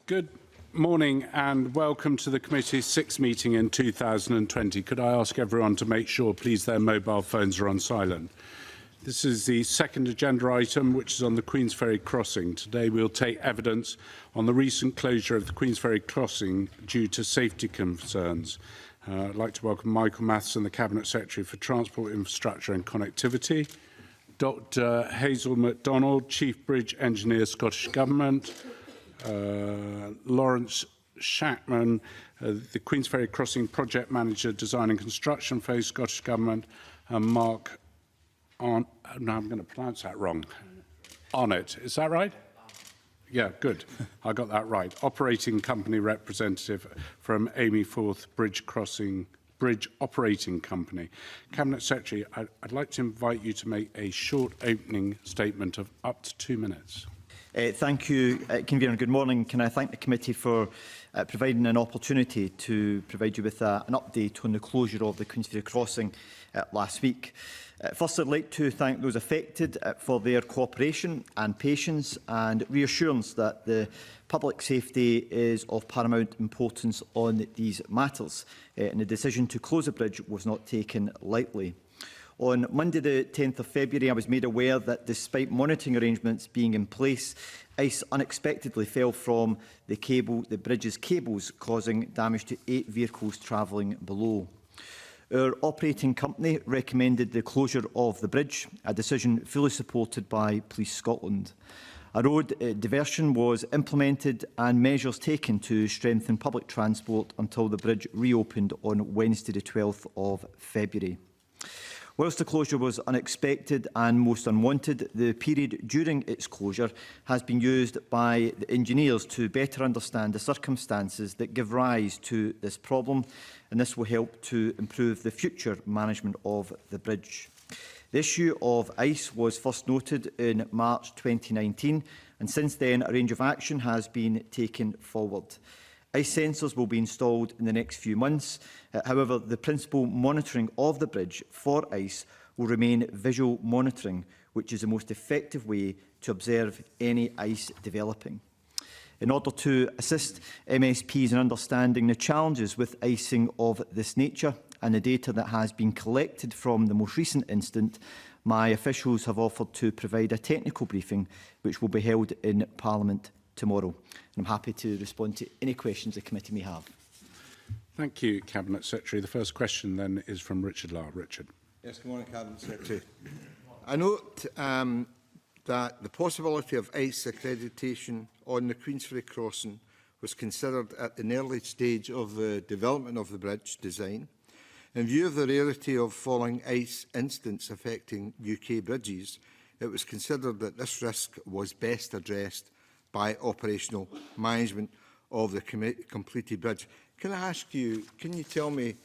Good morning and welcome to the committee's sixth meeting in 2020. Could I ask everyone to make sure, please, their mobile phones are on silent? This is the second agenda item, which is on the Queensferry Crossing. Today we'll take evidence on the recent closure of the Queensferry Crossing due to safety concerns. I'd like to welcome Michael Matheson, the Cabinet Secretary for Transport, Infrastructure and Connectivity, Dr Hazel MacDonald, Chief Bridge Engineer, Scottish Government, Lawrence Shackman, the Queensferry Crossing Project Manager, Design and Construction for Scottish Government, and Mark I'm going to pronounce that wrong. On it. Is that right? Yeah, good. I got that right. Operating Company Representative from Amy Forth Bridge Operating Company. Cabinet Secretary, I'd like to invite you to make a short opening statement of up to 2 minutes. Thank you, Convener. Good morning. Can I thank the committee for providing an opportunity to provide you with an update on the closure of the Queensferry Crossing last week. First, I'd like to thank those affected for their cooperation and patience and reassurance that the public safety is of paramount importance on these matters, and the decision to close the bridge was not taken lightly. On Monday the 10th of February, I was made aware that despite monitoring arrangements being in place, ice unexpectedly fell from the bridge's cables, causing damage to 8 vehicles travelling below. Our operating company recommended the closure of the bridge, a decision fully supported by Police Scotland. A road diversion was implemented and measures taken to strengthen public transport until the bridge reopened on Wednesday the 12th of February. Whilst the closure was unexpected and most unwanted, the period during its closure has been used by the engineers to better understand the circumstances that give rise to this problem, and this will help to improve the future management of the bridge. The issue of ice was first noted in March 2019, and since then a range of action has been taken forward. Ice sensors will be installed in the next few months. However, the principal monitoring of the bridge for ice will remain visual monitoring, which is the most effective way to observe any ice developing. In order to assist MSPs in understanding the challenges with icing of this nature and the data that has been collected from the most recent incident, my officials have offered to provide a technical briefing which will be held in Parliament tomorrow. And I'm happy to respond to any questions the committee may have. Thank you, Cabinet Secretary. The first question then is from Richard Lar. Richard. Yes, good morning, Cabinet Secretary. I note that the possibility of ice accreditation on the Queensferry Crossing was considered at an early stage of the development of the bridge design. In view of the rarity of falling ice incidents affecting UK bridges, it was considered that this risk was best addressed by operational management of the completed bridge. Can I ask you, can you tell me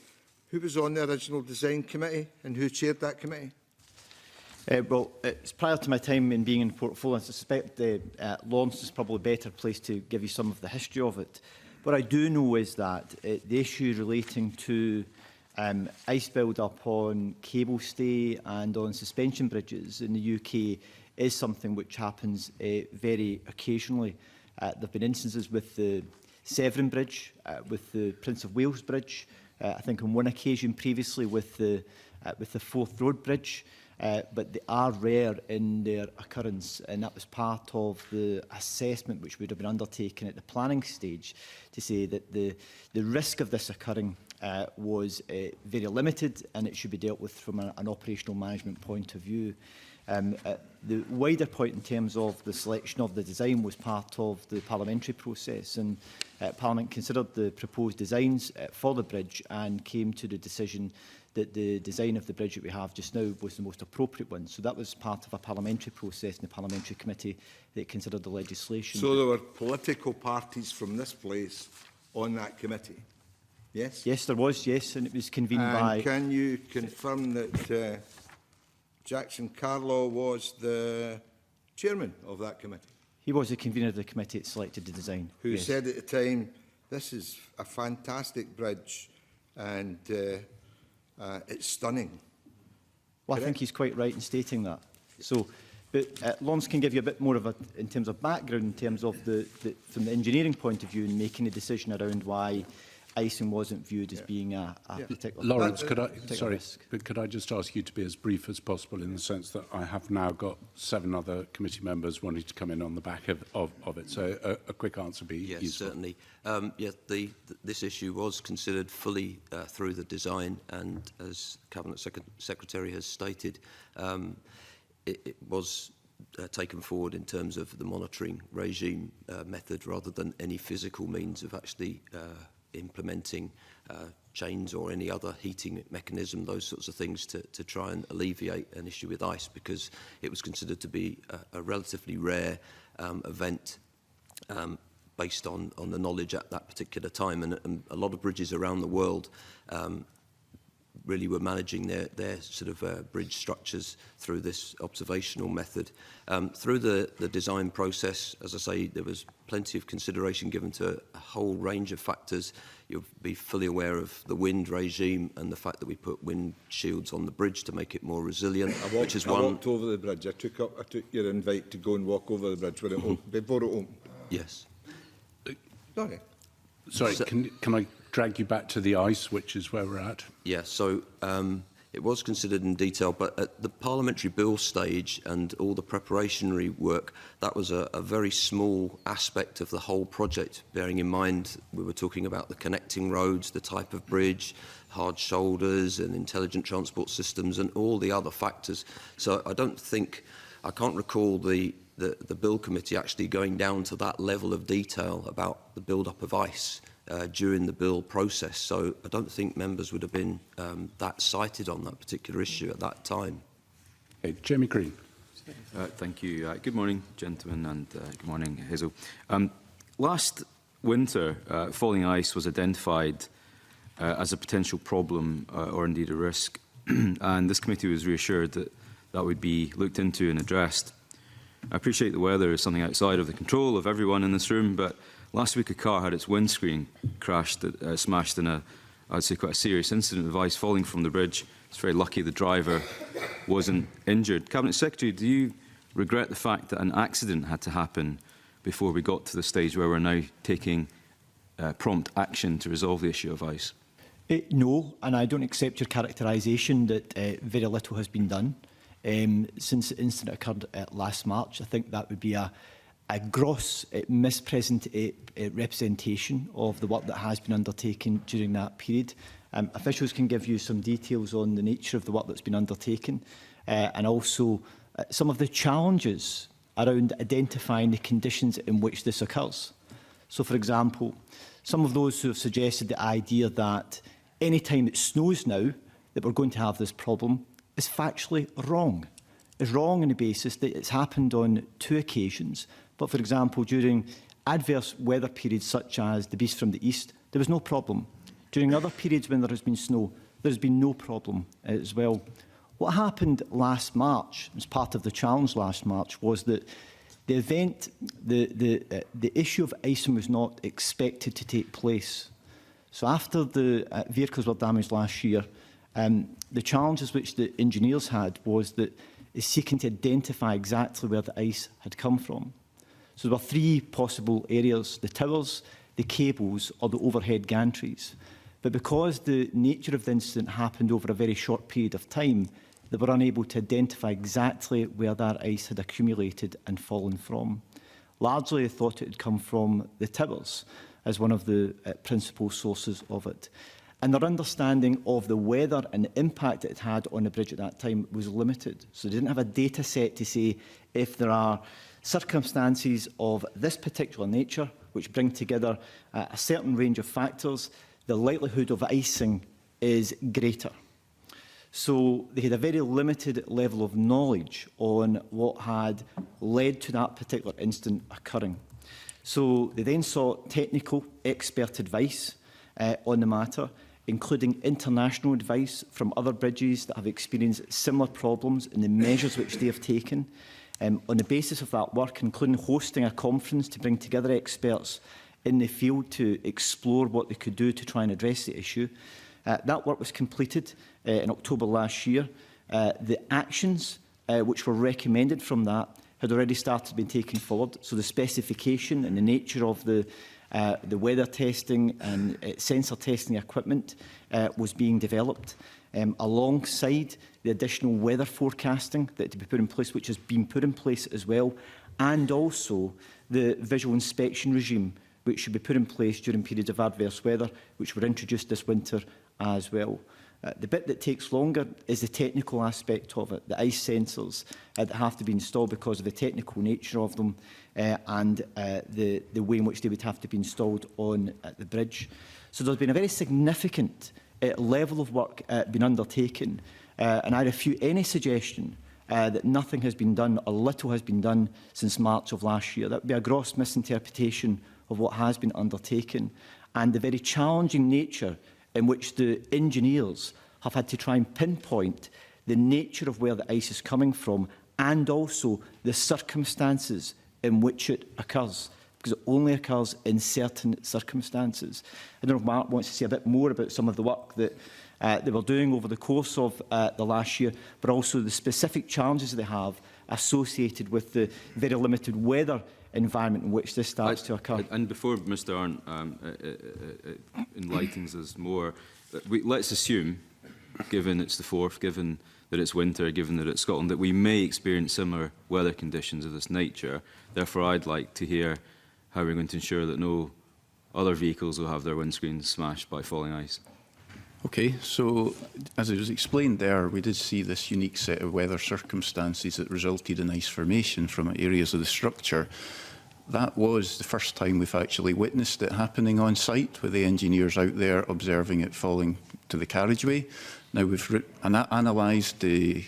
who was on the original design committee and who chaired that committee? Well, it's prior to my time in being in portfolio. I suspect Lawrence is probably a better place to give you some of the history of it. What I do know is that the issue relating to ice build-up on cable stay and on suspension bridges in the UK is something which happens very occasionally. There have been instances with the Severn Bridge, with the Prince of Wales Bridge, I think on one occasion previously with the Forth Road Bridge, but they are rare in their occurrence, and that was part of the assessment which would have been undertaken at the planning stage to say that the risk of this occurring was very limited and it should be dealt with from an operational management point of view. The wider point in terms of the selection of the design was part of the parliamentary process, and Parliament considered the proposed designs for the bridge and came to the decision that the design of the bridge that we have just now was the most appropriate one. So that was part of a parliamentary process in the parliamentary committee that considered the legislation. So there were political parties from this place on that committee? Yes? Yes, there was, yes, and it was convened by... Can you confirm that Jackson Carlaw was the chairman of that committee? He was the convener of the committee that selected the design. Who yes. said at the time, this is a fantastic bridge and it's stunning. Well, I think he's quite right in stating that. So But Lawrence can give you a bit more of a, in terms of background, in terms of from the engineering point of view, and making a decision around why icing wasn't viewed as being a particular Lawrence, particular risk. but could I just ask you to be as brief as possible, in the sense that I have now got 7 other committee members wanting to come in on the back of it. So a quick answer would be yes, useful. certainly. This issue was considered fully through the design, and as Cabinet Secretary has stated, it was taken forward in terms of the monitoring regime method, rather than any physical means of actually implementing chains or any other heating mechanism, those sorts of things, to try and alleviate an issue with ice, because it was considered to be a relatively rare event based on the knowledge at that particular time. And a lot of bridges around the world really were managing their sort of bridge structures through this observational method. Through the design process, as I say, there was plenty of consideration given to a whole range of factors. You'll be fully aware of the wind regime and the fact that we put wind shields on the bridge to make it more resilient, I walked over the bridge. I took your invite to go and walk over the bridge when it opened, before it opened. Yes. Sorry, can I drag you back to the ice, which is where we're at? Yeah, so it was considered in detail, but at the parliamentary bill stage and all the preparatory work, that was a very small aspect of the whole project, bearing in mind we were talking about the connecting roads, the type of bridge, hard shoulders and intelligent transport systems and all the other factors. So I can't recall the bill committee actually going down to that level of detail about the build-up of ice during the bill process. So I don't think members would have been that cited on that particular issue at that time. Okay, Jamie Green. Thank you. Good morning, gentlemen, and good morning, Hazel. Last winter, falling ice was identified as a potential problem or indeed a risk, and this committee was reassured that that would be looked into and addressed. I appreciate the weather is something outside of the control of everyone in this room, but last week a car had its windscreen smashed in I'd say quite a serious incident of ice falling from the bridge. It's very lucky the driver wasn't injured. Cabinet Secretary, do you regret the fact that an accident had to happen before we got to the stage where we're now taking prompt action to resolve the issue of ice? No, and I don't accept your characterisation that very little has been done. Since the incident occurred last March, I think that would be a gross representation of the work that has been undertaken during that period. Officials can give you some details on the nature of the work that's been undertaken and also some of the challenges around identifying the conditions in which this occurs. So, for example, some of those who have suggested the idea that any time it snows now that we're going to have this problem is factually wrong. It's wrong on the basis that it's happened on 2 occasions. But, for example, during adverse weather periods such as the Beast from the East, there was no problem. During other periods when there has been snow, there's been no problem as well. What happened last March, as part of the challenge last March, was that the event, the issue of icing was not expected to take place. So after the vehicles were damaged last year, the challenges which the engineers had was that is seeking to identify exactly where the ice had come from. So there were 3 possible areas: the towers, the cables or the overhead gantries. But because the nature of the incident happened over a very short period of time, they were unable to identify exactly where that ice had accumulated and fallen from. Largely, they thought it had come from the towers as one of the principal sources of it. And their understanding of the weather and the impact it had on the bridge at that time was limited. So they didn't have a data set to say if there are circumstances of this particular nature which bring together a certain range of factors, the likelihood of icing is greater. So they had a very limited level of knowledge on what had led to that particular incident occurring. So they then sought technical expert advice on the matter, including international advice from other bridges that have experienced similar problems and the measures which they have taken. On the basis of that work, including hosting a conference to bring together experts in the field to explore what they could do to try and address the issue. That work was completed in October last year. The actions which were recommended from that had already started being taken forward. So the specification and the nature of the weather testing and sensor testing equipment was being developed alongside the additional weather forecasting that to be put in place, which has been put in place as well, and also the visual inspection regime, which should be put in place during periods of adverse weather, which were introduced this winter as well. The bit that takes longer is the technical aspect of it, the ice sensors that have to be installed because of the technical nature of them and the way in which they would have to be installed on the bridge. So there's been a very significant level of work being undertaken, and I refute any suggestion that nothing has been done or little has been done since March of last year. That would be a gross misinterpretation of what has been undertaken, and the very challenging nature in which the engineers have had to try and pinpoint the nature of where the ice is coming from and also the circumstances in which it occurs, because it only occurs in certain circumstances. I don't know if Mark wants to say a bit more about some of the work that they were doing over the course of the last year, but also the specific challenges they have associated with the very limited weather environment in which this starts to occur. And before Mr Arndt enlightens us more, let's assume, given it's the 4th, given that it's winter, given that it's Scotland, that we may experience similar weather conditions of this nature. Therefore, I'd like to hear how we're going to ensure that no other vehicles will have their windscreens smashed by falling ice. Okay, so as it was explained there, we did see this unique set of weather circumstances that resulted in ice formation from areas of the structure. That was the first time we've actually witnessed it happening on site, with the engineers out there observing it falling to the carriageway. Now we've analysed the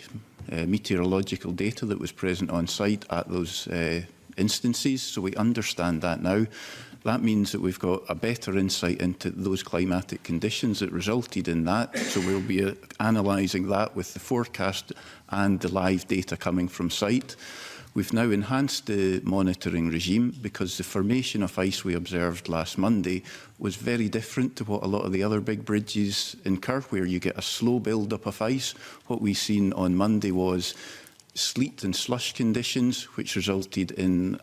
meteorological data that was present on site at those instances, so we understand that now. That means that we've got a better insight into those climatic conditions that resulted in that. So we'll be analysing that with the forecast and the live data coming from site. We've now enhanced the monitoring regime because the formation of ice we observed last Monday was very different to what a lot of the other big bridges incur, where you get a slow build-up of ice. What we've seen on Monday was sleet and slush conditions, which resulted in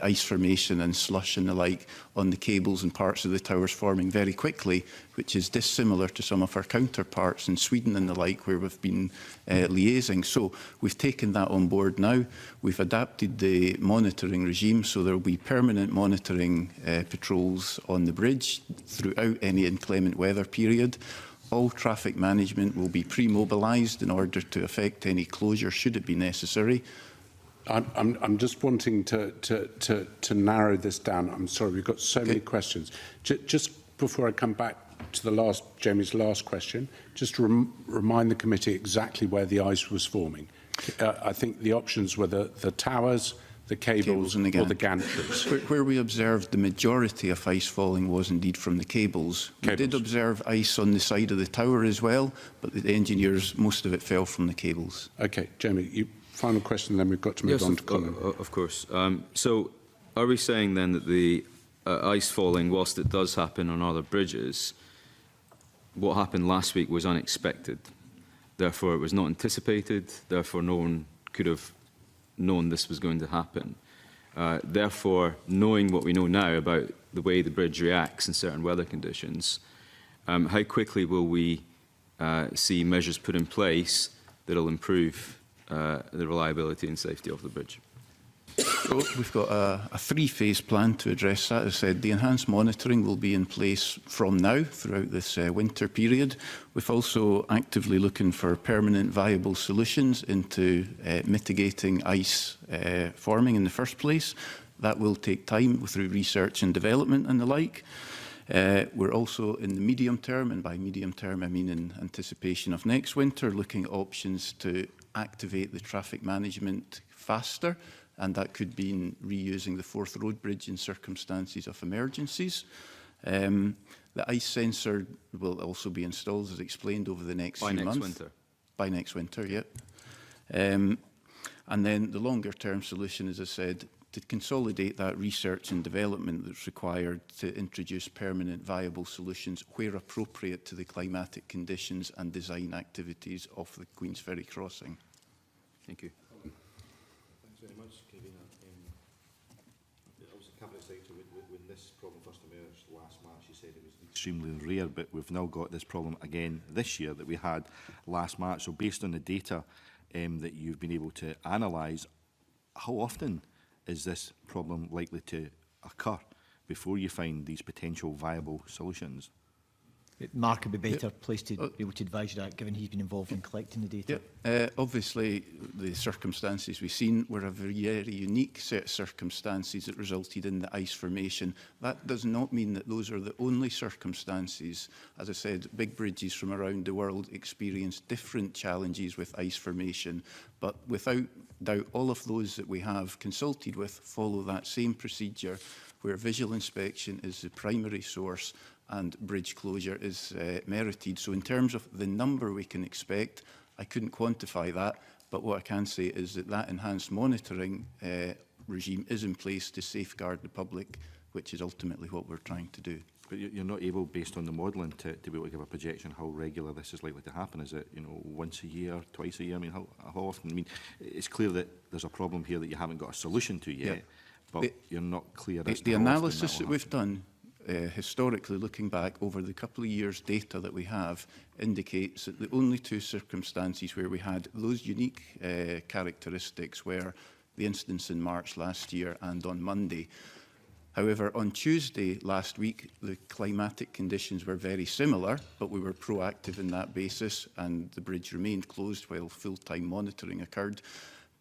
ice formation and slush and the like on the cables and parts of the towers forming very quickly, which is dissimilar to some of our counterparts in Sweden and the like, where we've been liaising. So we've taken that on board now. We've adapted the monitoring regime, so there will be permanent monitoring patrols on the bridge throughout any inclement weather period. All traffic management will be pre-mobilised in order to effect any closure should it be necessary. I'm just wanting to narrow this down. I'm sorry, we've got so many questions. Just before I come back to Jamie's last question, just to remind the committee exactly where the ice was forming. I think the options were the towers, the cables and or the gantries. Where we observed the majority of ice falling was indeed from the cables. We did observe ice on the side of the tower as well, but the engineers, most of it fell from the cables. Okay, Jamie, final question, then we've got to move on to Colin. Of course. So are we saying then that the ice falling, whilst it does happen on other bridges, what happened last week was unexpected? Therefore, it was not anticipated. Therefore, no one could have known this was going to happen. Therefore, knowing what we know now about the way the bridge reacts in certain weather conditions, how quickly will we see measures put in place that will improve the reliability and safety of the bridge? So we've got a three-phase plan to address that. As I said, the enhanced monitoring will be in place from now throughout this winter period. We've also actively looking for permanent viable solutions into mitigating ice forming in the first place. That will take time through research and development and the like. We're also in the medium term, and by medium term I mean in anticipation of next winter, looking at options to activate the traffic management faster, and that could be in reusing the Forth Road Bridge in circumstances of emergencies. The ice sensor will also be installed, as explained, over the next few months. By next winter? By next winter, yep. And then the longer term solution, as I said, to consolidate that research and development that's required to introduce permanent viable solutions where appropriate to the climatic conditions and design activities of the Queensferry crossing. Thank you. this problem first emerged last March, you said it was extremely rare, but we've now got this problem again this year that we had last March. So based on the data that you've been able to analyse, how often is this problem likely to occur before you find these potential viable solutions? Mark would be better placed to be able to advise you that, given he's been involved in collecting the data. Obviously, the circumstances we've seen were a very unique set of circumstances that resulted in the ice formation. That does not mean that those are the only circumstances. As I said, big bridges from around the world experience different challenges with ice formation, but without doubt, all of those that we have consulted with follow that same procedure, where visual inspection is the primary source and bridge closure is merited. So in terms of the number we can expect, I couldn't quantify that, but what I can say is that that enhanced monitoring regime is in place to safeguard the public, which is ultimately what we're trying to do. But you're not able, based on the modelling, to be able to give a projection how regular this is likely to happen. Is it, you know, once a year, twice a year? I mean, how often? I mean, it's clear that there's a problem here that you haven't got a solution to yet, but you're not clear as to the how often analysis that will we've done historically, looking back over the couple of years' data that we have, indicates that the only two circumstances where we had those unique characteristics were the incidents in March last year and on Monday. However, on Tuesday last week, the climatic conditions were very similar, but we were proactive in that basis, and the bridge remained closed while full-time monitoring occurred.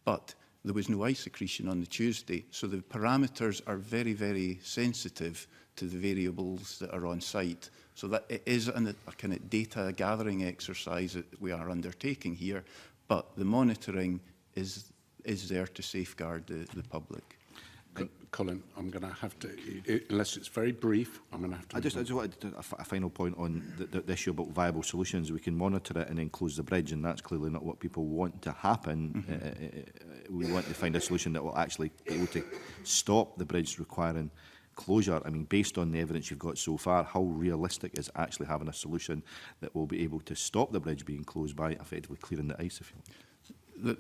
But there was no ice accretion on the Tuesday, so the parameters are very, very sensitive to the variables that are on site. So that it is a kind of data gathering exercise that we are undertaking here, but the monitoring is there to safeguard the public. Colin, I'm going to have to, unless it's very brief, I'm going to have to... I just wanted to, a final point on the issue about viable solutions. We can monitor it and then close the bridge, and that's clearly not what people want to happen. We want to find a solution that will actually be able to stop the bridge requiring closure. I mean, based on the evidence you've got so far, how realistic is actually having a solution that will be able to stop the bridge being closed by effectively clearing the ice, if you like?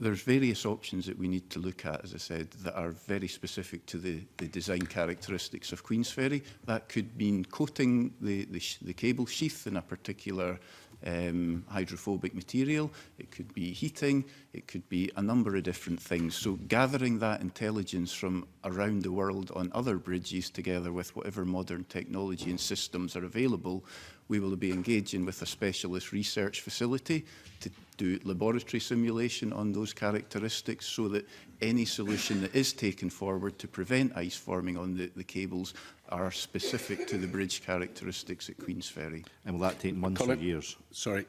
There's various options that we need to look at, as I said, that are very specific to the design characteristics of Queensferry. That could mean coating the cable sheath in a particular hydrophobic material. It could be heating. It could be a number of different things. So gathering that intelligence from around the world on other bridges, together with whatever modern technology and systems are available, we will be engaging with a specialist research facility to do laboratory simulation on those characteristics, so that any solution that is taken forward to prevent ice forming on the cables are specific to the bridge characteristics at Queensferry. And will that take months Colin, or years? Sorry,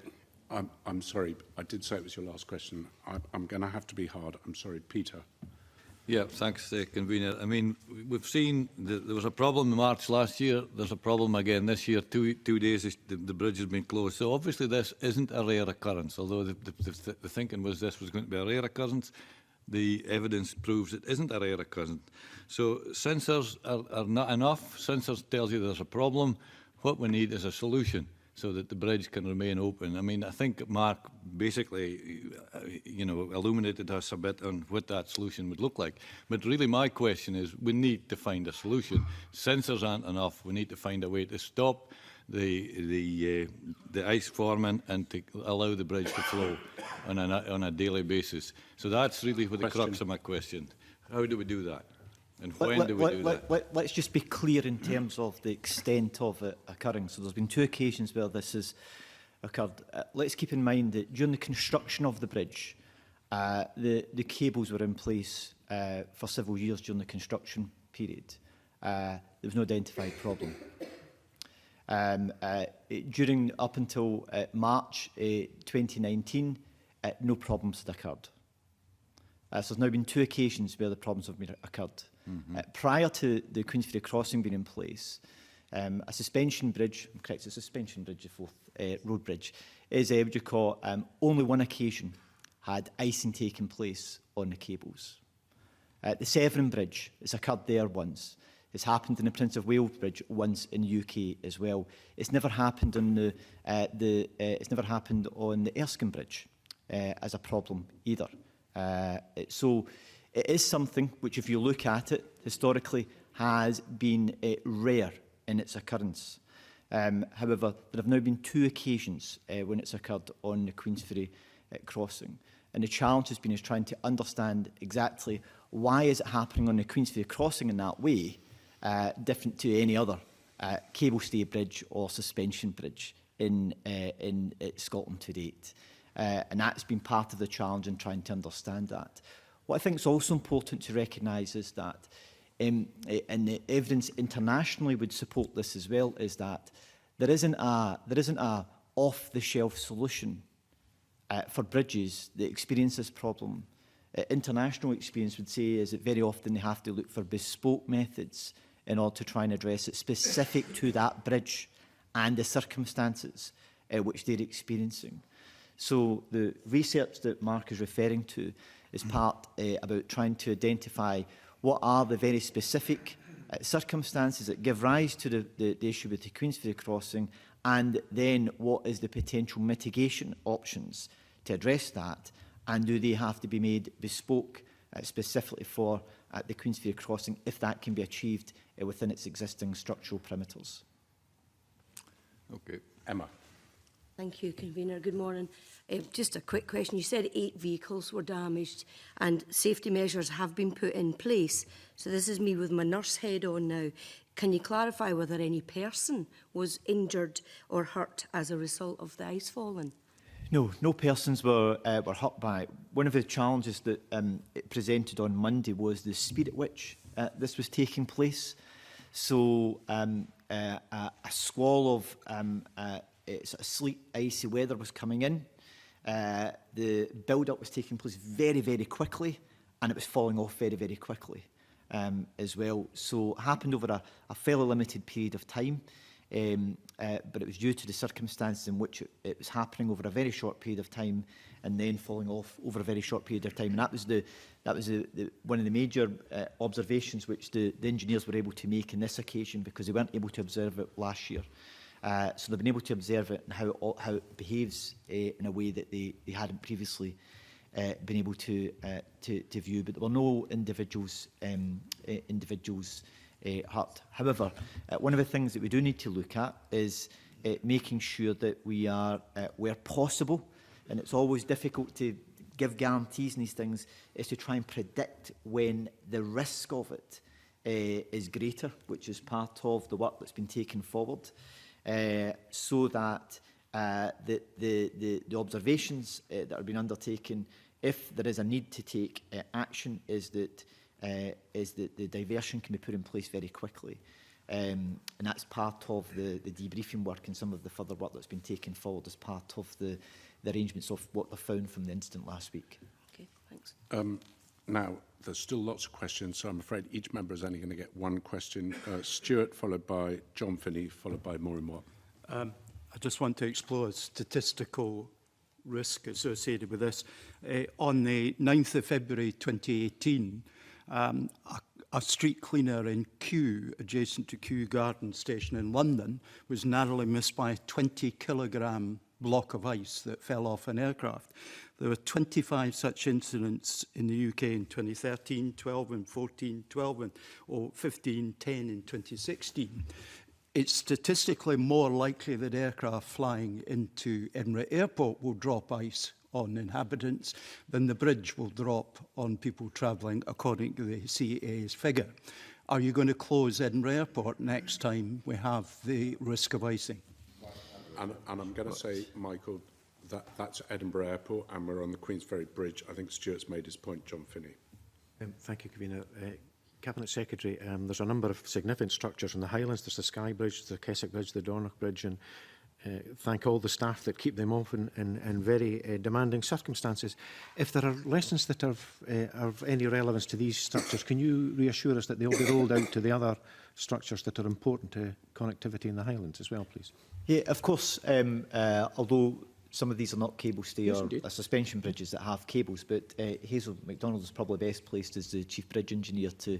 I'm sorry. I did say it was your last question. I'm going to have to be hard. I'm sorry, Peter. Yeah, thanks, Convener. I mean, we've seen there was a problem in March last year. There's a problem again this year. Two days the bridge has been closed. So obviously this isn't a rare occurrence. Although the thinking was this was going to be a rare occurrence, the evidence proves it isn't a rare occurrence. So sensors are not enough. Sensors tells you there's a problem. What we need is a solution, so that the bridge can remain open. I mean, I think Mark basically, illuminated us a bit on what that solution would look like. But really my question is, we need to find a solution. Sensors aren't enough. We need to find a way to stop the ice forming and to allow the bridge to flow on a daily basis. So that's really what the crux of my question. How do we do that? And when do we do that? Let's just be clear in terms of the extent of it occurring. So there's been two occasions where this has occurred. Let's keep in mind that during the construction of the bridge, the cables were in place for several years during the construction period. There was no identified problem. During up until March 2019, no problems had occurred. So there's now been two occasions where the problems have occurred. Prior to the Queensferry crossing being in place, a suspension bridge, I'm correct, it's a suspension bridge, the fourth road bridge, is what you call only one occasion had icing taken place on the cables. The Severn Bridge, it's occurred there once. It's happened in the Prince of Wales Bridge once in the UK as well. It's never happened on the Erskine Bridge as a problem either. So it is something which, if you look at it historically, has been rare in its occurrence. However, there have now been 2 occasions when it's occurred on the Queensferry crossing. And the challenge has been trying to understand exactly why is it happening on the Queensferry crossing in that way, different to any other cable stay bridge or suspension bridge in Scotland to date. And that's been part of the challenge in trying to understand that. What I think is also important to recognise is that, and the evidence internationally would support this as well, is that there isn't a off-the-shelf solution for bridges that experience this problem. International experience would say is that very often they have to look for bespoke methods in order to try and address it specific to that bridge and the circumstances which they're experiencing. So the research that Mark is referring to is part about trying to identify what are the very specific circumstances that give rise to the issue with the Queensferry crossing, and then what is the potential mitigation options to address that, and do they have to be made bespoke specifically for the Queensferry crossing if that can be achieved within its existing structural perimeters. Okay. Emma. Thank you, Convener. Good morning. Just a quick question. You said 8 vehicles were damaged and safety measures have been put in place. So this is me with my nurse head on now. Can you clarify whether any person was injured or hurt as a result of the ice falling? No, no persons were hurt by it. One of the challenges that it presented on Monday was the speed at which this was taking place. So a squall of sort of sleet, icy weather was coming in. The build-up was taking place very, very quickly, and it was falling off very, very quickly as well. So it happened over a fairly limited period of time, but it was due to the circumstances in which it was happening over a very short period of time and then falling off over a very short period of time. And that was one of the major observations which the engineers were able to make on this occasion, because they weren't able to observe it last year. So they've been able to observe it and how it behaves in a way that they hadn't previously been able to view. But there were no individuals hurt. However, one of the things that we do need to look at is making sure that we are, where possible, and it's always difficult to give guarantees in these things, is to try and predict when the risk of it is greater, which is part of the work that's been taken forward. So that the observations that are being undertaken, if there is a need to take action, is that the diversion can be put in place very quickly. And that's part of the debriefing work and some of the further work that's been taken forward as part of the arrangements of what they found from the incident last week. Okay, thanks. Now, there's still lots of questions, so I'm afraid each member is only going to get one question. Stuart, followed by John Finney, followed by Maureen Watt. I just want to explore a statistical risk associated with this. On the 9th of February 2018, a street cleaner in Kew, adjacent to Kew Garden Station in London, was narrowly missed by a 20-kilogram block of ice that fell off an aircraft. There were 25 such incidents in the UK in 2013, 12 in 14, 12 in 15, 10 in 2016. It's statistically more likely that aircraft flying into Edinburgh Airport will drop ice on inhabitants than the bridge will drop on people travelling, according to the CAA's figure. Are you going to close Edinburgh Airport next time we have the risk of icing? And I'm going to say, Michael, that's Edinburgh Airport, and we're on the Queensferry Bridge. I think Stuart's made his point. John Finney. Thank you, Convener. Cabinet Secretary, there's a number of significant structures in the Highlands. There's the Skye Bridge, the Keswick Bridge, the Dornoch Bridge, and thank all the staff that keep them open in very demanding circumstances. If there are lessons that are of any relevance to these structures, can you reassure us that they'll be rolled out to the other structures that are important to connectivity in the Highlands as well, please? Yeah, of course, although some of these are not cable stay or suspension bridges that have cables, but Hazel MacDonald is probably best placed as the Chief Bridge Engineer to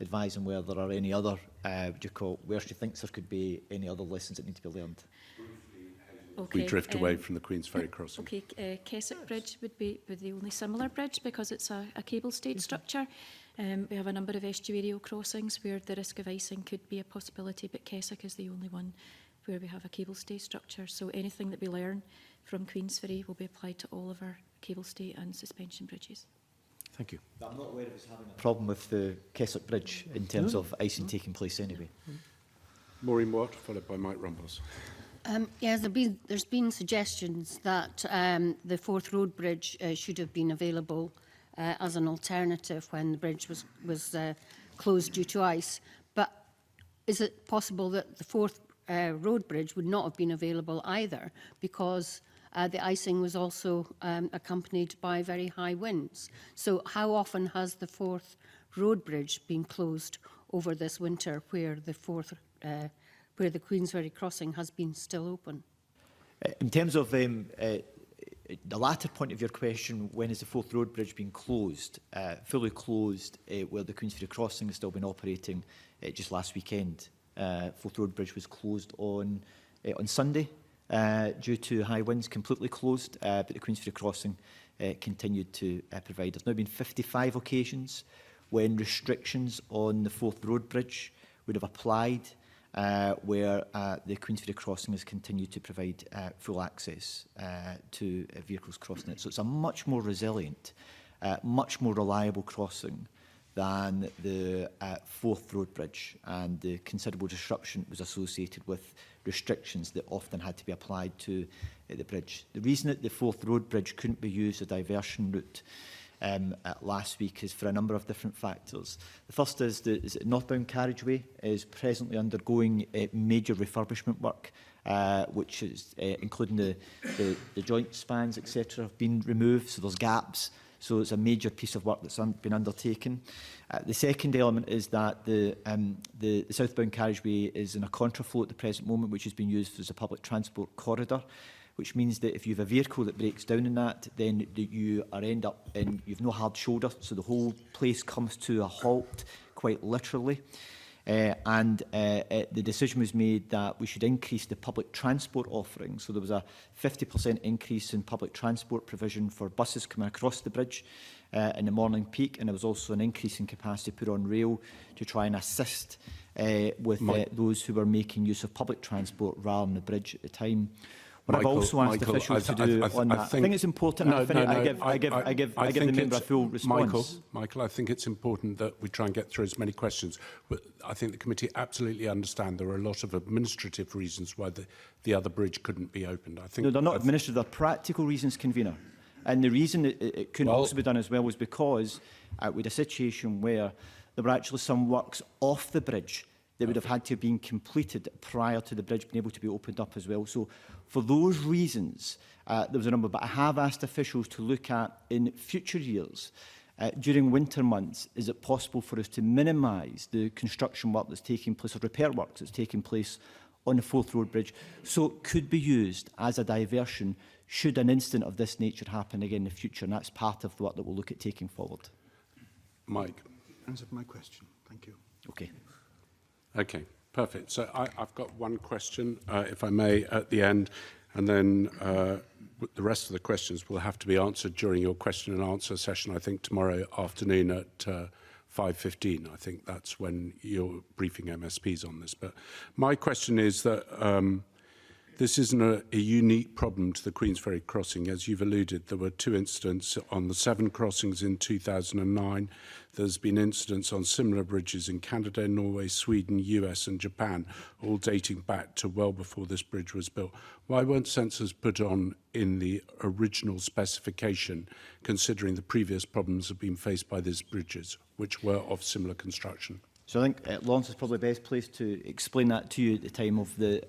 advise on whether there are any other, where she thinks there could be any other lessons that need to be learned. Okay, we drift away from the Queensferry crossing. Okay, Keswick Bridge would be the only similar bridge because it's a cable stayed structure. We have a number of estuarial crossings where the risk of icing could be a possibility, but Keswick is the only one where we have a cable stay structure. So anything that we learn from Queensferry will be applied to all of our cable stay and suspension bridges. Thank you. I'm not aware of us having a problem with the Keswick Bridge in terms of icing taking place anyway. Maureen Watt, followed by Mike Rumbles. Yes, there's been suggestions that the Forth Road Bridge should have been available as an alternative when the bridge was closed due to ice. But is it possible that the Forth Road Bridge would not have been available either because the icing was also accompanied by very high winds? So how often has the Forth Road Bridge been closed over this winter where the the Queensferry crossing has been still open? In terms of the latter point of your question, when has the Forth Road Bridge been closed? Fully closed, where the Queensferry crossing has still been operating just last weekend. Forth Road Bridge was closed on Sunday due to high winds, completely closed, but the Queensferry crossing continued to provide. There's now been 55 occasions when restrictions on the Forth Road Bridge would have applied, where the Queensferry crossing has continued to provide full access to vehicles crossing it. So it's a much more resilient, much more reliable crossing than the Forth Road Bridge, and the considerable disruption was associated with restrictions that often had to be applied to the bridge. The reason that the Forth Road Bridge couldn't be used as a diversion route last week is for a number of different factors. The first is the northbound carriageway is presently undergoing major refurbishment work, which is including the joint spans, etc., have been removed, so there's gaps. So it's a major piece of work that's been undertaken. The second element is that the southbound carriageway is in a contraflow at the present moment, which has been used as a public transport corridor, which means that if you have a vehicle that breaks down in that, then you end up in, you've no hard shoulder, so the whole place comes to a halt, quite literally. The decision was made that we should increase the public transport offering. So there was a 50% increase in public transport provision for buses coming across the bridge in the morning peak, and there was also an increase in capacity put on rail to try and assist with those who were making use of public transport rather than the bridge at the time. What I've also asked officials to do on that, I think it's important. I give the member a full response. Michael, I think it's important that we try and get through as many questions. But I think the committee absolutely understand there are a lot of administrative reasons why the other bridge couldn't be opened. I think no, they're not administrative. They're practical reasons, convener. And the reason it couldn't also be done as well was because we had a situation where there were actually some works off the bridge that would have had to have been completed prior to the bridge being able to be opened up as well. So for those reasons, there was a number, but I have asked officials to look at in future years, during winter months, is it possible for us to minimise the construction work that's taking place, or repair work that's taking place on the Forth Road Bridge, so it could be used as a diversion should an incident of this nature happen again in the future, and that's part of the work that we'll look at taking forward. Mike. Answered my question. Thank you. Okay. Okay, perfect. So I've got one question, if I may, at the end, and then the rest of the questions will have to be answered during your question and answer session, I think, tomorrow afternoon at 5:15. I think that's when you're briefing MSPs on this. But my question is that this isn't a unique problem to the Queensferry crossing. As you've alluded, there were 2 incidents on the 7 crossings in 2009. There's been incidents on similar bridges in Canada, Norway, Sweden, US and Japan, all dating back to well before this bridge was built. Why weren't sensors put on in the original specification, considering the previous problems have been faced by these bridges, which were of similar construction? So I think Lawrence is probably best placed to explain that to you at the time of the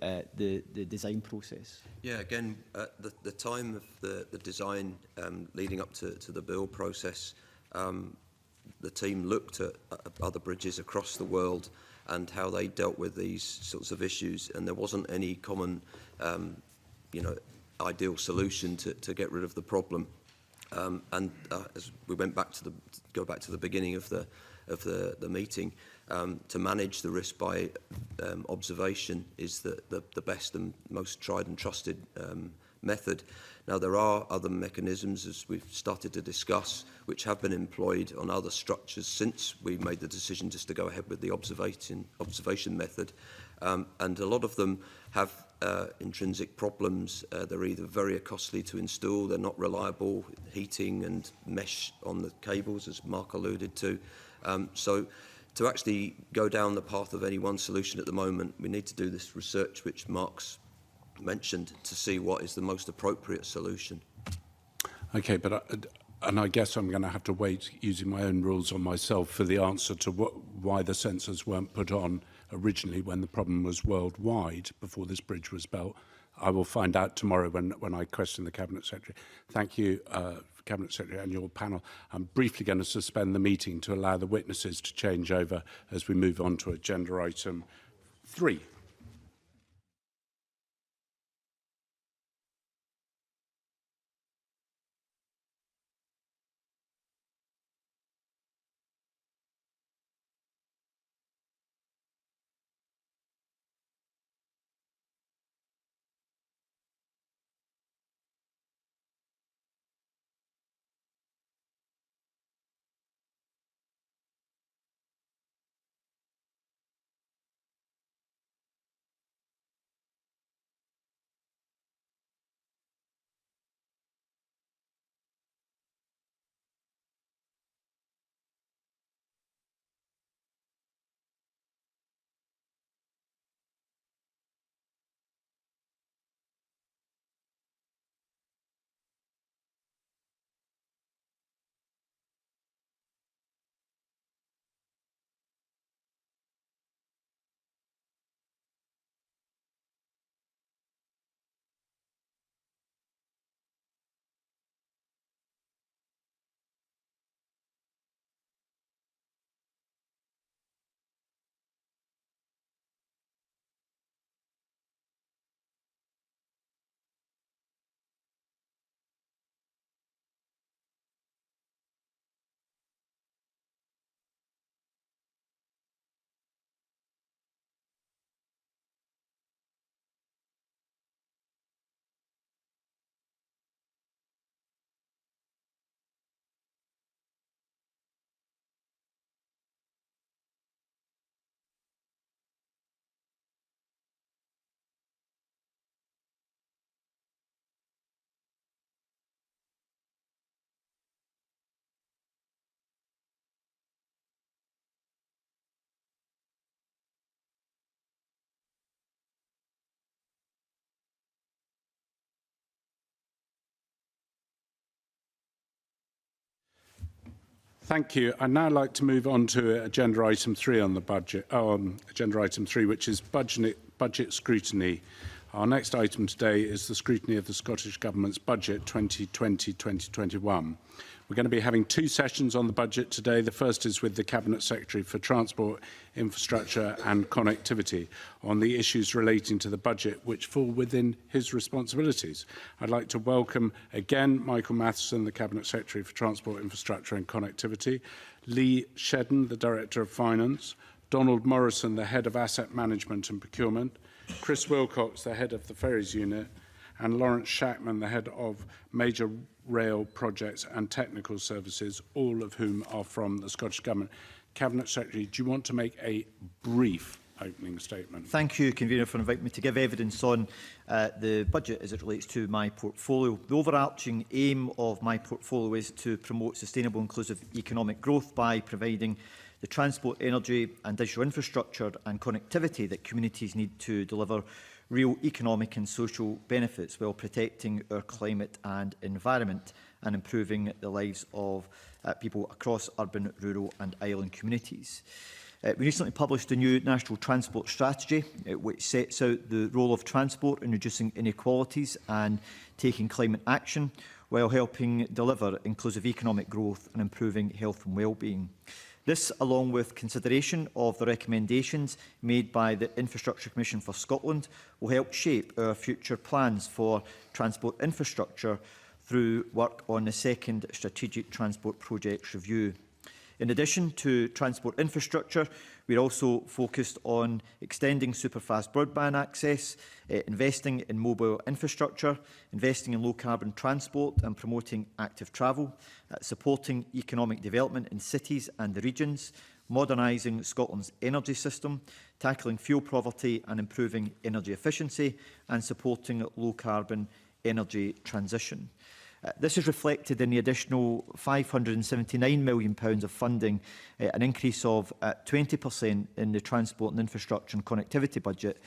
design process. Yeah, again, at the time of the design leading up to the build process, the team looked at other bridges across the world and how they dealt with these sorts of issues, and there wasn't any common, ideal solution to get rid of the problem. As we went back to go back to the beginning of the meeting, to manage the risk by observation is the best and most tried and trusted method. Now, there are other mechanisms, as we've started to discuss, which have been employed on other structures since we made the decision just to go ahead with the observation method. And a lot of them have intrinsic problems. They're either very costly to install, they're not reliable, heating and mesh on the cables, as Mark alluded to. So to actually go down the path of any one solution at the moment, we need to do this research which Mark's mentioned to see what is the most appropriate solution. Okay, but and I guess I'm going to have to wait, using my own rules on myself, for the answer to why the sensors weren't put on originally when the problem was worldwide before this bridge was built. I will find out tomorrow when I question the Cabinet Secretary. Thank you, Cabinet Secretary and your panel. I'm briefly going to suspend the meeting to allow the witnesses to change over as we move on to agenda item 3. Thank you. I'd now like to move on to agenda item 3 on the budget. Agenda item 3, which is budget scrutiny. Our next item today is the scrutiny of the Scottish Government's budget 2020-2021. We're going to be having 2 sessions on the budget today. The first is with the Cabinet Secretary for Transport, Infrastructure and Connectivity on the issues relating to the budget which fall within his responsibilities. I'd like to welcome again Michael Matheson, the Cabinet Secretary for Transport, Infrastructure and Connectivity, Lee Shedden, the Director of Finance, Donald Morrison, the Head of Asset Management and Procurement, Chris Wilcox, the Head of the Ferries Unit, and Lawrence Shackman, the Head of Major Rail Projects and Technical Services, all of whom are from the Scottish Government. Cabinet Secretary, do you want to make a brief opening statement? Thank you, Convener, for inviting me to give evidence on the budget as it relates to my portfolio. The overarching aim of my portfolio is to promote sustainable inclusive economic growth by providing the transport, energy and digital infrastructure and connectivity that communities need to deliver real economic and social benefits while protecting our climate and environment and improving the lives of people across urban, rural and island communities. We recently published a new National Transport Strategy which sets out the role of transport in reducing inequalities and taking climate action while helping deliver inclusive economic growth and improving health and well-being. This, along with consideration of the recommendations made by the Infrastructure Commission for Scotland, will help shape our future plans for transport infrastructure through work on the second Strategic Transport Projects Review. In addition to transport infrastructure, We're also focused on extending superfast broadband access, investing in mobile infrastructure, investing in low-carbon transport and promoting active travel, supporting economic development in cities and the regions, modernising Scotland's energy system, tackling fuel poverty and improving energy efficiency, and supporting low-carbon energy transition. This is reflected in the additional £579 million of funding, an increase of 20% in the transport and infrastructure and connectivity budget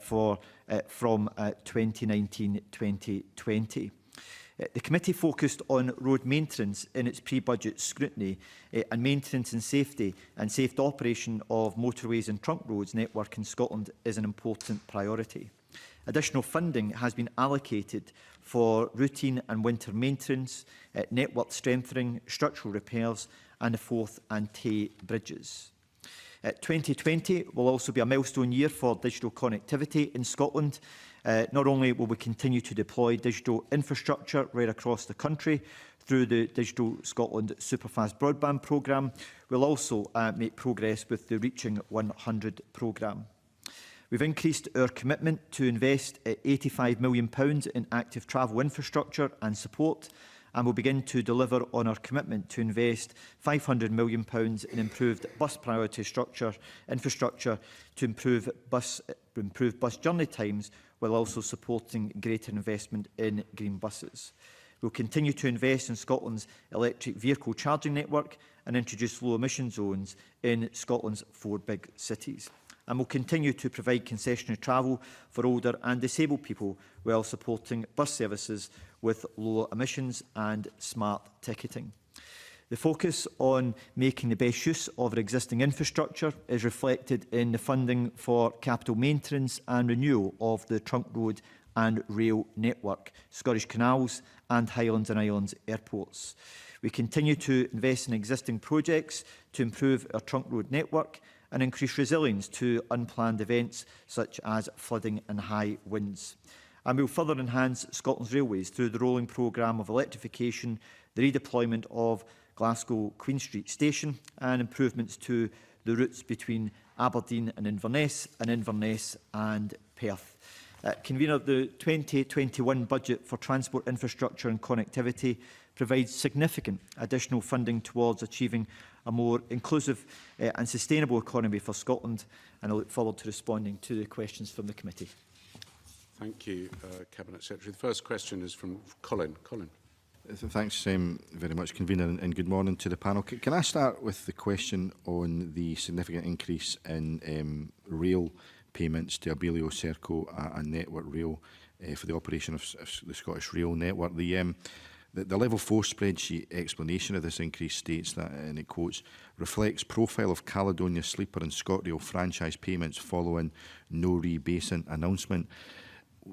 from 2019-2020. The committee focused on road maintenance in its pre-budget scrutiny, and maintenance and safety and safe operation of motorways and trunk roads network in Scotland is an important priority. Additional funding has been allocated for routine and winter maintenance, network strengthening, structural repairs and the Forth and Tay bridges. 2020 will also be a milestone year for digital connectivity in Scotland. Not only will we continue to deploy digital infrastructure right across the country through the Digital Scotland Superfast Broadband programme, we'll also make progress with the Reaching 100 programme. We've increased our commitment to invest £85 million in active travel infrastructure and support, and will begin to deliver on our commitment to invest £500 million in improved bus priority infrastructure to improve bus journey times, while also supporting greater investment in green buses. We'll continue to invest in Scotland's electric vehicle charging network and introduce low emission zones in Scotland's 4 big cities. And will continue to provide concessionary travel for older and disabled people while supporting bus services with low emissions and smart ticketing. The focus on making the best use of our existing infrastructure is reflected in the funding for capital maintenance and renewal of the trunk road and rail network, Scottish Canals and Highlands and Islands airports. We continue to invest in existing projects to improve our trunk road network and increase resilience to unplanned events such as flooding and high winds. And we will further enhance Scotland's railways through the rolling programme of electrification, the redeployment of Glasgow Queen Street Station and improvements to the routes between Aberdeen and Inverness and Perth. Convener, the 2021 budget for transport infrastructure and connectivity provides significant additional funding towards achieving a more inclusive and sustainable economy for Scotland, and I look forward to responding to the questions from the committee. Thank you, Cabinet Secretary. The first question is from Colin. Colin. Thanks very much, Convener, and good morning to the panel. Can I start with the question on the significant increase in rail payments to Abellio, Serco and Network Rail for the operation of the Scottish Rail Network? The Level 4 spreadsheet explanation of this increase states that, and it quotes, reflects profile of Caledonia Sleeper and ScotRail franchise payments following no rebasing announcement.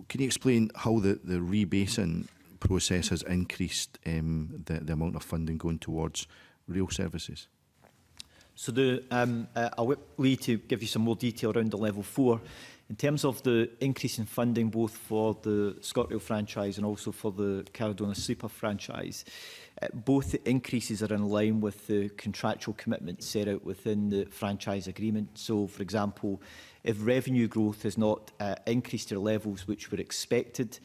Can you explain how the rebasing process has increased the amount of funding going towards rail services? So I'll whip Lee to give you some more detail around the Level 4. In terms of the increase in funding both for the ScotRail franchise and also for the Caledonia Sleeper franchise, both the increases are in line with the contractual commitments set out within the franchise agreement. So, for example, if revenue growth has not increased to the levels which were expected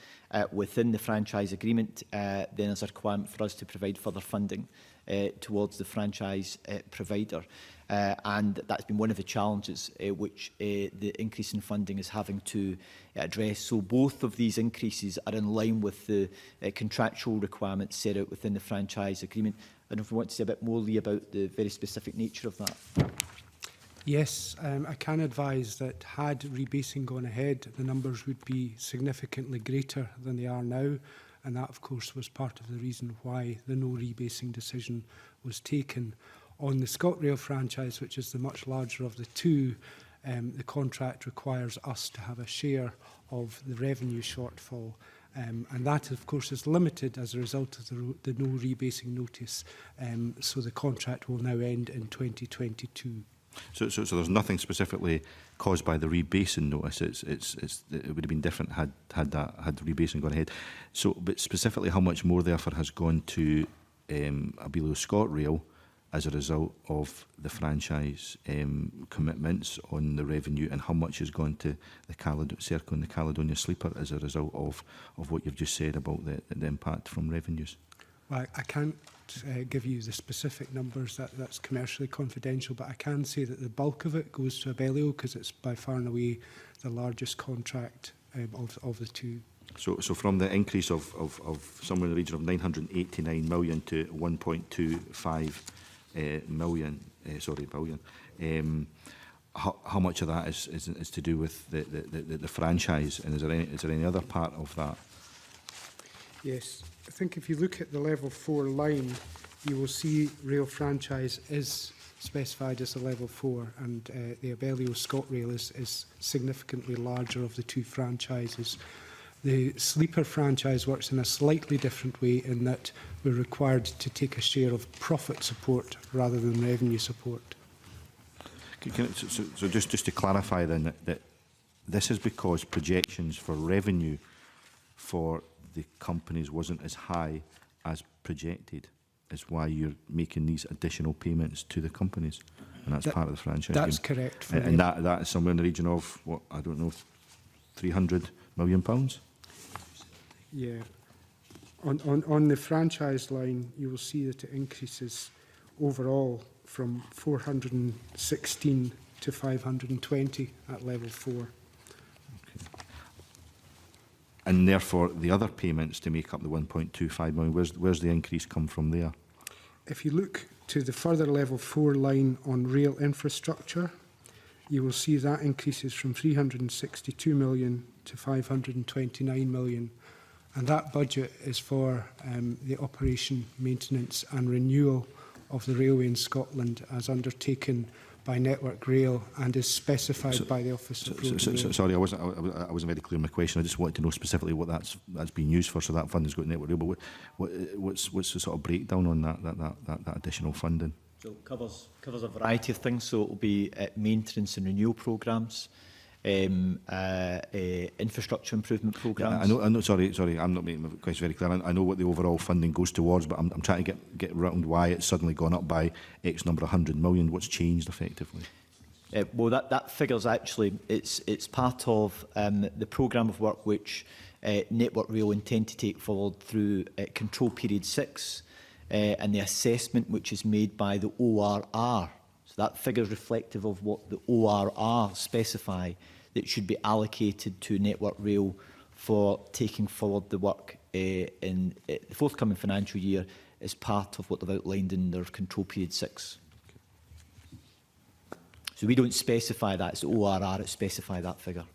within the franchise agreement, then there's a requirement for us to provide further funding towards the franchise provider. And that's been one of the challenges which the increase in funding is having to address. So both of these increases are in line with the contractual requirements set out within the franchise agreement. I don't know if we want to say a bit more, Lee, about the very specific nature of that. Yes, I can advise that had rebasing gone ahead, the numbers would be significantly greater than they are now. And that, of course, was part of the reason why the no rebasing decision was taken. On the ScotRail franchise, which is the much larger of the two, the contract requires us to have a share of the revenue shortfall. And that, of course, is limited as a result of the no rebasing notice. So the contract will now end in 2022. So there's nothing specifically caused by the rebasing notice. It would have been different had the rebasing gone ahead. So, but specifically, how much more therefore has gone to Abellio ScotRail as a result of the franchise commitments on the revenue, and how much has gone to the Circle and the Caledonia Sleeper as a result of what you've just said about the impact from revenues? Well, I can't give you the specific numbers, that's commercially confidential, but I can say that the bulk of it goes to Abellio because it's by far and away the largest contract of the two. So from the increase of somewhere in the region of 989 million to 1.25 billion, how much of that is to do with the franchise, and is there any other part of that? Yes, I think if you look at the level 4 line, you will see rail franchise is specified as a level 4, and the Abellio ScotRail is significantly larger of the two franchises. The Sleeper franchise works in a slightly different way in that we're required to take a share of profit support rather than revenue support. So just to clarify then, that this is because projections for revenue for the companies wasn't as high as projected, is why you're making these additional payments to the companies, and that's part of the franchise. That's correct. And that is somewhere in the region of, what, I don't know, £300 million? Yeah. On the franchise line, you will see that it increases overall from 416 to 520 at level 4. Okay. And therefore, the other payments to make up the 1.25 million, where's the increase come from there? If you look to the further level 4 line on rail infrastructure, you will see that increases from 362 million to 529 million. And that budget is for the operation, maintenance and renewal of the railway in Scotland as undertaken by Network Rail and is specified by the Office of Road and Rail. Sorry, I wasn't very clear in my question. I just wanted to know specifically what that's been used for. So that fund has got Network Rail, but what's the sort of breakdown on that additional funding? So it covers a variety of things. So it will be maintenance and renewal programmes, infrastructure improvement programmes. Yeah, I know. Sorry, I'm not making my question very clear. I know what the overall funding goes towards, but I'm trying to get around why it's suddenly gone up by X number of 100 million. What's changed effectively? Well, that figure's actually it's part of the programme of work which Network Rail intend to take forward through control period 6, and the assessment which is made by the ORR. So that figure is reflective of what the ORR specify that should be allocated to Network Rail for taking forward the work in the forthcoming financial year as part of what they've outlined in their control period 6. So we don't specify that, it's the ORR that specify that figure.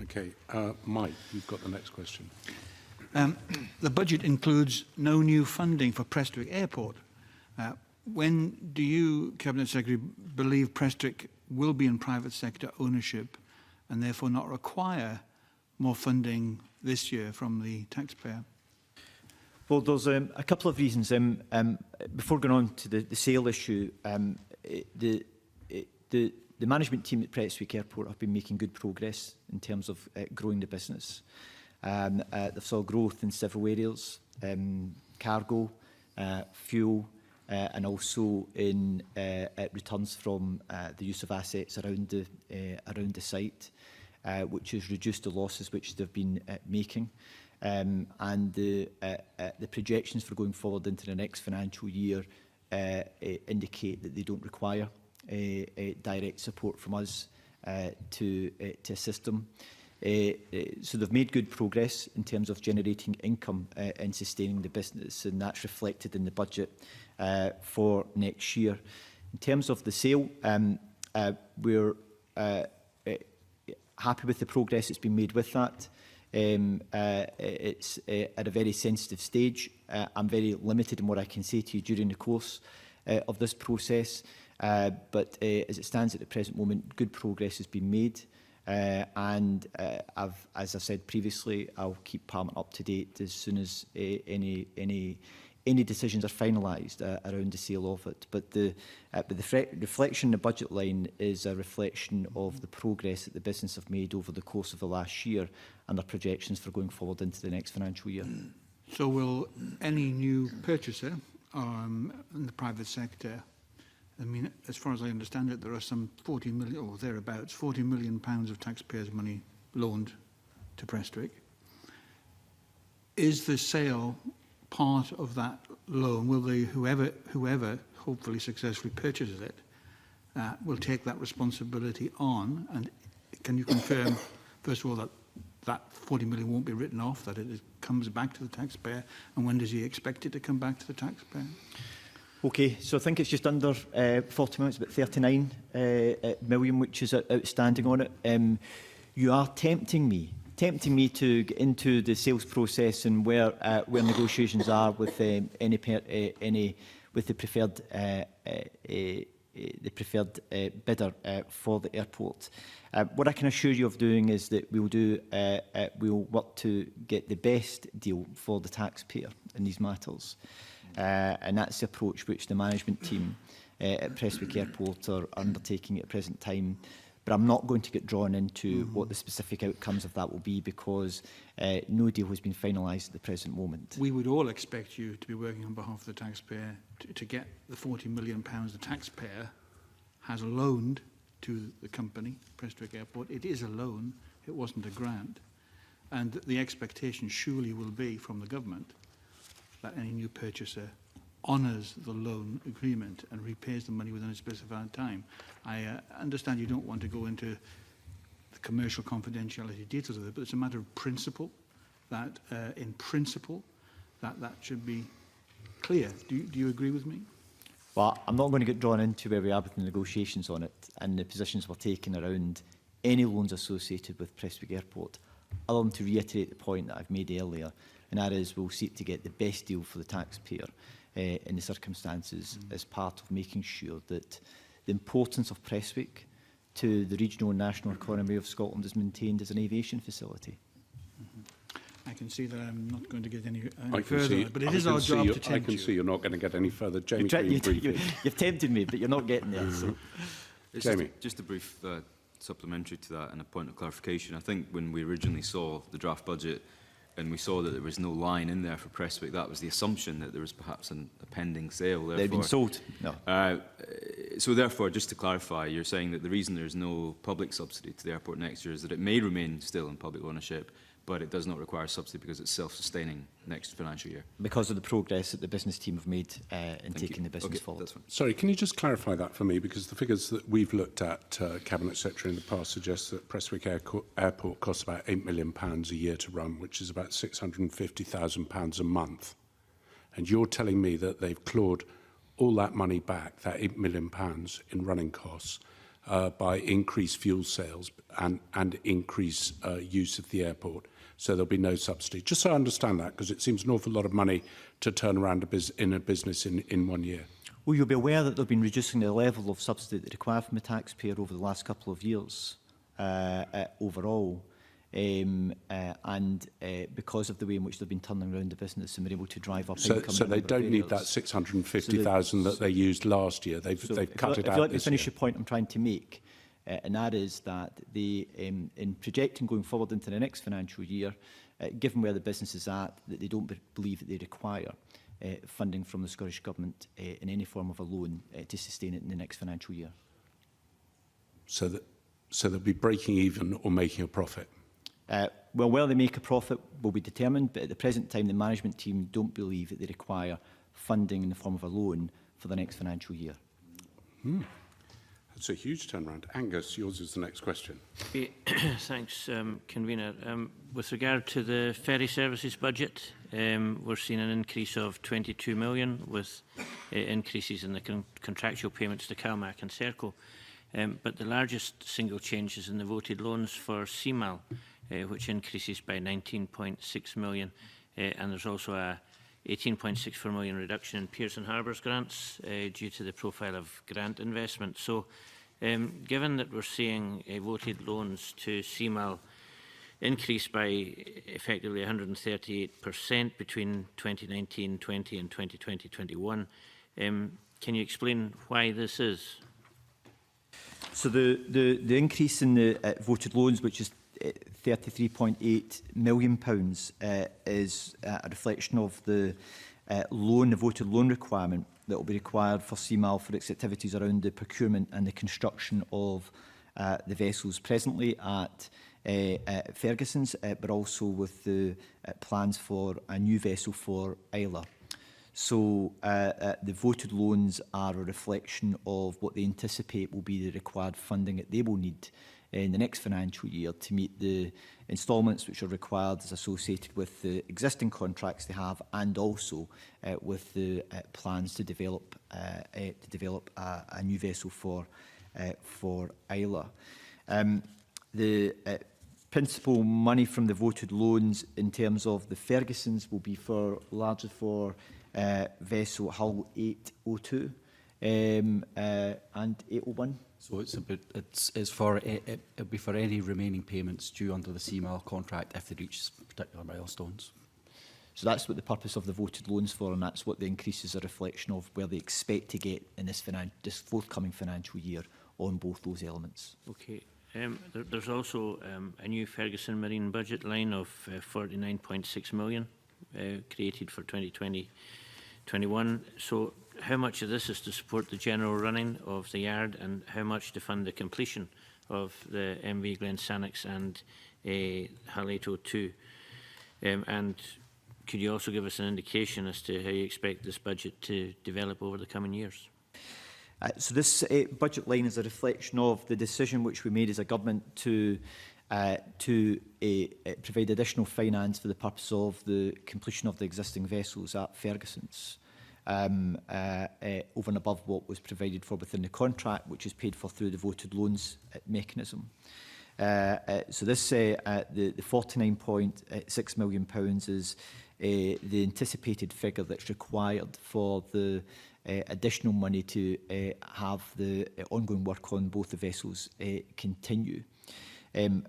Okay, Mike, you've got the next question. The budget includes no new funding for Prestwick Airport. When do you, Cabinet Secretary, believe Prestwick will be in private sector ownership and therefore not require more funding this year from the taxpayer? Well, there's a couple of reasons. Before going on to the sale issue, the management team at Prestwick Airport have been making good progress in terms of growing the business. They've saw growth in several areas, cargo, fuel, and also in returns from the use of assets around the site, which has reduced the losses which they've been making. And the projections for going forward into the next financial year indicate that they don't require direct support from us to assist them. So they've made good progress in terms of generating income and sustaining the business, and that's reflected in the budget for next year. In terms of the sale, we're happy with the progress that's been made with that. It's at a very sensitive stage. I'm very limited in what I can say to you during the course of this process, but as it stands at the present moment, good progress has been made. And as I said previously, I'll keep Parliament up to date as soon as any decisions are finalised around the sale of it. But the reflection in the budget line is a reflection of the progress that the business have made over the course of the last year and their projections for going forward into the next financial year. So will any new purchaser in the private sector, I mean, as far as I understand it, there are some 40 million, or thereabouts, 40 million pounds of taxpayers' money loaned to Prestwick. Is the sale part of that loan? Will they, whoever hopefully successfully purchases it, will take that responsibility on? And can you confirm, first of all, that 40 million won't be written off, that it comes back to the taxpayer? And when does he expect it to come back to the taxpayer? Okay, so I think it's just under 40 million, it's about 39 million, which is outstanding on it. You are tempting me to get into the sales process and where negotiations are with with the preferred bidder for the airport. What I can assure you of doing is that we'll work to get the best deal for the taxpayer in these matters. And that's the approach which the management team at Prestwick Airport are undertaking at the present time. But I'm not going to get drawn into what the specific outcomes of that will be, because no deal has been finalised at the present moment. We would all expect you to be working on behalf of the taxpayer to get the 40 million pounds the taxpayer has loaned to the company, Prestwick Airport. It is a loan, it wasn't a grant. And the expectation surely will be from the government that any new purchaser honours the loan agreement and repays the money within a specified time. I understand you don't want to go into the commercial confidentiality details of it, but it's a matter of principle that, in principle, that should be clear. Do you agree with me? Well, I'm not going to get drawn into where we are with the negotiations on it and the positions we're taking around any loans associated with Prestwick Airport, other than to reiterate the point that I've made earlier, and that is we'll seek to get the best deal for the taxpayer in the circumstances as part of making sure that the importance of Prestwick to the regional and national economy of Scotland is maintained as an aviation facility. I can see that I'm not going to get any further, but it is our job to tempt you. I can see you're not going to get any further. Jamie, you've tempted me, but you're not getting there. So. Jamie. Just a brief supplementary to that and a point of clarification. I think when we originally saw the draft budget and we saw that there was no line in there for Prestwick, that was the assumption that there was perhaps a pending sale. Therefore, they've been sold. No. So therefore, just to clarify, you're saying that the reason there's no public subsidy to the airport next year is that it may remain still in public ownership, but it does not require subsidy because it's self-sustaining next financial year. Because of the progress that the business team have made in taking the business forward. Sorry, can you just clarify that for me? Because the figures that we've looked at, Cabinet Secretary, in the past suggest that Prestwick Airport costs about £8 million a year to run, which is about £650,000 a month. And you're telling me that they've clawed all that money back, that £8 million in running costs, by increased fuel sales and increased use of the airport. So there'll be no subsidy. Just so I understand that, because it seems an awful lot of money to turn around in a business in 1 year. Well, you'll be aware that they've been reducing the level of subsidy that they require from the taxpayer over the last couple of years overall. Because of the way in which they've been turning around the business and been able to drive up income. So they don't need that 650,000 that they used last year. They've cut it out. If you let me finish the point I'm trying to make, and that is that in projecting going forward into the next financial year, given where the business is at, that they don't believe that they require funding from the Scottish Government in any form of a loan to sustain it in the next financial year. So they'll be breaking even or making a profit? Well, whether they make a profit will be determined, but at the present time, the management team don't believe that they require funding in the form of a loan for the next financial year. That's a huge turnaround. Angus, yours is the next question. Thanks, Convener. With regard to the ferry services budget, we're seeing an increase of 22 million with increases in the contractual payments to CalMac and Serco. But the largest single change is in the voted loans for CMAL, which increases by 19.6 million, and there's also a 18.64 million reduction in Pearson Harbours grants due to the profile of grant investment. So, given that we're seeing voted loans to CMAL increase by effectively 138% between 2019-20 and 2020-21, can you explain why this is? So the increase in the voted loans, which is £33.8 million is a reflection of the loan, the voted loan requirement that will be required for CMAL for its activities around the procurement and the construction of the vessels presently at Ferguson's, but also with the plans for a new vessel for Isla. So the voted loans are a reflection of what they anticipate will be the required funding that they will need in the next financial year to meet the instalments which are required as associated with the existing contracts they have, and also with the plans to develop a new vessel for Isla. The principal money from the voted loans in terms of the Fergusons will be largely for vessel hull 802 and 801. So it's for it'll be for any remaining payments due under the CMAL contract if they reach particular milestones. So that's what the purpose of the voted loans for, and that's what the increase is a reflection of where they expect to get in this forthcoming financial year on both those elements. Okay. There's also a new Ferguson Marine budget line of 49.6 million created for 2020-21. So how much of this is to support the general running of the yard, and how much to fund the completion of the MV Glen Sannox and Hull 802? And could you also give us an indication as to how you expect this budget to develop over the coming years? So this budget line is a reflection of the decision which we made as a government to provide additional finance for the purpose of the completion of the existing vessels at Ferguson's, over and above what was provided for within the contract, which is paid for through the voted loans mechanism. So this, the £49.6 million is the anticipated figure that's required for the additional money to have the ongoing work on both the vessels continue.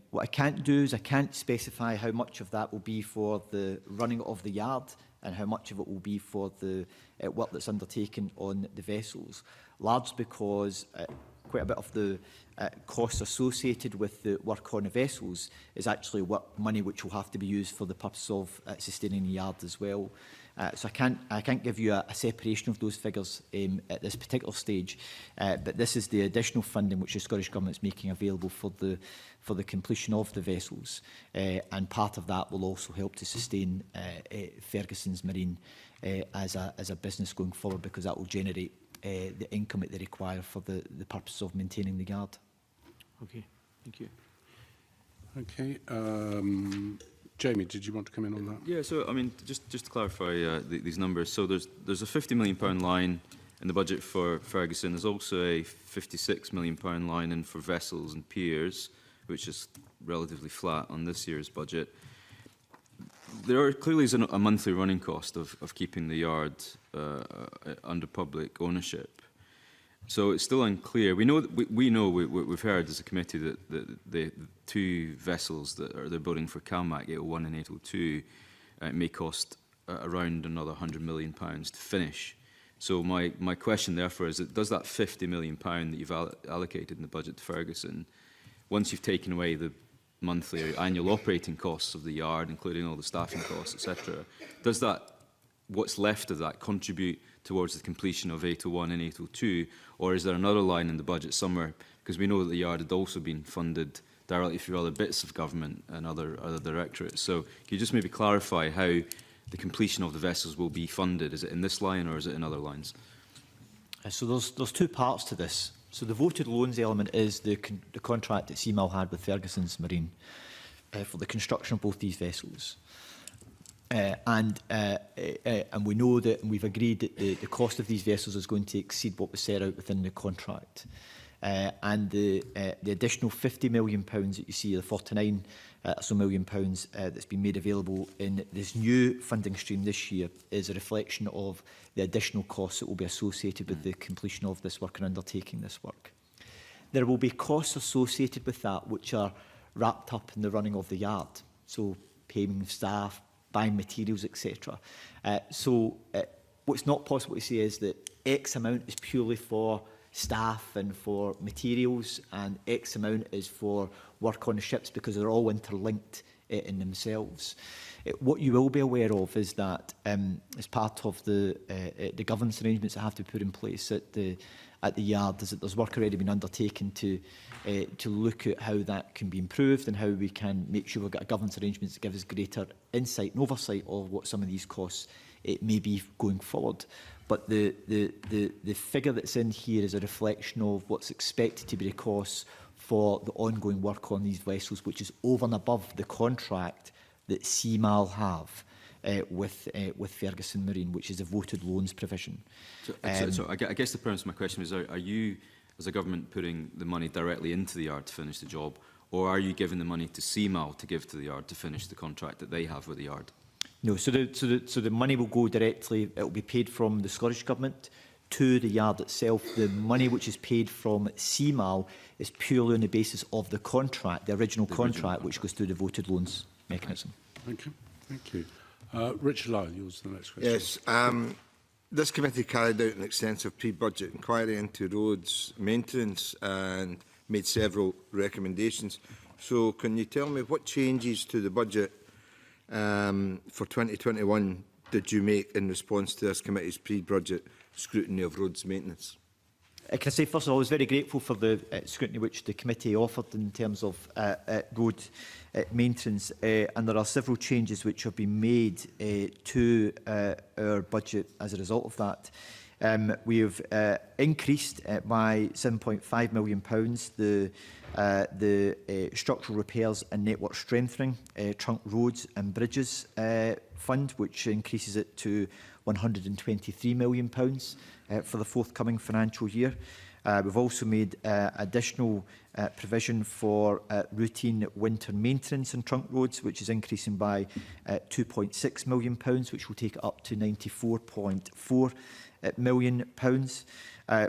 What I can't do is I can't specify how much of that will be for the running of the yard and how much of it will be for the work that's undertaken on the vessels, largely because quite a bit of the costs associated with the work on the vessels is actually money which will have to be used for the purpose of sustaining the yard as well. So I can't give you a separation of those figures at this particular stage, but this is the additional funding which the Scottish Government is making available for the completion of the vessels, and part of that will also help to sustain Ferguson's Marine as a business going forward, because that will generate the income that they require for the purpose of maintaining the yard. Okay, thank you. Okay. Jamie, did you want to come in on that? Yeah, so I mean, just to clarify these numbers, so there's a £50 million line in the budget for Ferguson. There's also a £56 million line in for vessels and piers, which is relatively flat on this year's budget. There clearly is a monthly running cost of keeping the yard under public ownership. So it's still unclear. We've heard as a committee that the two vessels that they're building for CalMac, 801 and 802, may cost around another £100 million to finish. So my question therefore is, does that £50 million that you've allocated in the budget to Ferguson, once you've taken away the monthly or annual operating costs of the yard, including all the staffing costs, etc., does that, what's left of that, contribute towards the completion of 801 and 802, or is there another line in the budget somewhere? Because we know that the yard had also been funded directly through other bits of government and other directorates. So can you just maybe clarify how the completion of the vessels will be funded? Is it in this line or is it in other lines? So there's two parts to this. So the voted loans element is the contract that CMAL had with Ferguson's Marine for the construction of both these vessels. And we know that, and we've agreed that the cost of these vessels is going to exceed what was set out within the contract. And the additional £50 million that you see, the 49 million pounds that's been made available in this new funding stream this year, is a reflection of the additional costs that will be associated with the completion of this work and undertaking this work. There will be costs associated with that which are wrapped up in the running of the yard, so paying staff, buying materials, etc. What's not possible to say is that X amount is purely for staff and for materials, and X amount is for work on the ships, because they're all interlinked in themselves. What you will be aware of is that as part of the governance arrangements that have to be put in place at the yard, is that there's work already been undertaken to look at how that can be improved and how we can make sure we've got a governance arrangements that give us greater insight and oversight of what some of these costs may be going forward. But the figure that's in here is a reflection of what's expected to be the costs for the ongoing work on these vessels, which is over and above the contract that CMAL have with Ferguson Marine, which is a voted loans provision. So I guess the premise of my question is, are you, as a government, putting the money directly into the yard to finish the job, or are you giving the money to CMAL to give to the yard to finish the contract that they have with the yard? No, so the money will go directly, it will be paid from the Scottish Government to the yard itself. The money which is paid from CMAL is purely on the basis of the contract, the original contract, which goes through the voted loans mechanism. Thank you. Thank you. Richard Lyle, yours the next question. Yes. This committee carried out an extensive pre-budget inquiry into roads maintenance and made several recommendations. So can you tell me what changes to the budget for 2021 did you make in response to this committee's pre-budget scrutiny of roads maintenance? Can I say, first of all, I was very grateful for the scrutiny which the committee offered in terms of road maintenance, and there are several changes which have been made to our budget as a result of that. We have increased by £7.5 million the structural repairs and network strengthening trunk roads and bridges fund, which increases it to £123 million for the forthcoming financial year. We've also made additional provision for routine winter maintenance on trunk roads, which is increasing by £2.6 million, which will take it up to £94.4 million.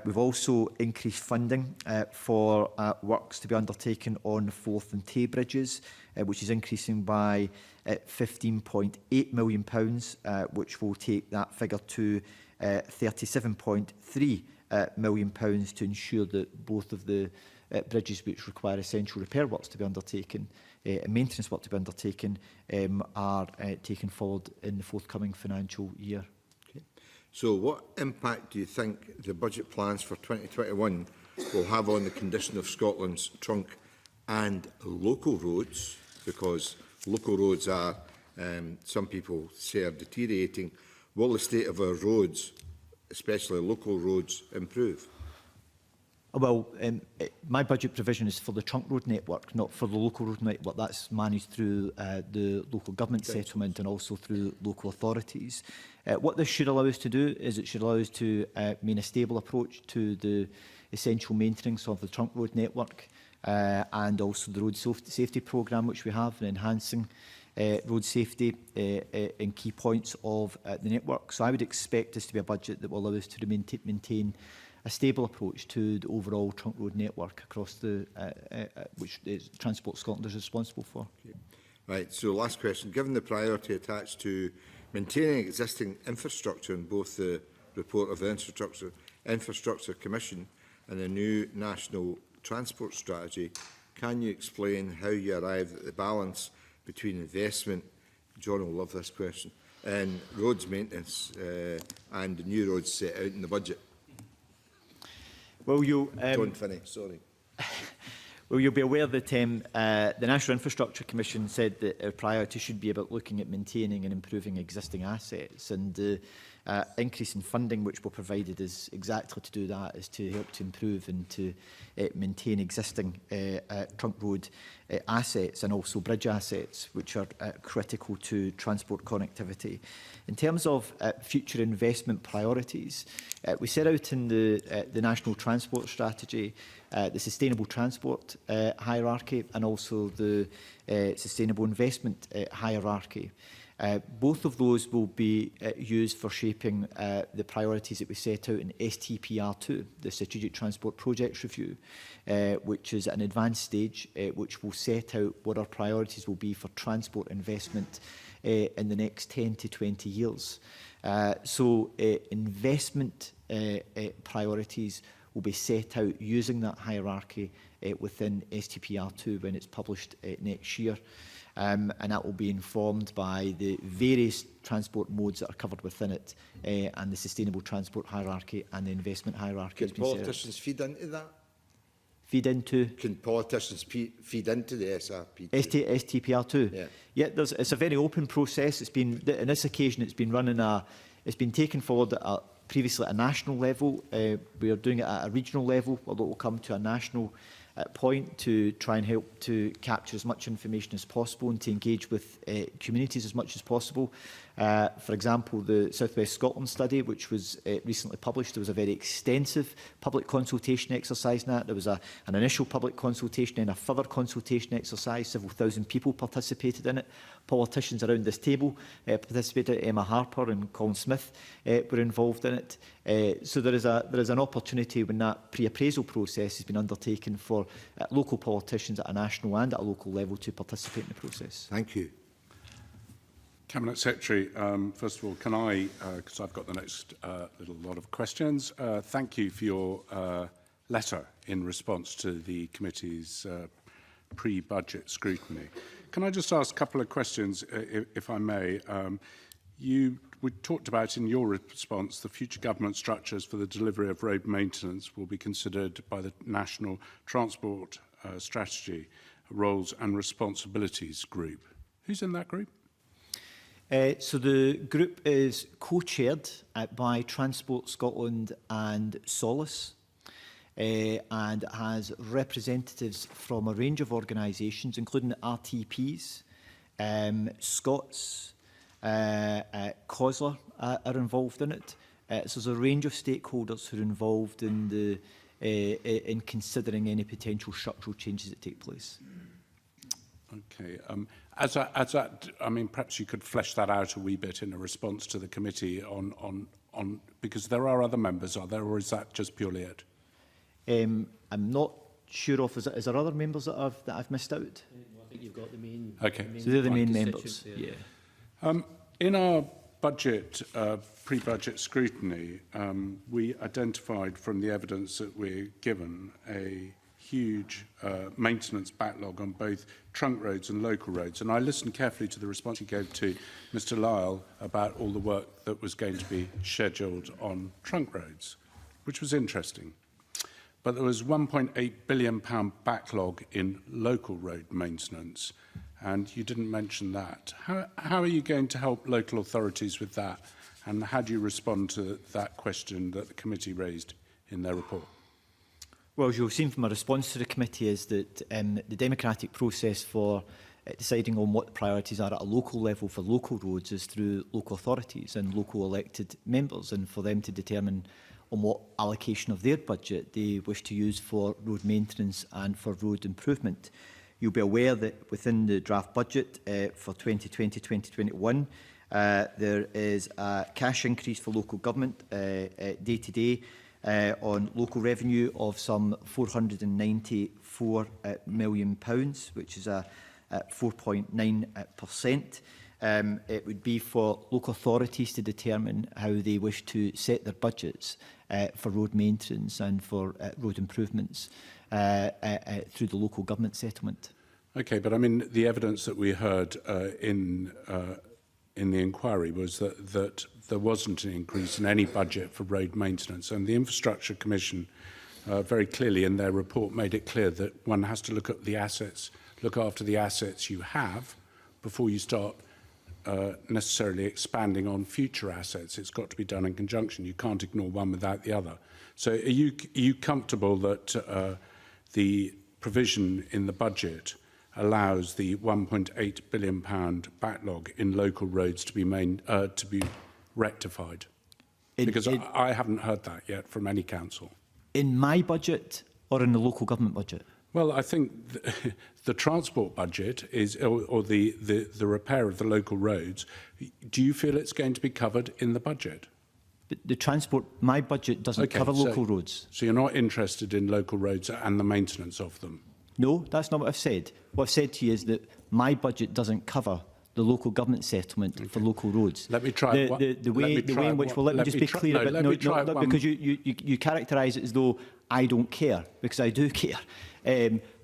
We've also increased funding for works to be undertaken on Forth and Tay bridges, which is increasing by £15.8 million, which will take that figure to £37.3 million to ensure that both of the bridges which require essential repair works to be undertaken and maintenance work to be undertaken are taken forward in the forthcoming financial year. Okay. So what impact do you think the budget plans for 2021 will have on the condition of Scotland's trunk and local roads? Because local roads are, some people say, are deteriorating. Will the state of our roads, especially local roads, improve? Well, my budget provision is for the trunk road network, not for the local road network. That's managed through the local government settlement and also through local authorities. What this should allow us to do is it should allow us to maintain a stable approach to the essential maintenance of the trunk road network and also the road safety programme which we have, and enhancing road safety in key points of the network. So I would expect this to be a budget that will allow us to maintain a stable approach to the overall trunk road network across the which Transport Scotland is responsible for. Okay. Right, so last question. Given the priority attached to maintaining existing infrastructure in both the report of the Infrastructure Commission and the new National Transport Strategy, can you explain how you arrived at the balance between investment, John will love this question, and roads maintenance and the new roads set out in the budget? Well, John Finney, sorry. Well, you'll be aware that the National Infrastructure Commission said that our priority should be about looking at maintaining and improving existing assets, and the increase in funding which we're provided is exactly to do that, is to help to improve and to maintain existing trunk road assets and also bridge assets, which are critical to transport connectivity. In terms of future investment priorities, we set out in the National Transport Strategy the sustainable transport hierarchy and also the sustainable investment hierarchy. Both of those will be used for shaping the priorities that we set out in STPR2, the Strategic Transport Projects Review, which is an advanced stage which will set out what our priorities will be for transport investment in the next 10 to 20 years. So investment priorities will be set out using that hierarchy within STPR2 when it's published next year. And that will be informed by the various transport modes that are covered within it, and the sustainable transport hierarchy and the investment hierarchy. Can politicians feed into that? Feed into? Can politicians feed into the SRP? STPR2? Yeah. Yeah, it's a very open process. It's been, on this occasion, it's been running it's been taken forward at previously at a national level. We are doing it at a regional level, although it will come to a national point to try and help to capture as much information as possible and to engage with communities as much as possible. For example, the South West Scotland study, which was recently published, there was a very extensive public consultation exercise in that. There was an initial public consultation and a further consultation exercise. Several thousand people participated in it. Politicians around this table participated. Emma Harper and Colin Smith were involved in it. So there is an opportunity when that pre-appraisal process has been undertaken for local politicians at a national and at a local level to participate in the process. Thank you. Cabinet Secretary, first of all, can I, because I've got the next little lot of questions, thank you for your letter in response to the committee's pre-budget scrutiny. Can I just ask a couple of questions, if I may? We talked about in your response the future government structures for the delivery of road maintenance will be considered by the National Transport Strategy Roles and Responsibilities Group. Who's in that group? So the group is co-chaired by Transport Scotland and Solace, and has representatives from a range of organisations, including RTPs, Scots, COSLA are involved in it. So there's a range of stakeholders who are involved in in considering any potential structural changes that take place. Okay. I mean, perhaps you could flesh that out a wee bit in a response to the committee on because there are other members, are there, or is that just purely it? I'm not sure of. Is there other members that I've missed out? I think you've got the main. Okay. So they're the main members. Yeah. In our budget, pre-budget scrutiny, we identified from the evidence that we're given a huge maintenance backlog on both trunk roads and local roads. And I listened carefully to the response you gave to Mr Lyle about all the work that was going to be scheduled on trunk roads, which was interesting. But there was £1.8 billion backlog in local road maintenance, and you didn't mention that. How are you going to help local authorities with that? And how do you respond to that question that the committee raised in their report? Well, as you've seen from my response to the committee, is that the democratic process for deciding on what the priorities are at a local level for local roads is through local authorities and local elected members, and for them to determine on what allocation of their budget they wish to use for road maintenance and for road improvement. You'll be aware that within the draft budget for 2020-2021, there is a cash increase for local government day-to-day on local revenue of some £494 million, which is a 4.9%. It would be for local authorities to determine how they wish to set their budgets for road maintenance and for road improvements through the local government settlement. Okay, but I mean, the evidence that we heard in the inquiry was that there wasn't an increase in any budget for road maintenance, and the Infrastructure Commission very clearly in their report made it clear that one has to look at the assets, look after the assets you have before you start necessarily expanding on future assets. It's got to be done in conjunction. You can't ignore one without the other. So are you comfortable that the provision in the budget allows the £1.8 billion backlog in local roads to be rectified? Because I haven't heard that yet from any council. In my budget or in the local government budget? Well, I think the transport budget is, or the repair of the local roads, do you feel it's going to be covered in the budget? The transport, my budget doesn't cover local roads. So you're not interested in local roads and the maintenance of them? No, that's not what I've said. What I've said to you is that my budget doesn't cover the local government settlement for local roads. Let me try the way in which, well, let me just be clear about because you characterise it as though I don't care, because I do care.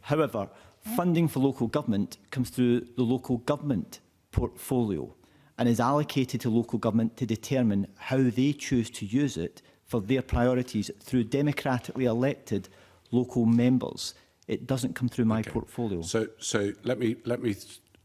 However, funding for local government comes through the local government portfolio and is allocated to local government to determine how they choose to use it for their priorities through democratically elected local members. It doesn't come through my portfolio. So let me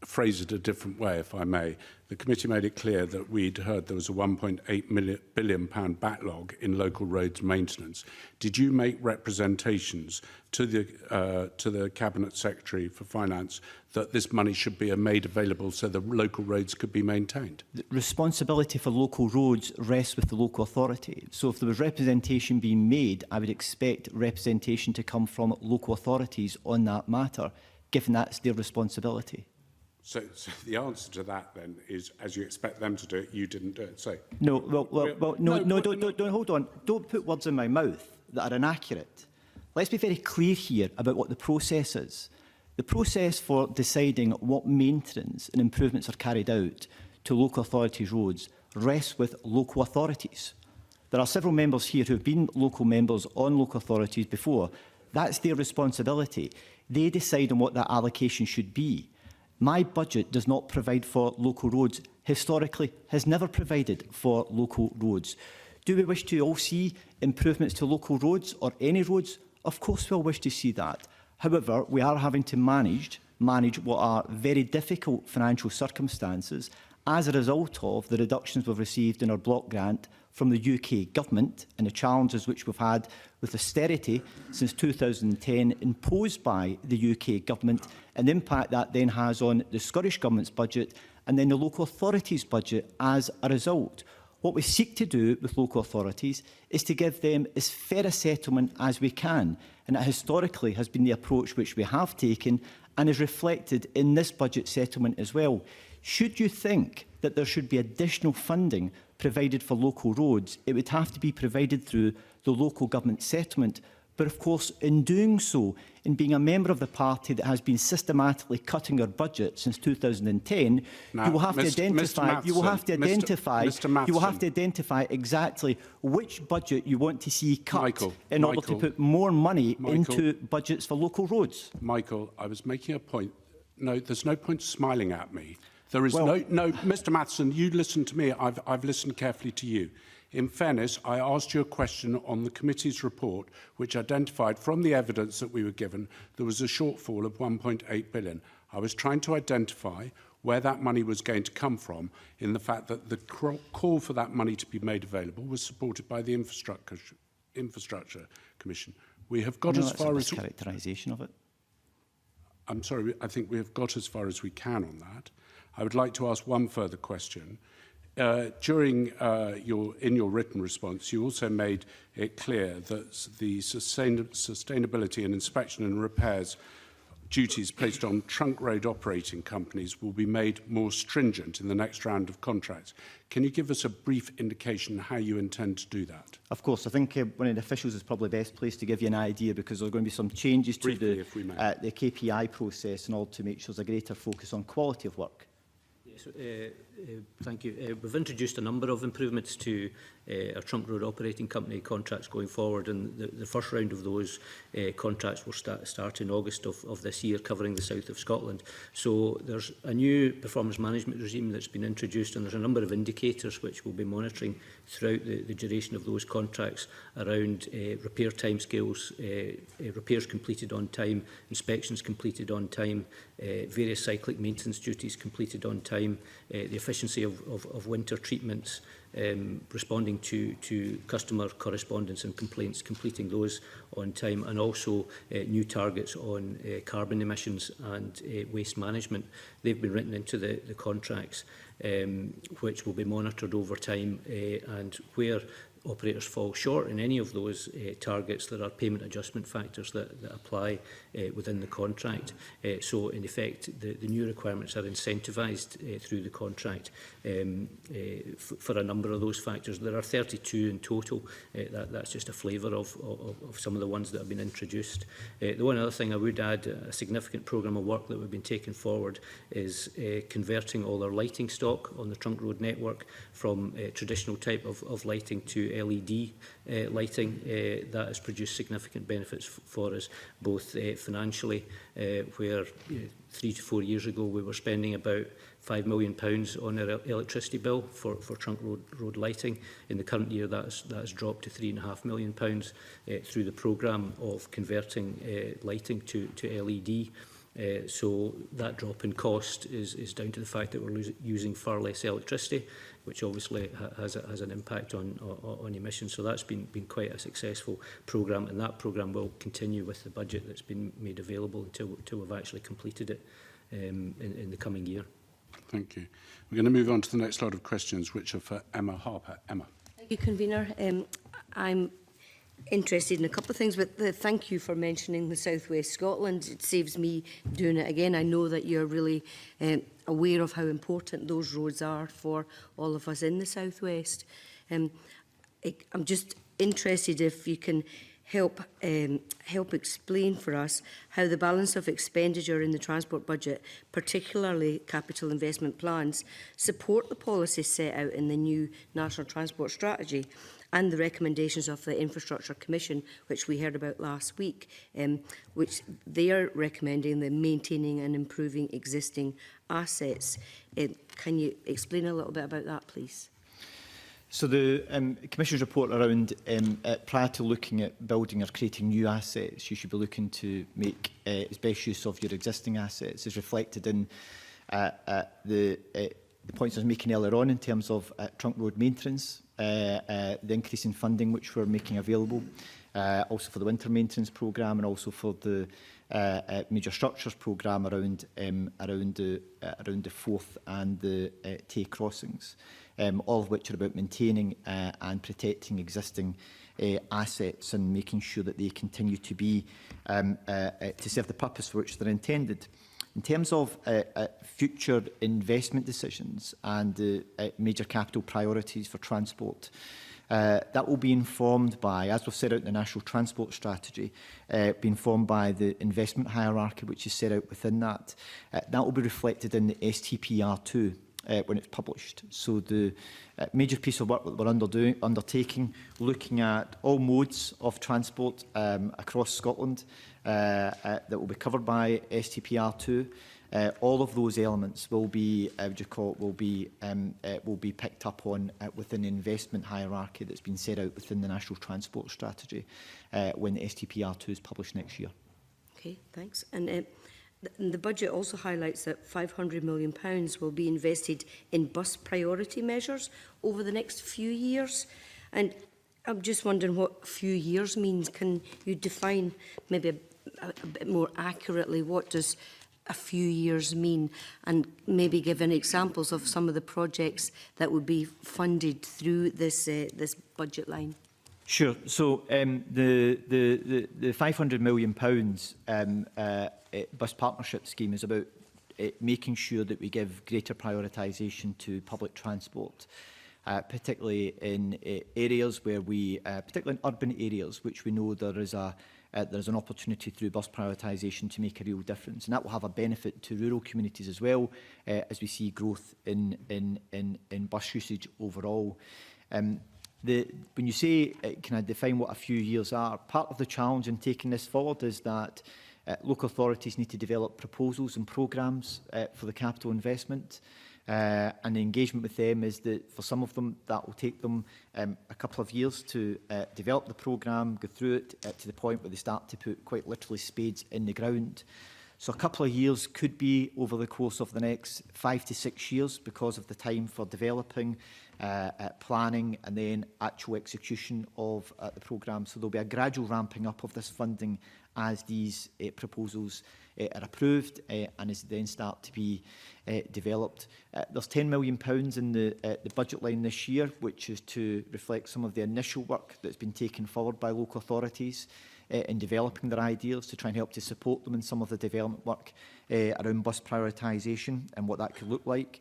phrase it a different way, if I may. The committee made it clear that we'd heard there was a £1.8 billion backlog in local roads maintenance. Did you make representations to the Cabinet Secretary for Finance that this money should be made available so the local roads could be maintained? The responsibility for local roads rests with the local authority. So if there was representation being made, I would expect representation to come from local authorities on that matter, given that's their responsibility. So the answer to that then is, as you expect them to do it, you didn't do it. So no, don't hold on. Don't put words in my mouth that are inaccurate. Let's be very clear here about what the process is. The process for deciding what maintenance and improvements are carried out to local authorities' roads rests with local authorities. There are several members here who have been local members on local authorities before. That's their responsibility. They decide on what that allocation should be. My budget does not provide for local roads, historically has never provided for local roads. Do we wish to all see improvements to local roads or any roads? Of course we'll wish to see that. However, we are having to manage what are very difficult financial circumstances as a result of the reductions we've received in our block grant from the UK Government and the challenges which we've had with austerity since 2010 imposed by the UK Government, and the impact that then has on the Scottish Government's budget and then the local authorities' budget as a result. What we seek to do with local authorities is to give them as fair a settlement as we can, and that historically has been the approach which we have taken and is reflected in this budget settlement as well. Should you think that there should be additional funding provided for local roads, it would have to be provided through the local government settlement. But of course, in doing so, in being a member of the party that has been systematically cutting our budget since 2010, now, you will have to identify exactly which budget you want to see cut in order to put more money into budgets for local roads. Michael, I was making a point. No, there's no point smiling at me. There is no, Mr. Matheson, you listen to me. I've listened carefully to you. In fairness, I asked you a question on the committee's report, which identified from the evidence that we were given, there was a shortfall of 1.8 billion. I was trying to identify where that money was going to come from, in the fact that the call for that money to be made available was supported by the Infrastructure Commission. We have got as far as... characterisation of it. I'm sorry, I think we have got as far as we can on that. I would like to ask one further question. In your written response, you also made it clear that the sustainability and inspection and repairs duties placed on trunk road operating companies will be made more stringent in the next round of contracts. Can you give us a brief indication how you intend to do that? Of course. I think one of the officials is probably best placed to give you an idea, because there are going to be some changes to the KPI process in order to make sure there's a greater focus on quality of work. Yes, thank you. We've introduced a number of improvements to our trunk road operating company contracts going forward, and the first round of those contracts will start in August of this year, covering the south of Scotland. So there's a new performance management regime that's been introduced, and there's a number of indicators which we'll be monitoring throughout the duration of those contracts around repair timescales, repairs completed on time, inspections completed on time, various cyclic maintenance duties completed on time, the efficiency of winter treatments, responding to customer correspondence and complaints, completing those on time, and also new targets on carbon emissions and waste management. They've been written into the contracts, which will be monitored over time, and where operators fall short in any of those targets, there are payment adjustment factors that apply within the contract. So in effect, the new requirements are incentivised through the contract for a number of those factors. There are 32 in total. That's just a flavour of some of the ones that have been introduced. The one other thing I would add, a significant programme of work that we've been taking forward is converting all our lighting stock on the trunk road network from traditional type of lighting to LED lighting. That has produced significant benefits for us, both financially, where 3 to 4 years ago we were spending about £5 million on our electricity bill for trunk road lighting. In the current year, that has dropped to £3.5 million through the programme of converting lighting to LED. So that drop in cost is down to the fact that we're using far less electricity, which obviously has an impact on emissions. So that's been quite a successful programme, and that programme will continue with the budget that's been made available until we've actually completed it in the coming year. Thank you. We're going to move on to the next lot of questions, which are for Emma Harper. Emma. Thank you, Convener. I'm interested in a couple of things, but thank you for mentioning the South West Scotland. It saves me doing it again. I know that you're really aware of how important those roads are for all of us in the South West. I'm just interested if you can help explain for us how the balance of expenditure in the transport budget, particularly capital investment plans, support the policies set out in the new National Transport Strategy and the recommendations of the Infrastructure Commission, which we heard about last week, which they are recommending the maintaining and improving existing assets. Can you explain a little bit about that, please? So the Commission's report around prior to looking at building or creating new assets, you should be looking to make as best use of your existing assets, is reflected in the points I was making earlier on in terms of trunk road maintenance, the increase in funding which we're making available, also for the winter maintenance programme and also for the major structures programme around the Forth and the Tay crossings. All of which are about maintaining and protecting existing assets and making sure that they continue to be to serve the purpose for which they're intended. In terms of future investment decisions and the major capital priorities for transport, that will be informed by, as we've set out in the National Transport Strategy, be informed by the investment hierarchy which is set out within that. That will be reflected in the STPR2. When it's published. So the major piece of work that we're undertaking, looking at all modes of transport across Scotland that will be covered by STPR2. All of those elements will be, will be picked up on within the investment hierarchy that's been set out within the National Transport Strategy when the STPR2 is published next year. Okay, thanks. And the budget also highlights that £500 million will be invested in bus priority measures over the next few years. And I'm just wondering what few years means. Can you define maybe a bit more accurately what does a few years mean, and maybe give any examples of some of the projects that would be funded through this budget line? Sure. So the £500 million bus partnership scheme is about making sure that we give greater prioritisation to public transport, particularly in areas where we, particularly in urban areas, which we know there's an opportunity through bus prioritisation to make a real difference, and that will have a benefit to rural communities as well, as we see growth in bus usage overall. When you say, can I define what a few years are, part of the challenge in taking this forward is that local authorities need to develop proposals and programmes for the capital investment. And the engagement with them is that for some of them that will take them a couple of years to develop the programme, go through it to the point where they start to put quite literally spades in the ground. So a couple of years could be over the course of the next 5 to 6 years because of the time for developing, planning and then actual execution of the programme. So there'll be a gradual ramping up of this funding as these proposals are approved and as they then start to be developed. There's £10 million in the budget line this year, which is to reflect some of the initial work that's been taken forward by local authorities in developing their ideas to try and help to support them in some of the development work around bus prioritisation and what that could look like.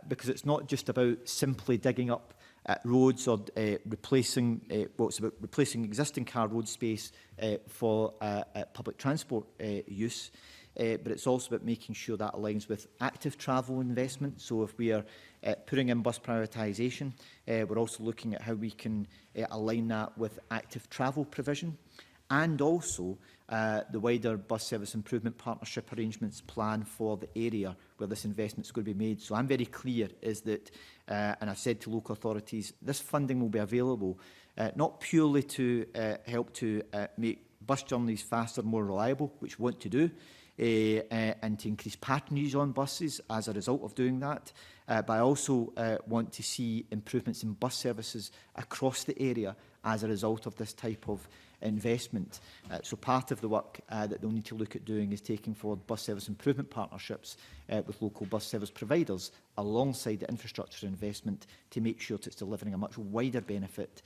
Because it's not just about simply digging up roads or replacing, it's about replacing existing car road space for public transport use. But it's also about making sure that aligns with active travel investment. So if we are putting in bus prioritisation, we're also looking at how we can align that with active travel provision and also the wider bus service improvement partnership arrangements plan for the area where this investment is going to be made. So I'm very clear is that, and I've said to local authorities, this funding will be available not purely to help to make bus journeys faster, more reliable, which we want to do, and to increase patronage on buses as a result of doing that. But I also want to see improvements in bus services across the area as a result of this type of investment. So part of the work that they'll need to look at doing is taking forward bus service improvement partnerships with local bus service providers alongside the infrastructure investment to make sure that it's delivering a much wider benefit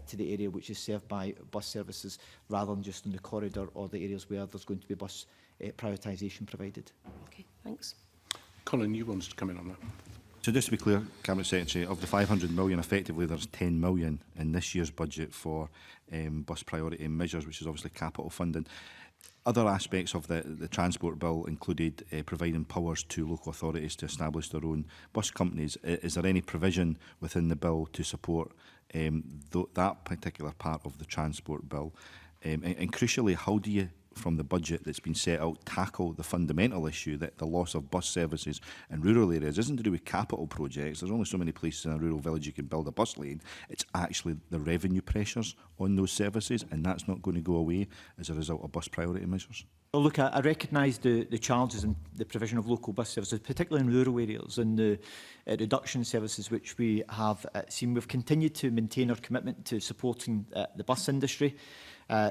to the area which is served by bus services rather than just in the corridor or the areas where there's going to be bus prioritisation provided. Okay, thanks. Colin, you wanted to come in on that. So just to be clear, Cabinet Secretary, of the 500 million, effectively there's 10 million in this year's budget for bus priority measures, which is obviously capital funding. Other aspects of the Transport Bill included providing powers to local authorities to establish their own bus companies. Is there any provision within the bill to support that particular part of the Transport Bill? And crucially, how do you, from the budget that's been set out, tackle the fundamental issue that the loss of bus services in rural areas isn't to do with capital projects? There's only so many places in a rural village you can build a bus lane. It's actually the revenue pressures on those services, and that's not going to go away as a result of bus priority measures. Well, look, I recognise the challenges in the provision of local bus services, particularly in rural areas, and the reduction services which we have seen. We've continued to maintain our commitment to supporting the bus industry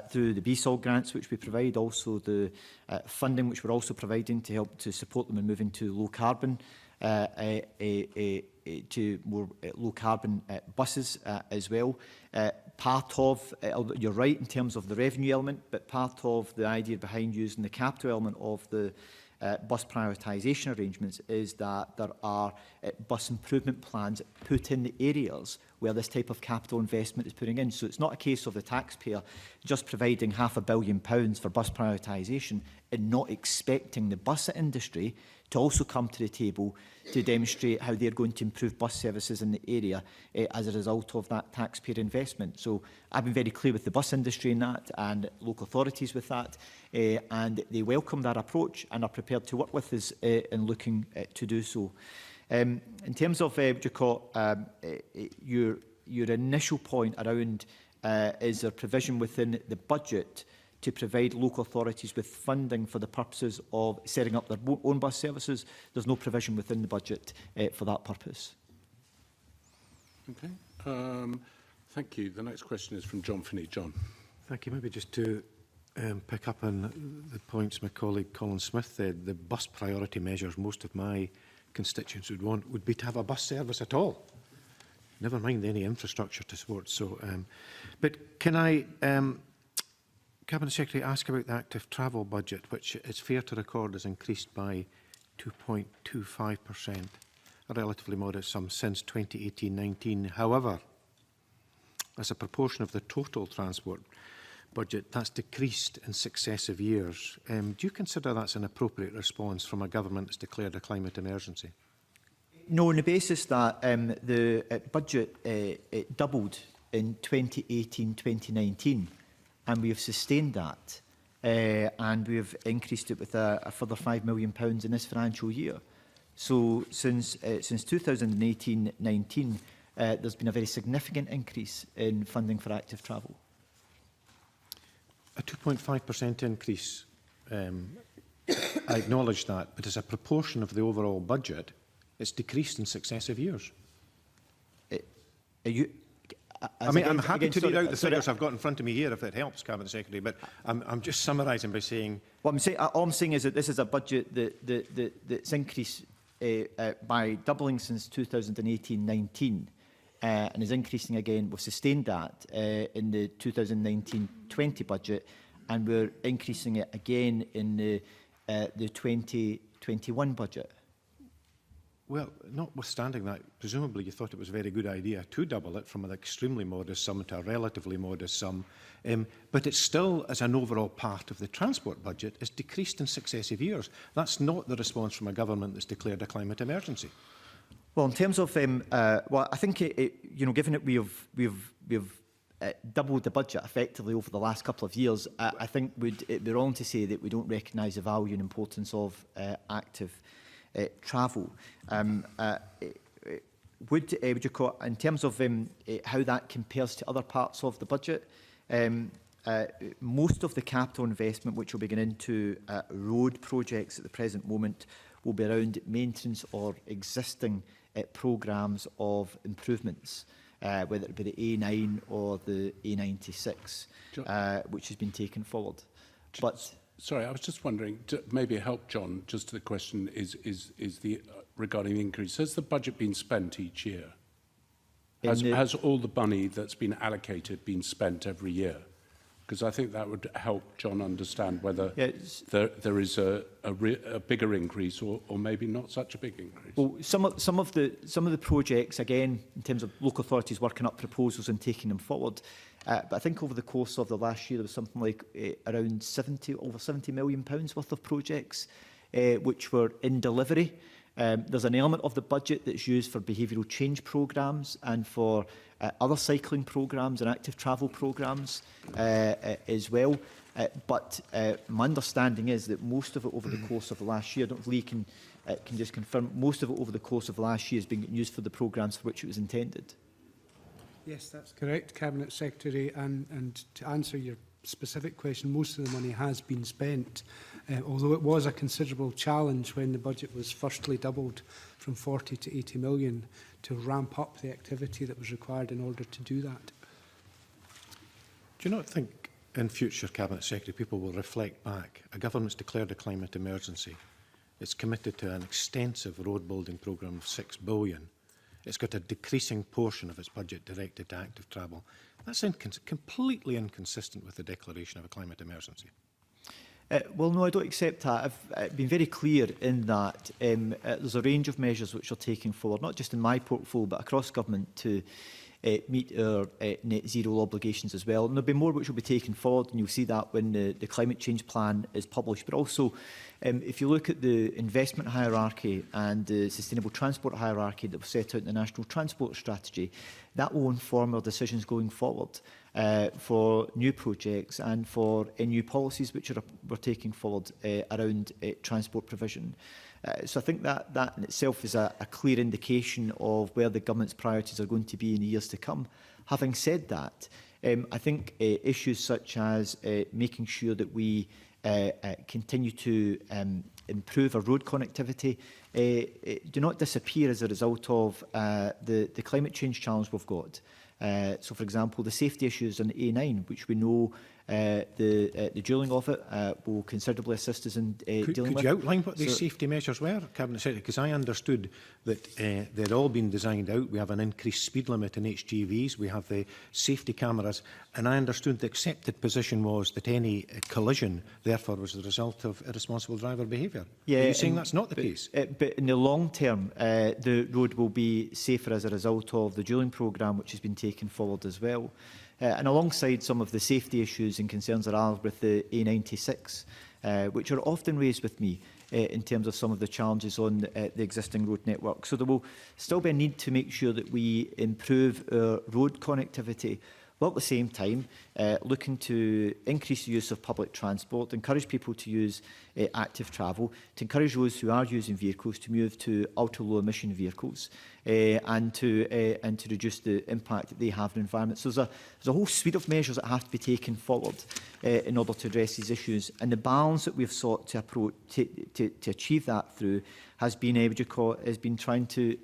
through the BSOL grants which we provide, also the funding which we're also providing to help to support them in moving to low carbon to more low carbon buses as well. Part of, you're right in terms of the revenue element, but part of the idea behind using the capital element of the bus prioritisation arrangements is that there are bus improvement plans put in the areas where this type of capital investment is putting in. So it's not a case of the taxpayer just providing £500 million for bus prioritisation and not expecting the bus industry to also come to the table to demonstrate how they're going to improve bus services in the area as a result of that taxpayer investment. So I've been very clear with the bus industry in that and local authorities with that, and they welcome that approach and are prepared to work with us in looking to do so. In terms of your initial point around is there provision within the budget to provide local authorities with funding for the purposes of setting up their own bus services. There's no provision within the budget for that purpose. Okay. Thank you. The next question is from John Finney. John. Thank you. Maybe just to pick up on the points my colleague Colin Smith said, the bus priority measures most of my constituents would want would be to have a bus service at all. Never mind any infrastructure to support. So, but can I, Cabinet Secretary, ask about the active travel budget, which it's fair to record has increased by 2.25%, a relatively modest sum since 2018-19. However, as a proportion of the total transport budget, that's decreased in successive years. Do you consider that's an appropriate response from a government that's declared a climate emergency? No, on the basis that the budget it doubled in 2018-2019, and we have sustained that, and we have increased it with a further £5 million in this financial year. So since 2018-19, there's been a very significant increase in funding for active travel. A 2.5% increase I acknowledge that, but as a proportion of the overall budget, it's decreased in successive years. Are you, I'm happy to read out the figures I've got in front of me here, if it helps, Cabinet Secretary, but I'm just summarising by saying... All I'm saying is that this is a budget that's increased by doubling since 2018-19 and is increasing again. We've sustained that in the 2019-20 budget, and we're increasing it again in the 2021 budget. Well, notwithstanding that, presumably you thought it was a very good idea to double it from an extremely modest sum to a relatively modest sum, but it's still, as an overall part of the transport budget, is decreased in successive years. That's not the response from a government that's declared a climate emergency. Well, in terms of, well, I think given that we've doubled the budget effectively over the last couple of years, I think it'd be wrong to say that we don't recognise the value and importance of active travel. Would you call, in terms of how that compares to other parts of the budget, most of the capital investment which will be going into road projects at the present moment will be around maintenance or existing programmes of improvements, whether it be the A9 or the A96, which has been taken forward. But sorry, I was just wondering, to maybe help John, just to the question is the regarding the increase. Has the budget been spent each year? Has all the money that's been allocated been spent every year? Because I think that would help John understand whether there is a bigger increase or maybe not such a big increase. Well, some of the projects, again, in terms of local authorities working up proposals and taking them forward, but I think over the course of the last year there was something like around over £70 million worth of projects which were in delivery. There's an element of the budget that's used for behavioural change programmes and for other cycling programmes and active travel programmes as well. But my understanding is that most of it over the course of the last year, I don't know if Lee can just confirm, most of it over the course of the last year has been used for the programmes for which it was intended. Yes, that's correct, Cabinet Secretary. And to answer your specific question, most of the money has been spent, although it was a considerable challenge when the budget was firstly doubled from 40 to 80 million to ramp up the activity that was required in order to do that. Do you not think in future, Cabinet Secretary, people will reflect back? A government's declared a climate emergency. It's committed to an extensive road building programme of £6 billion. It's got a decreasing portion of its budget directed to active travel. That's completely inconsistent with the declaration of a climate emergency. Well, no, I don't accept that. I've been very clear in that there's a range of measures which are taking forward, not just in my portfolio, but across government to meet our net zero obligations as well. And there'll be more which will be taken forward, and you'll see that when the climate change plan is published. But also, if you look at the investment hierarchy and the sustainable transport hierarchy that was set out in the National Transport Strategy, that will inform our decisions going forward for new projects and for new policies which we're taking forward around transport provision. So I think that in itself is a clear indication of where the government's priorities are going to be in the years to come. Having said that, I think issues such as making sure that we continue to improve our road connectivity do not disappear as a result of the climate change challenge we've got. So, for example, the safety issues on the A9, which we know the dualling of it will considerably assist us in dealing with. Could you outline what these safety measures were, Cabinet Secretary? Because I understood that they'd all been designed out. We have an increased speed limit in HGVs. We have the safety cameras. And I understood the accepted position was that any collision, therefore, was the result of irresponsible driver behaviour. Yeah, are you saying that's not the case? But in the long term, the road will be safer as a result of the dualling programme, which has been taken forward as well. And alongside some of the safety issues and concerns that are with the A96, which are often raised with me in terms of some of the challenges on the existing road network. So there will still be a need to make sure that we improve our road connectivity, while at the same time looking to increase the use of public transport, encourage people to use active travel, to encourage those who are using vehicles to move to ultra-low emission vehicles, and to reduce the impact that they have on the environment. So there's a whole suite of measures that have to be taken forward in order to address these issues. And the balance that we've sought to approach to achieve that through has been trying to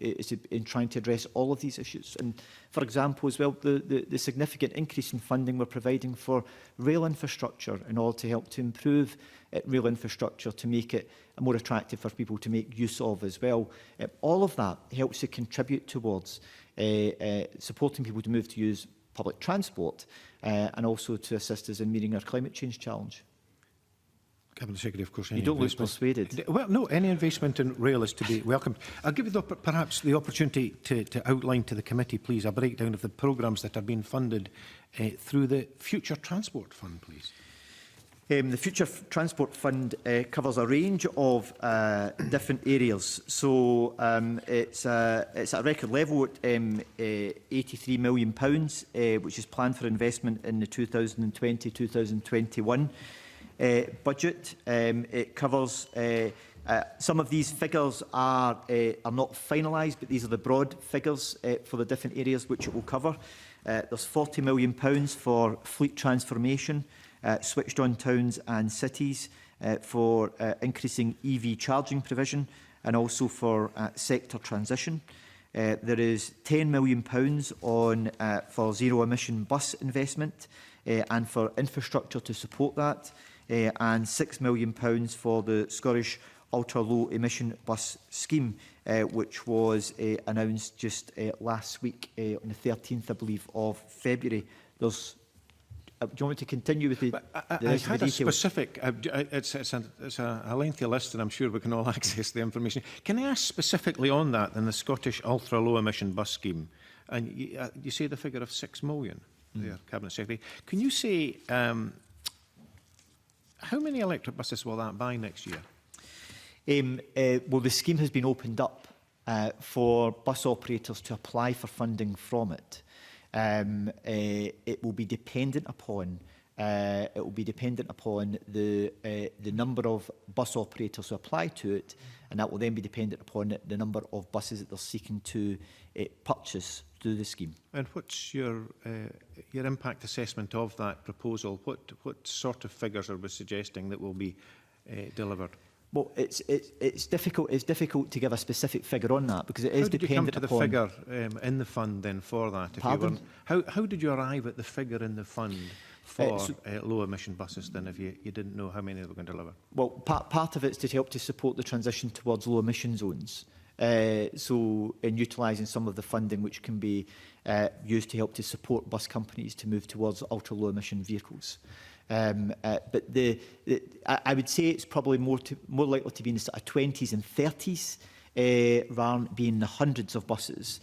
address all of these issues. And for example, as well, the significant increase in funding we're providing for rail infrastructure in order to help to improve rail infrastructure to make it more attractive for people to make use of as well. All of that helps to contribute towards supporting people to move to use public transport and also to assist us in meeting our climate change challenge. Cabinet Secretary, of course, you don't look persuaded. Well, no, any investment in rail is to be welcomed. I'll give you perhaps the opportunity to outline to the committee, please, a breakdown of the programmes that are being funded through the Future Transport Fund, please. The Future Transport Fund covers a range of different areas. So it's at a record level at £83 million, which is planned for investment in the 2020-2021 budget. It covers some of these figures are not finalised, but these are the broad figures for the different areas which it will cover. There's £40 million for fleet transformation, switched on towns and cities, for increasing EV charging provision and also for sector transition. There is £10 million for zero emission bus investment and for infrastructure to support that, and £6 million for the Scottish Ultra Low Emission Bus Scheme, which was announced just last week on the 13th, I believe, of February. There's do you want me to continue with the I've had a specific, it's a lengthy list, and I'm sure we can all access the information. Can I ask specifically on that, in the Scottish Ultra Low Emission Bus Scheme? And you say the figure of £6 million there, Cabinet Secretary. Can you say how many electric buses will that buy next year? Well, the scheme has been opened up for bus operators to apply for funding from it. It will be dependent upon the number of bus operators who apply to it, and that will then be dependent upon the number of buses that they're seeking to purchase through the scheme. And what's your impact assessment of that proposal? What sort of figures are we suggesting that will be delivered? Well, it's difficult to give a specific figure on that because it is dependent upon... How did you come to the figure in the fund then for that? Pardon? How did you arrive at the figure in the fund for low emission buses then if you didn't know how many they were going to deliver? Well, part of it is to help to support the transition towards low emission zones. So in utilising some of the funding which can be used to help to support bus companies to move towards ultra low emission vehicles. But I would say it's probably more likely to be in the sort of 20s and 30s rather than being the hundreds of buses.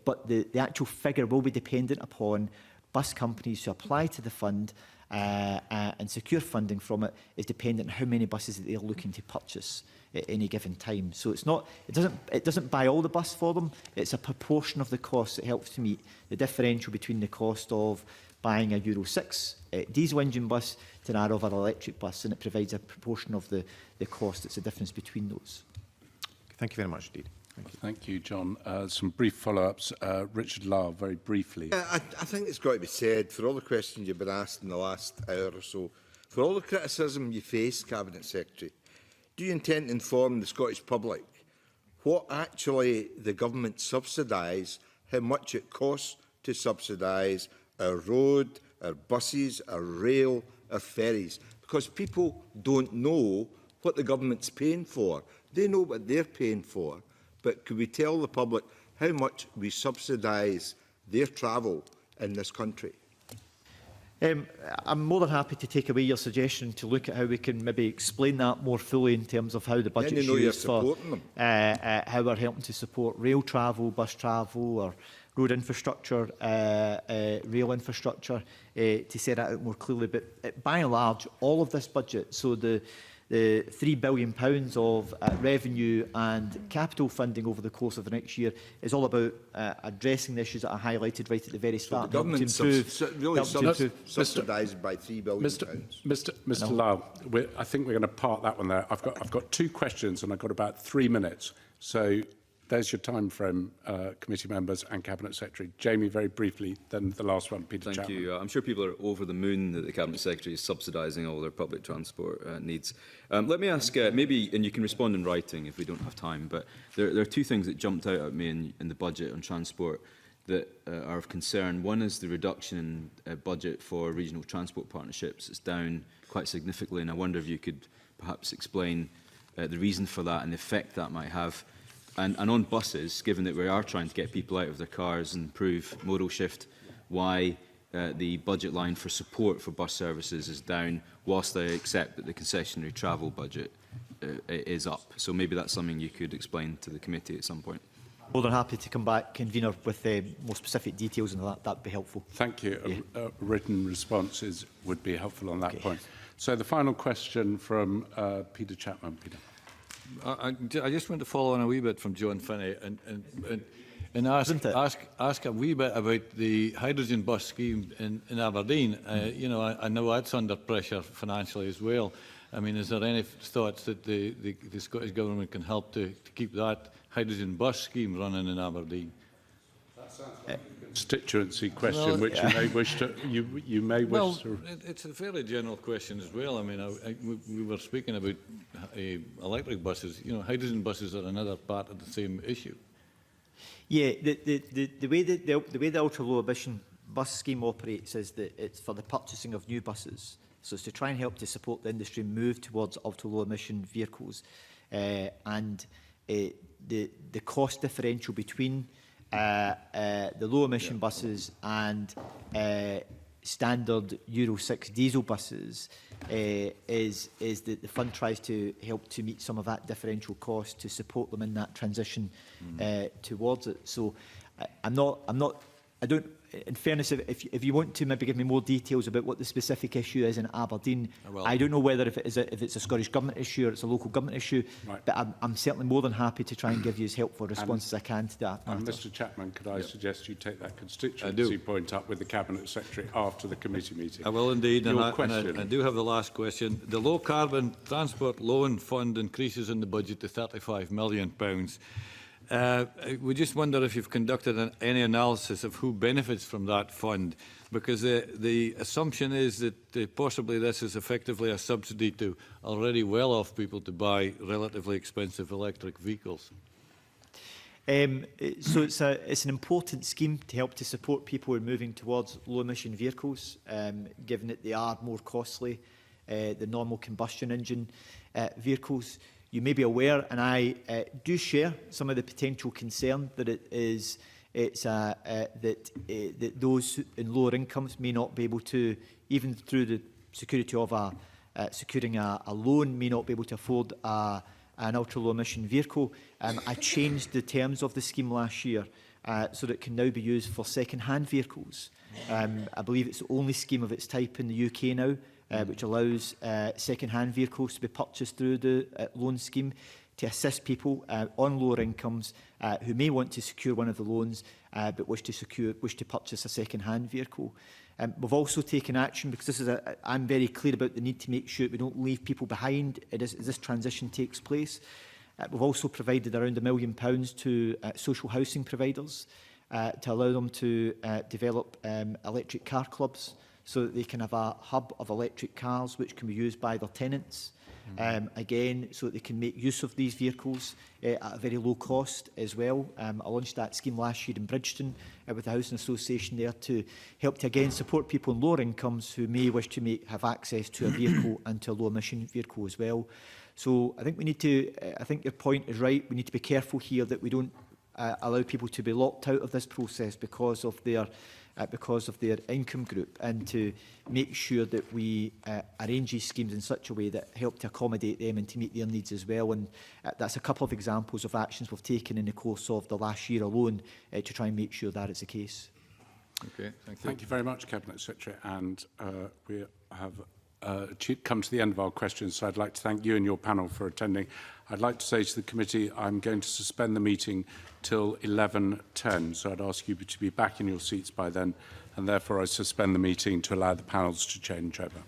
But the actual figure will be dependent upon bus companies who apply to the fund and secure funding from it is dependent on how many buses that they're looking to purchase at any given time. So it doesn't buy all the bus for them. It's a proportion of the cost that helps to meet the differential between the cost of buying a Euro 6 diesel engine bus to that of an electric bus, and it provides a proportion of the cost that's the difference between those. Thank you very much indeed. Thank you, John. Some brief follow-ups. Richard Lyle, very briefly. I think it's got to be said, for all the questions you've been asked in the last hour or so, for all the criticism you face, Cabinet Secretary, do you intend to inform the Scottish public what actually the government subsidise, how much it costs to subsidise our road, our buses, our rail, our ferries? Because people don't know what the government's paying for. They know what they're paying for. But could we tell the public how much we subsidise their travel in this country? I'm more than happy to take away your suggestion to look at how we can maybe explain that more fully in terms of how the budget is used for how we're helping to support rail travel, bus travel, or road infrastructure, rail infrastructure, to set that out more clearly. But by and large, all of this budget, so the The £3 billion of revenue and capital funding over the course of the next year is all about addressing the issues that I highlighted right at the very start. The government really improve. subsidised by £3 billion. Mr. Lau, I think we're going to park that one there. I've got 2 questions and I've got about 3 minutes. So there's your time frame, committee members and Cabinet Secretary. Jamie, very briefly, then the last one, Peter Chapman. Thank you. I'm sure people are over the moon that the Cabinet Secretary is subsidising all their public transport needs. Let me ask, maybe, and you can respond in writing if we don't have time, but there are 2 things that jumped out at me in the budget on transport that are of concern. One is the reduction in budget for regional transport partnerships. It's down quite significantly, and I wonder if you could perhaps explain the reason for that and the effect that might have. And on buses, given that we are trying to get people out of their cars and improve modal shift, why the budget line for support for bus services is down, whilst I accept that the concessionary travel budget is up. So maybe that's something you could explain to the committee at some point. More than happy to come back, Convener, with more specific details, and that would be helpful. Thank you. Yeah. Written responses would be helpful on that point. So the final question from Peter Chapman. Peter. I just want to follow on a wee bit from John Finney and ask a wee bit about the hydrogen bus scheme in Aberdeen. You know, I know that's under pressure financially as well. I mean, is there any thoughts that the Scottish Government can help to keep that hydrogen bus scheme running in Aberdeen? That sounds like a constituency question, which you may wish to. You may wish to. It's a fairly general question as well. I mean, we were speaking about electric buses. You know, hydrogen buses are another part of the same issue. Yeah, the way the ultra low emission bus scheme operates is that it's for the purchasing of new buses. So it's to try and help to support the industry move towards ultra low emission vehicles, and the cost differential between the low emission buses and standard Euro 6 diesel buses is that the fund tries to help to meet some of that differential cost to support them in that transition towards it. So I don't, in fairness, if you want to maybe give me more details about what the specific issue is in Aberdeen, I don't know whether if it's a Scottish Government issue or it's a local government issue, but I'm certainly more than happy to try and give you as helpful a response as I can to that matter. And Mr Chapman, could I suggest you take that constituency point up with the Cabinet Secretary after the committee meeting? I will indeed, and question. I do have the last question. The Low Carbon Transport Loan Fund increases in the budget to £35 million. We just wonder if you've conducted any analysis of who benefits from that fund, because the assumption is that possibly this is effectively a subsidy to already well-off people to buy relatively expensive electric vehicles. So it's an important scheme to help to support people who are moving towards low-emission vehicles, given that they are more costly than normal combustion engine vehicles. You may be aware, and I do share some of the potential concern that that those in lower incomes may not be able to, even through the security of securing a loan, may not be able to afford an ultra-low emission vehicle. I changed the terms of the scheme last year so that it can now be used for second-hand vehicles. I believe it's the only scheme of its type in the UK now, which allows second-hand vehicles to be purchased through the loan scheme to assist people on lower incomes who may want to secure one of the loans but wish to purchase a second-hand vehicle. We've also taken action, because I'm very clear about the need to make sure we don't leave people behind as this transition takes place. We've also provided around £1 million to social housing providers to allow them to develop electric car clubs, so that they can have a hub of electric cars which can be used by their tenants. Again, so that they can make use of these vehicles at a very low cost as well. I launched that scheme last year in Bridgeton with the Housing Association there to help to again support people in lower incomes who may wish to have access to a vehicle and to a low emission vehicle as well. So I think we need to, I think your point is right, we need to be careful here that we don't allow people to be locked out of this process because of their income group, and to make sure that we arrange these schemes in such a way that help to accommodate them and to meet their needs as well. And that's a couple of examples of actions we've taken in the course of the last year alone to try and make sure that is the case. Okay, thank you. Thank you very much, Cabinet Secretary. And we have come to the end of our questions, so I'd like to thank you and your panel for attending. I'd like to say to the committee I'm going to suspend the meeting till 11:10, so I'd ask you to be back in your seats by then, and therefore I suspend the meeting to allow the panels to change over.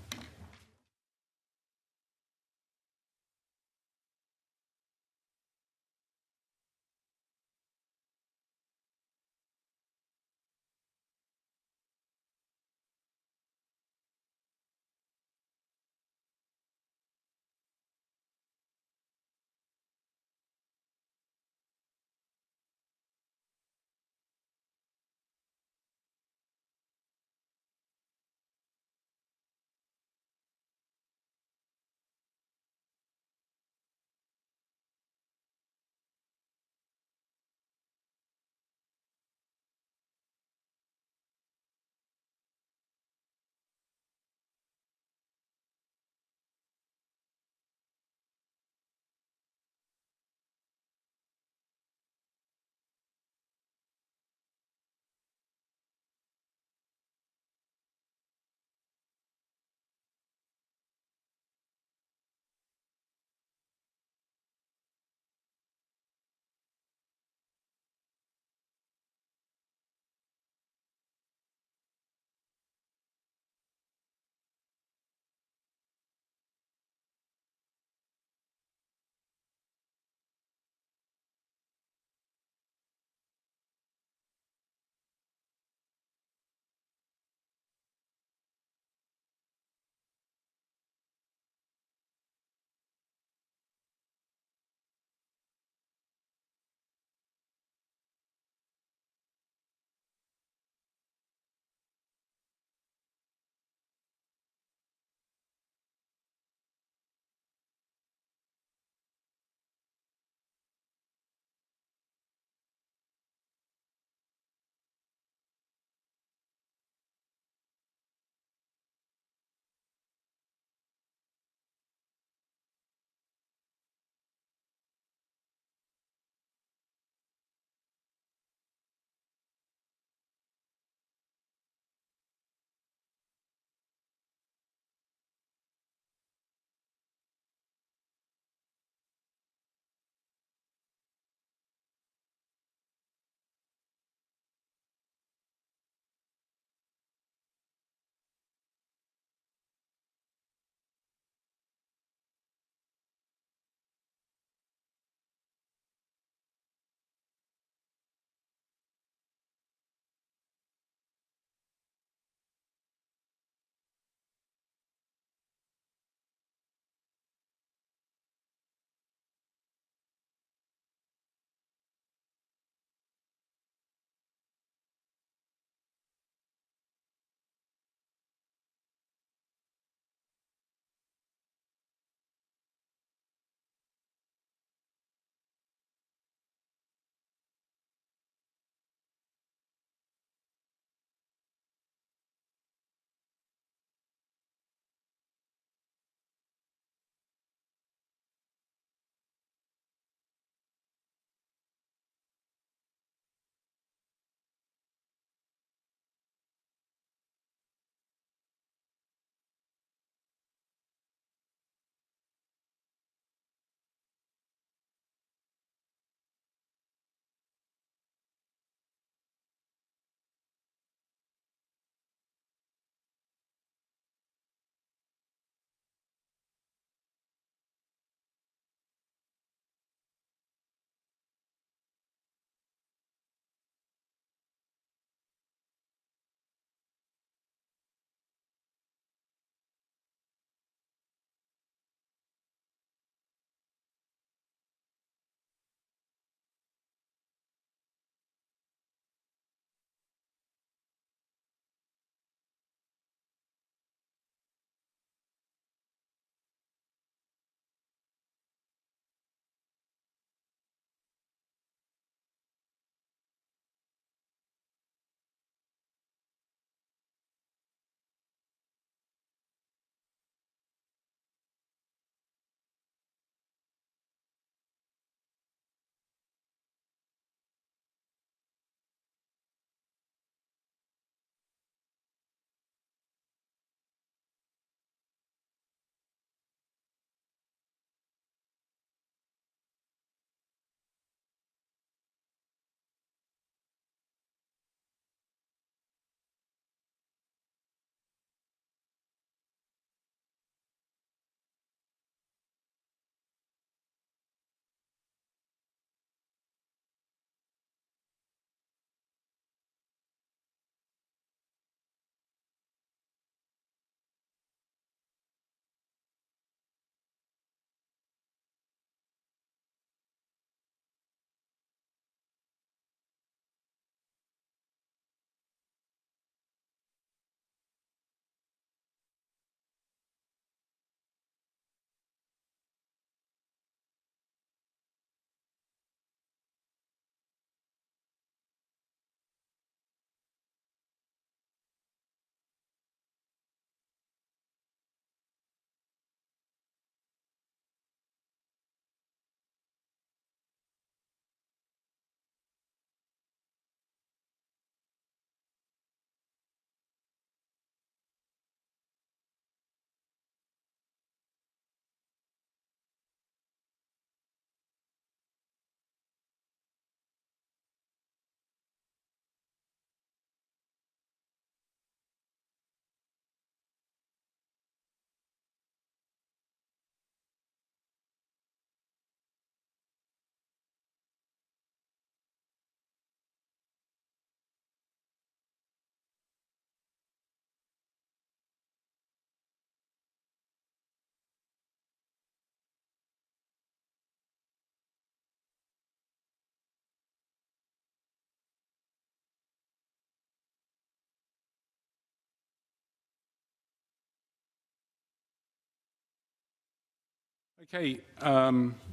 Okay,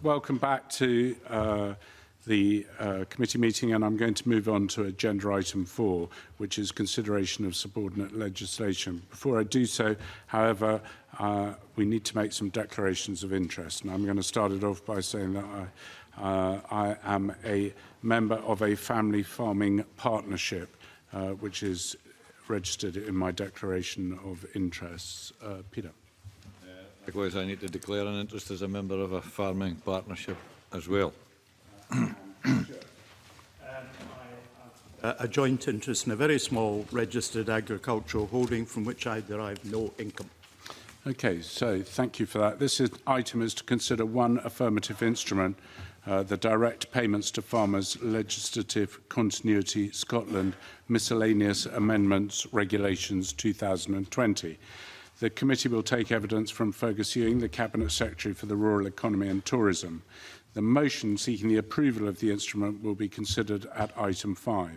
welcome back to the committee meeting, and I'm going to move on to agenda item 4, which is consideration of subordinate legislation. Before I do so, however, we need to make some declarations of interest, and I'm going to start it off by saying that I am a member of a family farming partnership, which is registered in my declaration of interests. Peter. Likewise, I need to declare an interest as a member of a farming partnership as well. A joint interest in a very small registered agricultural holding from which I derive no income. Okay, so thank you for that. This item is to consider one affirmative instrument, the Direct Payments to Farmers Legislative Continuity Scotland Miscellaneous Amendments Regulations 2020. The committee will take evidence from Fergus Ewing, the Cabinet Secretary for the Rural Economy and Tourism. The motion seeking the approval of the instrument will be considered at item 5.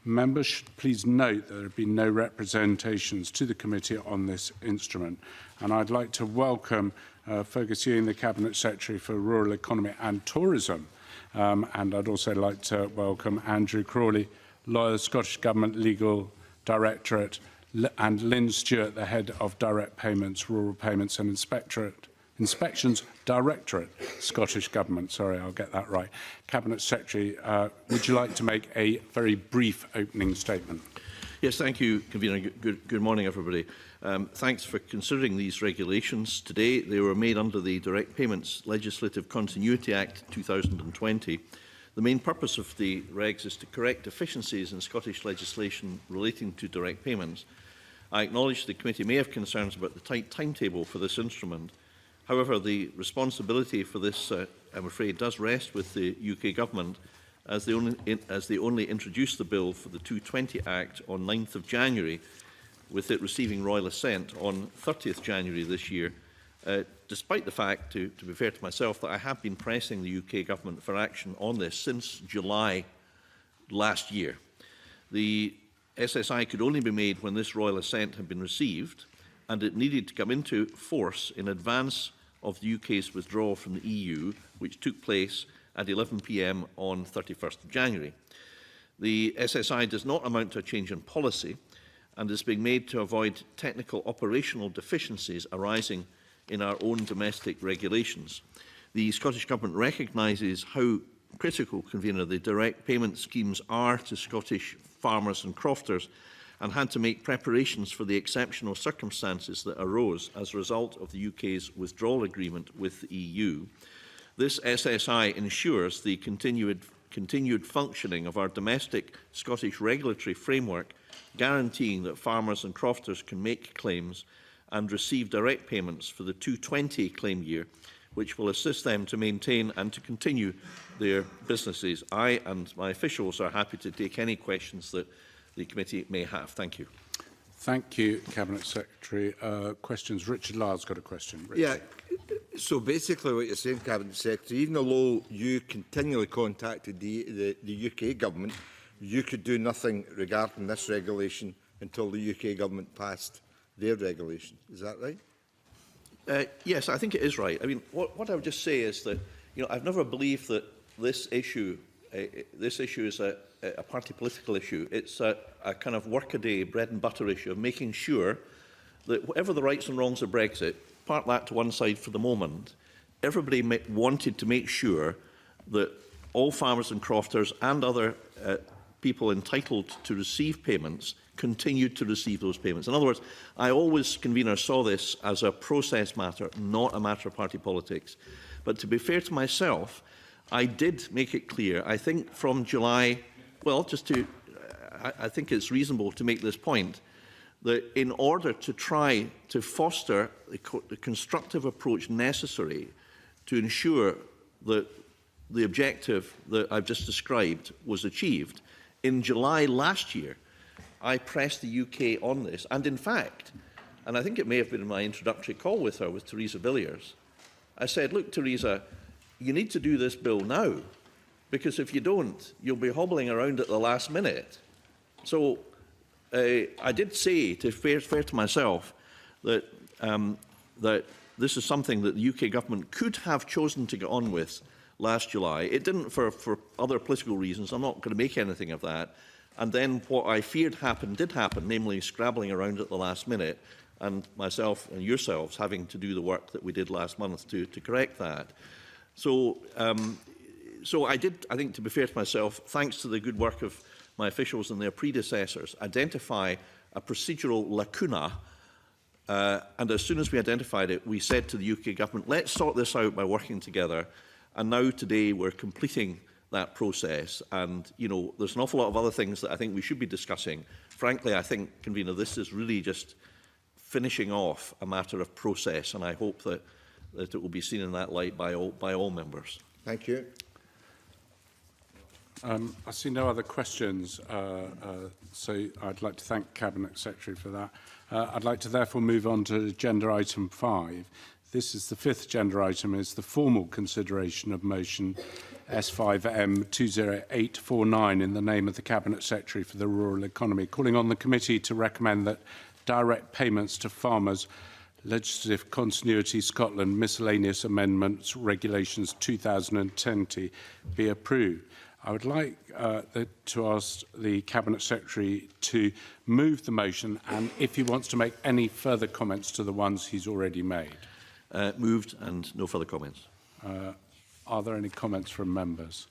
Members should please note that there have been no representations to the committee on this instrument. And I'd like to welcome Fergus Ewing, the Cabinet Secretary for Rural Economy and Tourism. And I'd also like to welcome Andrew Crawley, Lawyer, Scottish Government Legal Directorate, and Lynn Stewart, the Head of Direct Payments, Rural Payments and Inspections Directorate, Scottish Government. Sorry, I'll get that right. Cabinet Secretary, would you like to make a very brief opening statement? Yes, thank you, Convener. Good morning, everybody. Thanks for considering these regulations today. They were made under the Direct Payments Legislative Continuity Act 2020. The main purpose of the regs is to correct deficiencies in Scottish legislation relating to direct payments. I acknowledge the committee may have concerns about the tight timetable for this instrument. However, the responsibility for this, I'm afraid, does rest with the UK Government, as they only introduced the bill for the 220 Act on 9th of January, with it receiving royal assent on 30th January this year, despite the fact, to be fair to myself, that I have been pressing the UK Government for action on this since July last year. The SSI could only be made when this royal assent had been received, and it needed to come into force in advance of the UK's withdrawal from the EU, which took place at 11 p.m. on 31st of January. The SSI does not amount to a change in policy and is being made to avoid technical operational deficiencies arising in our own domestic regulations. The Scottish Government recognises how critical, Convener, the direct payment schemes are to Scottish farmers and crofters, and had to make preparations for the exceptional circumstances that arose as a result of the UK's withdrawal agreement with the EU. This SSI ensures the continued functioning of our domestic Scottish regulatory framework, guaranteeing that farmers and crofters can make claims and receive direct payments for the 2020 claim year, which will assist them to maintain and to continue their businesses. I and my officials are happy to take any questions that the committee may have. Thank you. Thank you, Cabinet Secretary. Questions? Richard Lyle's got a question. Richard. Yeah, so basically what you're saying, Cabinet Secretary, even although you continually contacted the UK Government, you could do nothing regarding this regulation until the UK Government passed their regulation. Is that right? Yes, I think it is right. I mean, what I would just say is that, I've never believed that this issue is a party political issue. It's a kind of workaday bread and butter issue of making sure that whatever the rights and wrongs of Brexit, park that to one side for the moment, everybody wanted to make sure that all farmers and crofters and other people entitled to receive payments continued to receive those payments. In other words, I always, Convener, saw this as a process matter, not a matter of party politics. But to be fair to myself, I did make it clear, I think from July, well, I think it's reasonable to make this point, that in order to try to foster the constructive approach necessary to ensure that the objective that I've just described was achieved, in July last year, I pressed the UK on this. And in fact, and I think it may have been in my introductory call with her, with Theresa Villiers, I said, look, Theresa, you need to do this bill now, because if you don't, you'll be hobbling around at the last minute. So I did say, fair to myself, that this is something that the UK government could have chosen to get on with last July. It didn't for other political reasons. I'm not going to make anything of that. And then what I feared happened did happen, namely scrabbling around at the last minute, and myself and yourselves having to do the work that we did last month to correct that. So, I did, I think, to be fair to myself, thanks to the good work of my officials and their predecessors, identify a procedural lacuna. And as soon as we identified it, we said to the UK government, let's sort this out by working together. And now today we're completing that process. And, you know, there's an awful lot of other things that I think we should be discussing. Frankly, I think, Convener, this is really just finishing off a matter of process. And I hope that it will be seen in that light by all members. Thank you. I see no other questions, so I'd like to thank Cabinet Secretary for that. I'd like to therefore move on to agenda item 5. This is the fifth agenda item, is the formal consideration of motion S5M 20849 in the name of the Cabinet Secretary for the Rural Economy, calling on the committee to recommend that direct payments to farmers, Legislative Continuity Scotland Miscellaneous Amendments Regulations 2020 be approved. I would like to ask the Cabinet Secretary to move the motion and if he wants to make any further comments to the ones he's already made. Moved and no further comments. Are there any comments from members?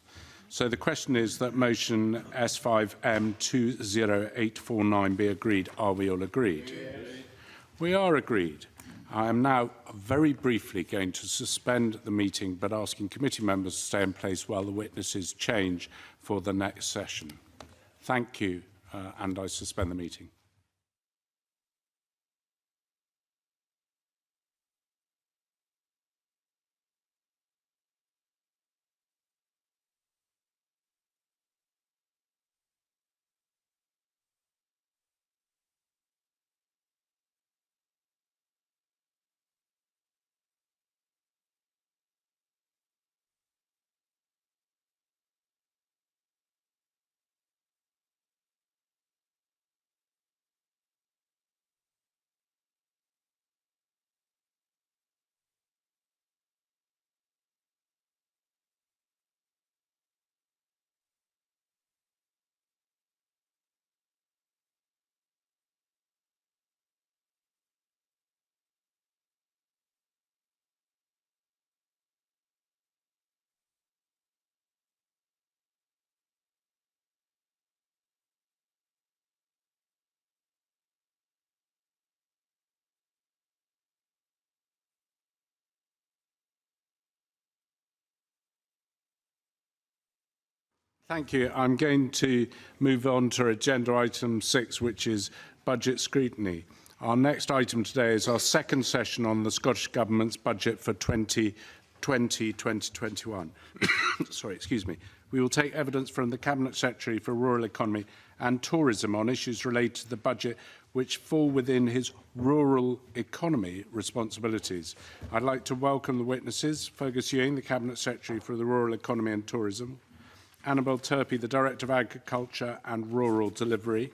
So the question is that motion S5M 20849 be agreed. Are we all agreed? Yes. We are agreed. I am now very briefly going to suspend the meeting, but asking committee members to stay in place while the witnesses change for the next session. Thank you, and I suspend the meeting. Thank you. I'm going to move on to agenda item 6, which is budget scrutiny. Our next item today is our second session on the Scottish Government's budget for 2020-2021. Sorry, excuse me. We will take evidence from the Cabinet Secretary for Rural Economy and Tourism on issues related to the budget which fall within his rural economy responsibilities. I'd like to welcome the witnesses, Fergus Ewing, the Cabinet Secretary for the Rural Economy and Tourism, Annabel Turpey, the Director of Agriculture and Rural Delivery,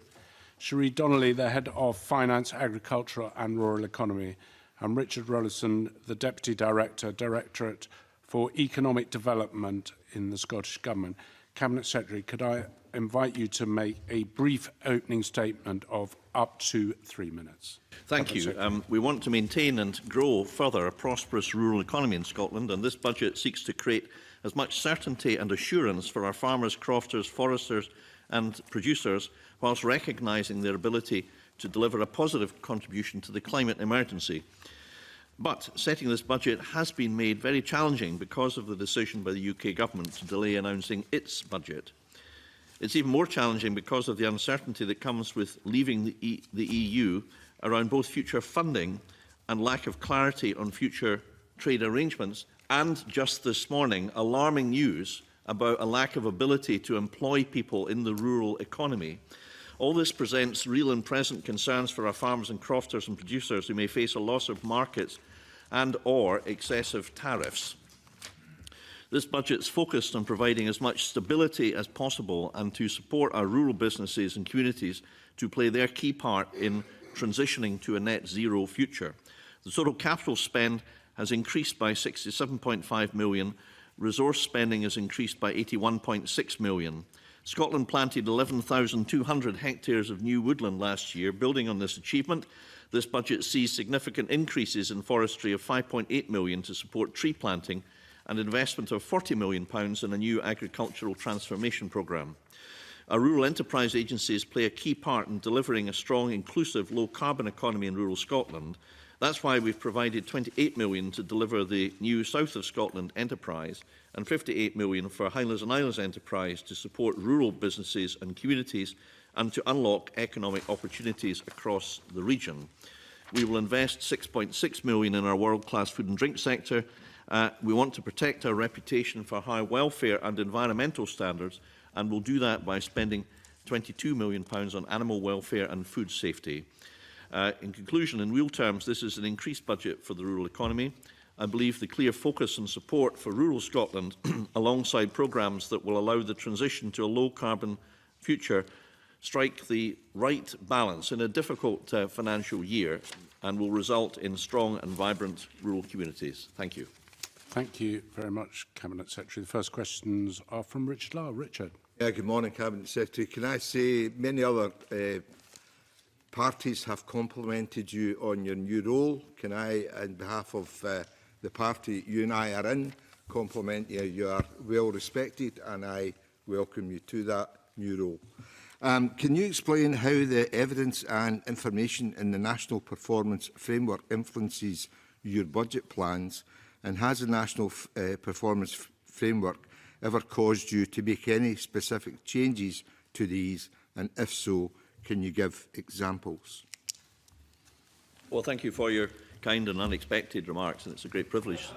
Cherie Donnelly, the Head of Finance, Agriculture and Rural Economy, and Richard Rollison, the Deputy Director, Directorate for Economic Development in the Scottish Government. Cabinet Secretary, could I invite you to make a brief opening statement of up to 3 minutes? Thank you. We want to maintain and grow further a prosperous rural economy in Scotland, and this budget seeks to create as much certainty and assurance for our farmers, crofters, foresters and producers, whilst recognising their ability to deliver a positive contribution to the climate emergency. But setting this budget has been made very challenging because of the decision by the UK Government to delay announcing its budget. It's even more challenging because of the uncertainty that comes with leaving the EU around both future funding and lack of clarity on future trade arrangements, and just this morning, alarming news about a lack of ability to employ people in the rural economy. All this presents real and present concerns for our farmers and crofters and producers who may face a loss of markets and or excessive tariffs. This budget is focused on providing as much stability as possible and to support our rural businesses and communities to play their key part in transitioning to a net zero future. The total capital spend has increased by 67.5 million. Resource spending has increased by 81.6 million. Scotland planted 11,200 hectares of new woodland last year. Building on this achievement, this budget sees significant increases in forestry of 5.8 million to support tree planting and investment of £40 million in a new agricultural transformation programme. Our rural enterprise agencies play a key part in delivering a strong, inclusive, low-carbon economy in rural Scotland. That's why we've provided £28 million to deliver the new South of Scotland enterprise and £58 million for Highlands and Islands enterprise to support rural businesses and communities and to unlock economic opportunities across the region. We will invest £6.6 million in our world-class food and drink sector. We want to protect our reputation for high welfare and environmental standards, and we'll do that by spending £22 million on animal welfare and food safety. In conclusion, in real terms, this is an increased budget for the rural economy. I believe the clear focus and support for rural Scotland, alongside programmes that will allow the transition to a low-carbon future, strike the right balance in a difficult financial year and will result in strong and vibrant rural communities. Thank you. Thank you very much, Cabinet Secretary. The first questions are from Richard Lyle. Richard. Yeah, good morning, Cabinet Secretary. Can I say many other parties have complimented you on your new role. Can I, on behalf of the party you and I are in, compliment you? You are well respected and I welcome you to that new role. Can you explain how the evidence and information in the National Performance Framework influences your budget plans, and has the National Performance Framework ever caused you to make any specific changes to these, and if so, can you give examples? Well, thank you for your kind and unexpected remarks, and it's a great privilege.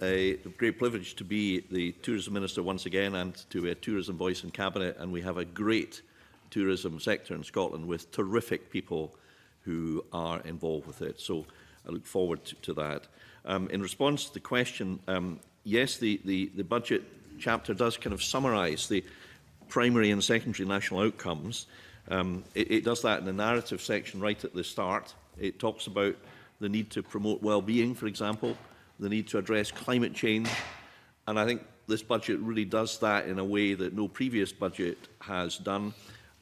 A great privilege to be the Tourism Minister once again and to be a tourism voice in Cabinet, and we have a great tourism sector in Scotland with terrific people who are involved with it. So I look forward to that. In response to the question, yes, the budget chapter does kind of summarise the primary and secondary national outcomes. It does that in the narrative section right at the start. It talks about the need to promote well-being, for example, the need to address climate change, and I think this budget really does that in a way that no previous budget has done.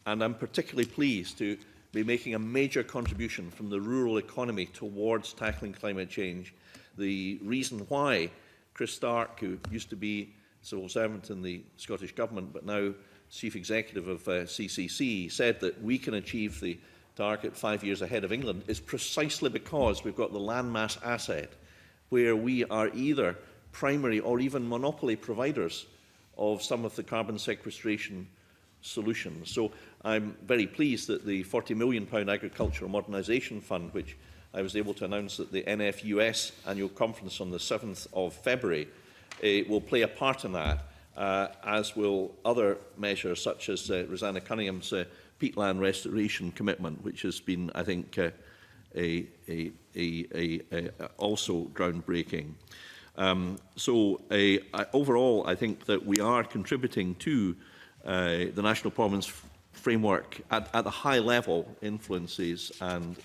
And I'm particularly pleased to be making a major contribution from the rural economy towards tackling climate change. The reason why Chris Stark, who used to be civil servant in the Scottish Government but now Chief Executive of CCC, said that we can achieve the target 5 years ahead of England is precisely because we've got the landmass asset where we are either primary or even monopoly providers of some of the carbon sequestration solutions. So I'm very pleased that the £40 million Agricultural Modernisation Fund, which I was able to announce at the NFUS annual conference on the 7th of February, will play a part in that, as will other measures such as Rosanna Cunningham's peatland restoration commitment, which has been, I think, also groundbreaking. Overall, I think that we are contributing to the National Performance Framework at a high level influences, and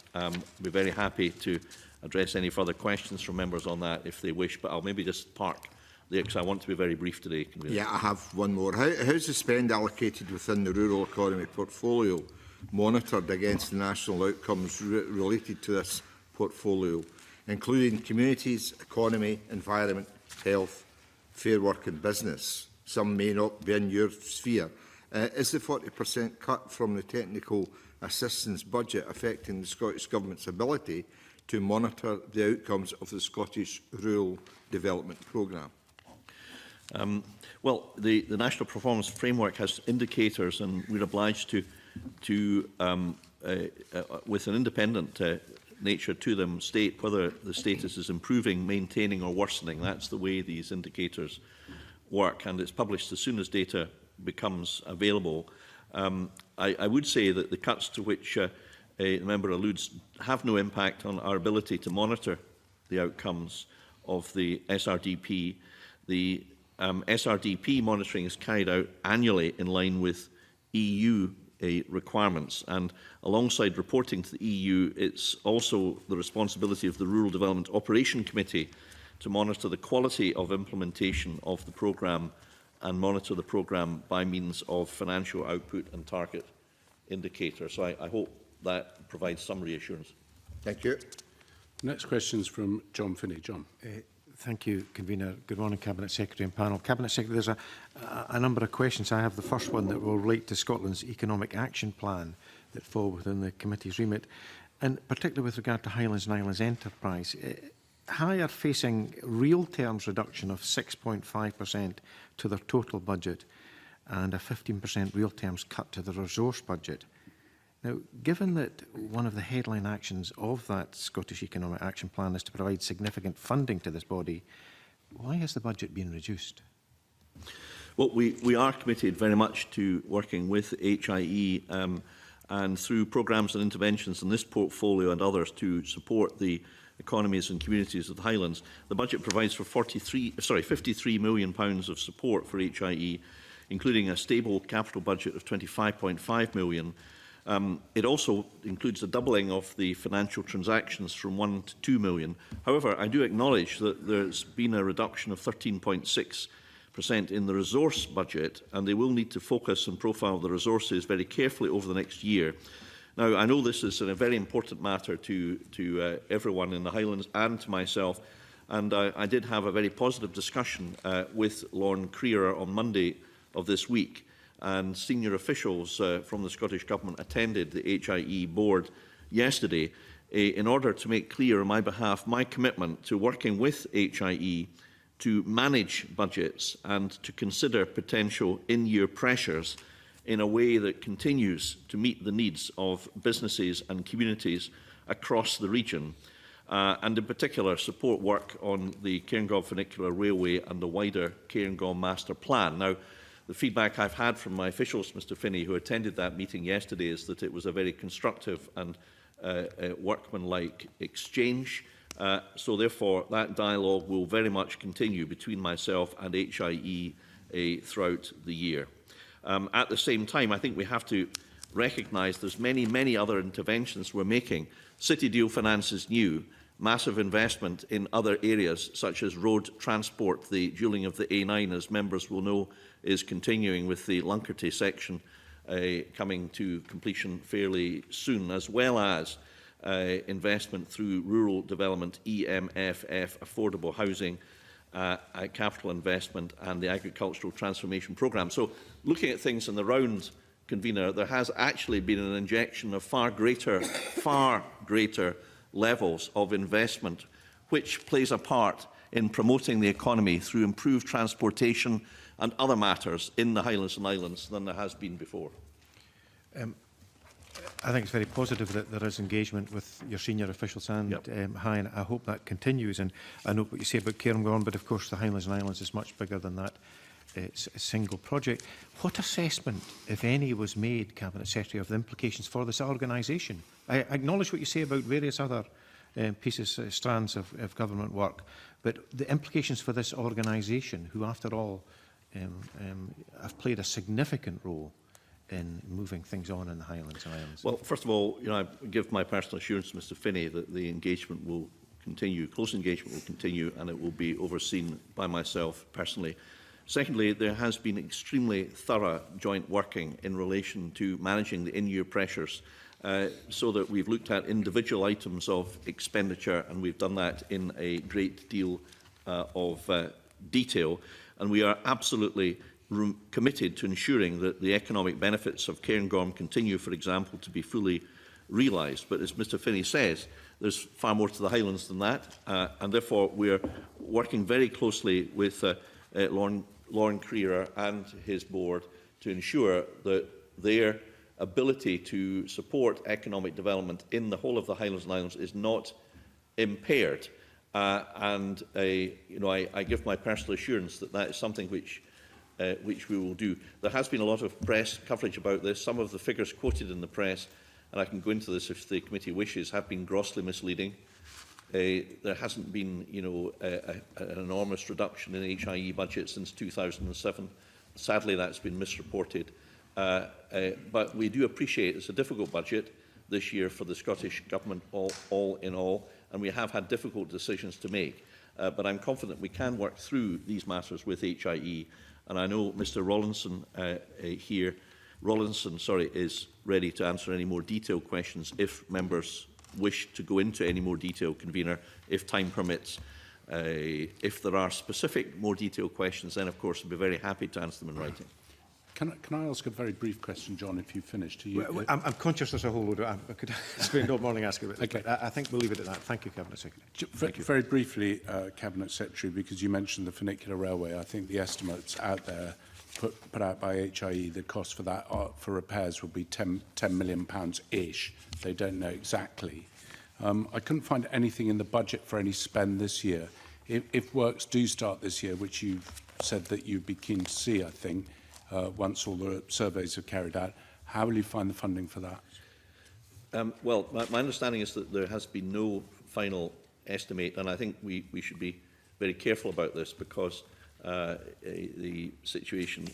we're very happy to address any further questions from members on that if they wish, but I'll maybe just park there because I want to be very brief today. Yeah, I have one more. How's the spend allocated within the rural economy portfolio monitored against the national outcomes related to this portfolio, including communities, economy, environment, health, fair work and business? Some may not be in your sphere. Is the 40% cut from the technical assistance budget affecting the Scottish Government's ability to monitor the outcomes of the Scottish Rural Development Programme? Well, the National Performance Framework has indicators, and we're obliged to with an independent nature to them, state whether the status is improving, maintaining or worsening. That's the way these indicators work, and it's published as soon as data becomes available. I would say that the cuts to which the member alludes have no impact on our ability to monitor the outcomes of the SRDP. The SRDP monitoring is carried out annually in line with EU requirements. And alongside reporting to the EU, it's also the responsibility of the Rural Development Operation Committee to monitor the quality of implementation of the programme and monitor the programme by means of financial output and target indicators. So I hope that provides some reassurance. Thank you. Next question is from John Finney. John. Thank you, Convener. Good morning, Cabinet Secretary and panel. Cabinet Secretary, there's a number of questions. I have the first one that will relate to Scotland's Economic Action Plan that fall within the committee's remit, and particularly with regard to Highlands and Islands Enterprise. High are facing real terms reduction of 6.5% to their total budget and a 15% real terms cut to the resource budget. Now, given that one of the headline actions of that Scottish Economic Action Plan is to provide significant funding to this body, why has the budget been reduced? Well, we are committed very much to working with HIE and through programmes and interventions in this portfolio and others to support the economies and communities of the Highlands. The budget provides for £53 million of support for HIE, including a stable capital budget of £25.5 million. It also includes a doubling of the financial transactions from 1 to 2 million. However, I do acknowledge that there's been a reduction of 13.6% in the resource budget, and they will need to focus and profile the resources very carefully over the next year. Now, I know this is a very important matter to everyone in the Highlands and to myself, and I did have a very positive discussion with Lorne Creer on Monday of this week, and senior officials from the Scottish Government attended the HIE board yesterday in order to make clear on my behalf my commitment to working with HIE to manage budgets and to consider potential in-year pressures in a way that continues to meet the needs of businesses and communities across the region, and in particular support work on the Cairngorm Funicular Railway and the wider Cairngorm Master Plan. Now, the feedback I've had from my officials, Mr Finney, who attended that meeting yesterday, is that it was a very constructive and workmanlike exchange. So therefore, that dialogue will very much continue between myself and HIE throughout the year. At the same time, I think we have to recognise there's many other interventions we're making. City Deal Finance is new. Massive investment in other areas, such as road transport. The dualling of the A9, as members will know, is continuing with the Lunkerty section coming to completion fairly soon, as well as investment through rural development, EMFF, affordable housing, capital investment and the agricultural transformation programme. So looking at things in the round, Convener, there has actually been an injection of far greater levels of investment, which plays a part in promoting the economy through improved transportation and other matters in the Highlands and Islands than there has been before. I think it's very positive that there is engagement with your senior officials and High, and I hope that continues. And I know what you say about Cairngorm, but of course the Highlands and Islands is much bigger than that. It's a single project. What assessment, if any, was made, Cabinet Secretary, of the implications for this organisation? I acknowledge what you say about various other strands of government work, but the implications for this organisation, who, after all, have played a significant role in moving things on in the Highlands and Islands. Well, first of all, I give my personal assurance to Mr Finney that the engagement will continue, close engagement will continue, and it will be overseen by myself personally. Secondly, there has been extremely thorough joint working in relation to managing the in-year pressures, so that we've looked at individual items of expenditure, and we've done that in a great deal of detail. And we are absolutely committed to ensuring that the economic benefits of Cairngorm continue, for example, to be fully realised. But as Mr Finney says, there's far more to the Highlands than that, and therefore we are working very closely with Lorne Creer and his board to ensure that their ability to support economic development in the whole of the Highlands and Islands is not impaired. I give my personal assurance that that is something which we will do. There has been a lot of press coverage about this. Some of the figures quoted in the press, and I can go into this if the committee wishes, have been grossly misleading. There hasn't been, an enormous reduction in HIE budget since 2007. Sadly, that's been misreported. But we do appreciate it's a difficult budget this year for the Scottish Government all in all, and we have had difficult decisions to make. But I'm confident we can work through these matters with HIE, and I know Mr. Rawlinson is ready to answer any more detailed questions if members wish to go into any more detail, convener, if time permits. If there are specific, more detailed questions, then of course I'd be very happy to answer them in writing. Can I ask a very brief question, John, if you've finished? Well, I'm conscious there's a whole load of... I could spend all morning asking about this, but I think we'll leave it at that. Thank you, Cabinet Secretary. Very briefly, Cabinet Secretary, because you mentioned the funicular railway, I think the estimates out there put out by HIE, the cost for that for repairs will be £10 million-ish. They don't know exactly. I couldn't find anything in the budget for any spend this year. If works do start this year, which you've said that you'd be keen to see, I think, once all the surveys are carried out, how will you find the funding for that? Well, my understanding is that there has been no final estimate, and I think we should be very careful about this because the situation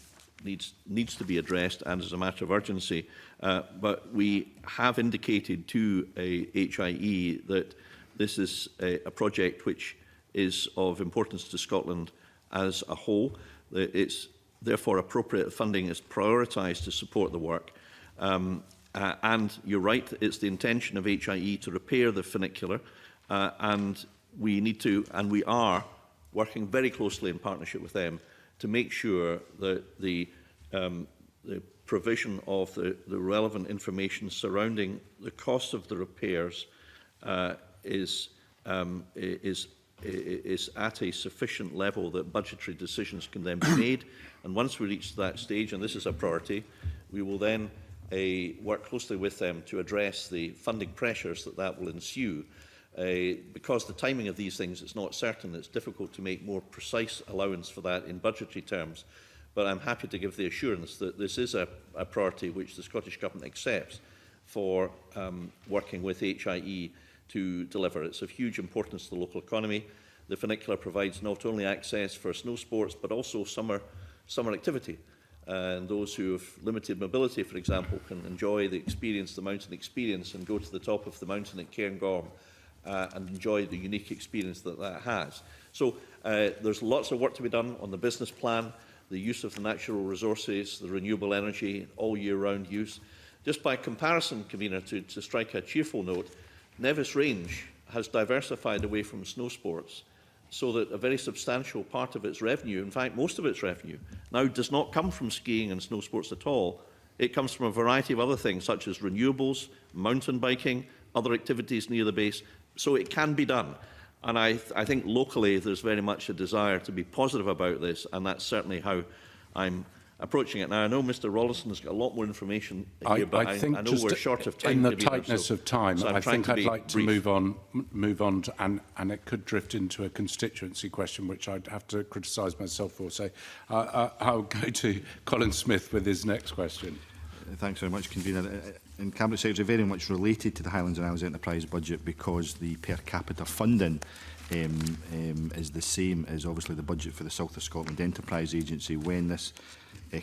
needs to be addressed and is a matter of urgency. But we have indicated to HIE that this is a project which is of importance to Scotland as a whole. It's therefore appropriate funding is prioritised to support the work. And you're right, it's the intention of HIE to repair the funicular, and we need to, and we are working very closely in partnership with them to make sure that the provision of the relevant information surrounding the cost of the repairs is at a sufficient level that budgetary decisions can then be made. And once we reach that stage, and this is a priority, we will then work closely with them to address the funding pressures that will ensue. Because the timing of these things is not certain, it's difficult to make more precise allowance for that in budgetary terms. But I'm happy to give the assurance that this is a priority which the Scottish Government accepts for working with HIE to deliver. It's of huge importance to the local economy. The funicular provides not only access for snow sports, but also summer activity. And those who have limited mobility, for example, can enjoy the mountain experience, and go to the top of the mountain at Cairngorm and enjoy the unique experience that has. So there's lots of work to be done on the business plan, the use of the natural resources, the renewable energy, all year-round use. Just by comparison, convener, to strike a cheerful note, Nevis Range has diversified away from snow sports so that a very substantial part of its revenue, in fact most of its revenue, now does not come from skiing and snow sports at all. It comes from a variety of other things such as renewables, mountain biking, other activities near the base. So it can be done. And I think locally there's very much a desire to be positive about this, and that's certainly how I'm approaching it. Now, I know Mr Rawlinson has got a lot more information here, but I know we're short of time. In the tightness of time, I think I'd like to move on to, and it could drift into a constituency question, which I'd have to criticise myself for. So I'll go to Colin Smith with his next question. Thanks very much, Convener. And Cabinet Secretary, very much related to the Highlands and Isles Enterprise budget because the per capita funding is the same as obviously the budget for the South of Scotland Enterprise Agency. When this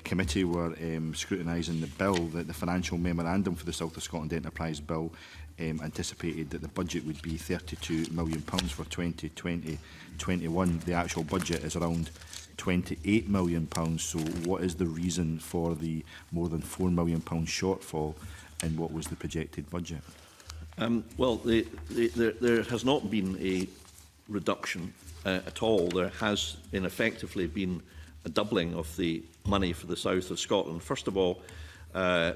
committee were scrutinising the bill, the financial memorandum for the South of Scotland Enterprise Bill anticipated that the budget would be £32 million for 2020-21. The actual budget is around £28 million. So what is the reason for the more than £4 million shortfall, and what was the projected budget? Well, there has not been a reduction at all. There has effectively been a doubling of the money for the South of Scotland. First of all,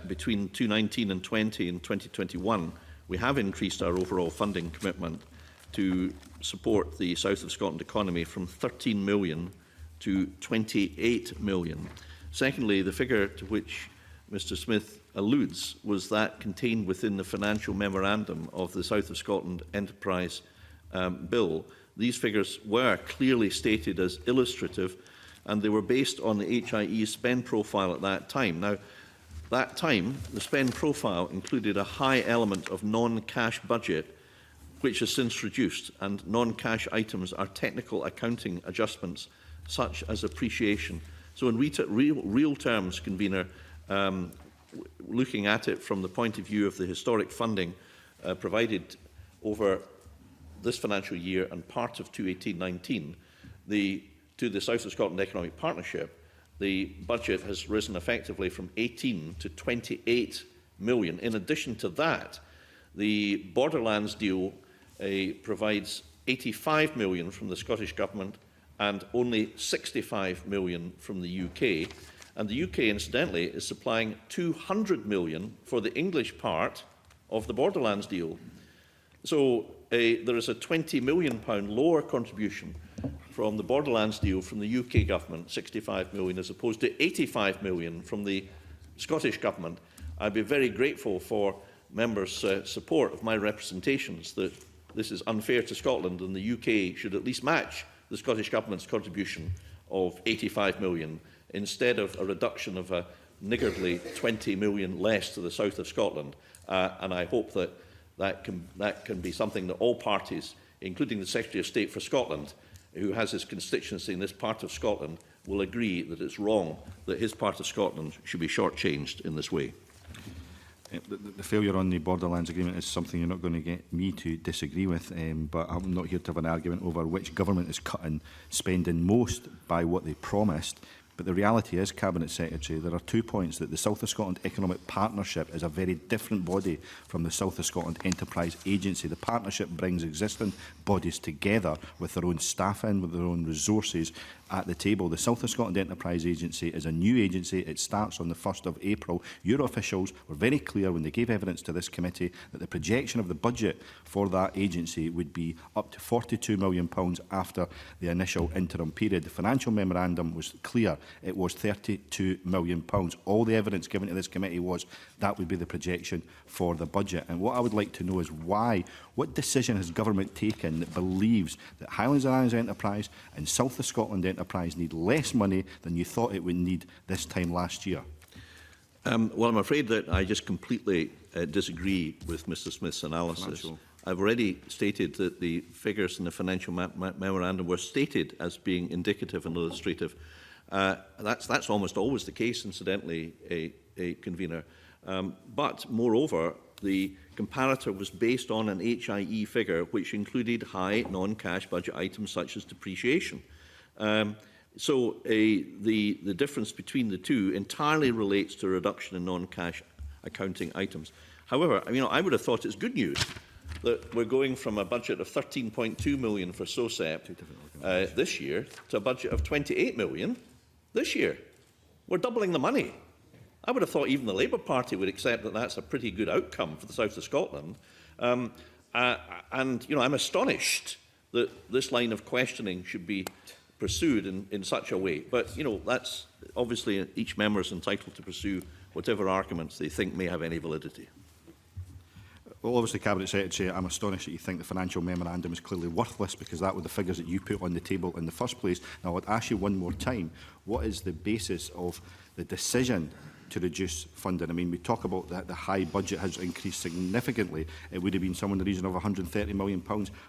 between 2019 and 2021, we have increased our overall funding commitment to support the South of Scotland economy from 13 million to 28 million. Secondly, the figure to which Mr Smith alludes was that contained within the financial memorandum of the South of Scotland Enterprise Bill. These figures were clearly stated as illustrative, and they were based on the HIE spend profile at that time. Now, that time, the spend profile included a high element of non-cash budget, which has since reduced, and non-cash items are technical accounting adjustments, such as appreciation. So in real terms, Convener, looking at it from the point of view of the historic funding provided over this financial year and part of 2018-19, to the South of Scotland Economic Partnership, the budget has risen effectively from 18 to 28 million. In addition to that, the Borderlands deal provides 85 million from the Scottish Government and only 65 million from the UK. And the UK, incidentally, is supplying 200 million for the English part of the Borderlands deal. So there is a £20 million lower contribution from the Borderlands deal from the UK Government, 65 million, as opposed to 85 million from the Scottish Government. I'd be very grateful for members' support of my representations that this is unfair to Scotland and the UK should at least match the Scottish Government's contribution of 85 million instead of a reduction of a niggardly 20 million less to the south of Scotland. And I hope that can be something that all parties, including the Secretary of State for Scotland, who has his constituency in this part of Scotland, will agree that it's wrong that his part of Scotland should be shortchanged in this way. The failure on the Borderlands Agreement is something you're not going to get me to disagree with, but I'm not here to have an argument over which government is cutting spending most by what they promised. But the reality is, Cabinet Secretary, there are 2 points that the South of Scotland Economic Partnership is a very different body from the South of Scotland Enterprise Agency. The partnership brings existing bodies together with their own staffing, with their own resources at the table. The South of Scotland Enterprise Agency is a new agency. It starts on the 1st of April. Your officials were very clear when they gave evidence to this committee that the projection of the budget for that agency would be up to £42 million after the initial interim period. The financial memorandum was clear. It was £32 million. All the evidence given to this committee was that would be the projection for the budget. And what I would like to know is why, what decision has government taken that believes that Highlands and Islands Enterprise and South of Scotland Enterprise need less money than you thought it would need this time last year? Well, I'm afraid that I just completely disagree with Mr Smith's analysis. I've already stated that the figures in the financial memorandum were stated as being indicative and illustrative. That's almost always the case, incidentally, a convener. But moreover, the comparator was based on an HIE figure which included high non-cash budget items such as depreciation. So the difference between the two entirely relates to a reduction in non-cash accounting items. However, I would have thought it's good news that we're going from a budget of 13.2 million for SOCEP this year to a budget of 28 million this year. We're doubling the money. I would have thought even the Labour Party would accept that that's a pretty good outcome for the south of Scotland. And I'm astonished that this line of questioning should be pursued in such a way. But, that's obviously each member is entitled to pursue whatever arguments they think may have any validity. Well, obviously, Cabinet Secretary, I'm astonished that you think the financial memorandum is clearly worthless because that were the figures that you put on the table in the first place. Now, I would ask you one more time, what is the basis of the decision to reduce funding? We talk about that the high budget has increased significantly. It would have been somewhere in the region of £130 million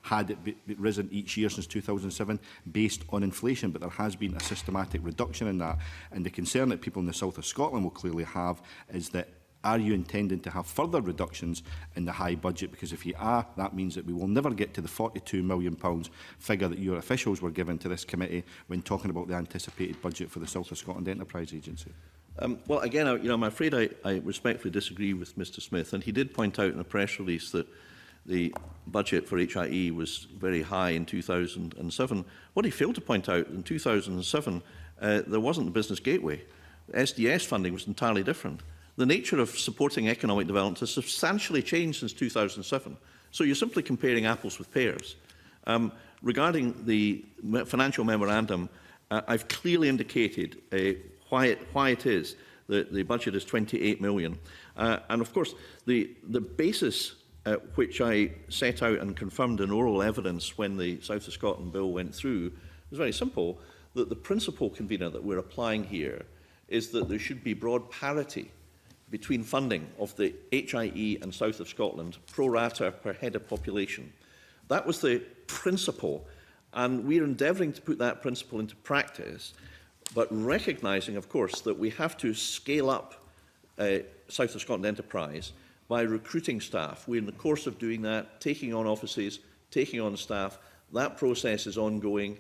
had it risen each year since 2007 based on inflation, but there has been a systematic reduction in that. And the concern that people in the south of Scotland will clearly have is that are you intending to have further reductions in the high budget? Because if you are, that means that we will never get to the £42 million figure that your officials were given to this committee when talking about the anticipated budget for the South of Scotland Enterprise Agency. Well, again, I'm afraid I respectfully disagree with Mr Smith. And he did point out in a press release that the budget for HIE was very high in 2007. What he failed to point out, in 2007, there wasn't the Business Gateway. SDS funding was entirely different. The nature of supporting economic development has substantially changed since 2007. So you're simply comparing apples with pears. Regarding the financial memorandum, I've clearly indicated why it is that the budget is 28 million. And of course, the basis which I set out and confirmed in oral evidence when the South of Scotland Bill went through was very simple, that the principal, convener, that we're applying here is that there should be broad parity between funding of the HIE and South of Scotland pro rata per head of population. That was the principle, and we're endeavouring to put that principle into practice, but recognising, of course, that we have to scale up South of Scotland Enterprise by recruiting staff. We're in the course of doing that, taking on offices, taking on staff. That process is ongoing.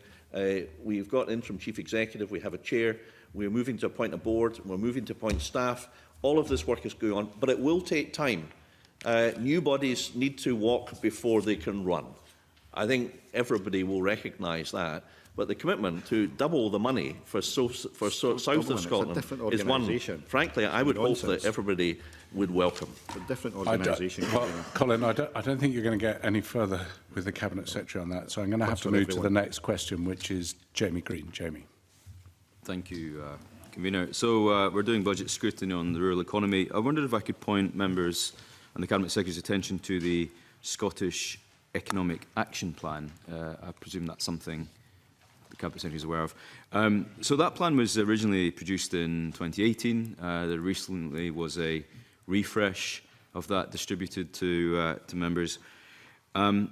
We've got interim chief executive, we have a chair, we're moving to appoint a board, we're moving to appoint staff. All of this work is going on, but it will take time. New bodies need to walk before they can run. I think everybody will recognise that. But the commitment to double the money for South of Scotland is one, frankly, I would hope that everybody would welcome. A different organisation. Colin, I don't think you're going to get any further with the Cabinet Secretary on that, so I'm going to have to move to the next question, which is Jamie Green. Jamie. Thank you, Convener. So we're doing budget scrutiny on the rural economy. I wondered if I could point members and the Cabinet Secretary's attention to the Scottish Economic Action Plan. I presume that's something the Cabinet Secretary is aware of. So that plan was originally produced in 2018. There recently was a refresh of that distributed to members. And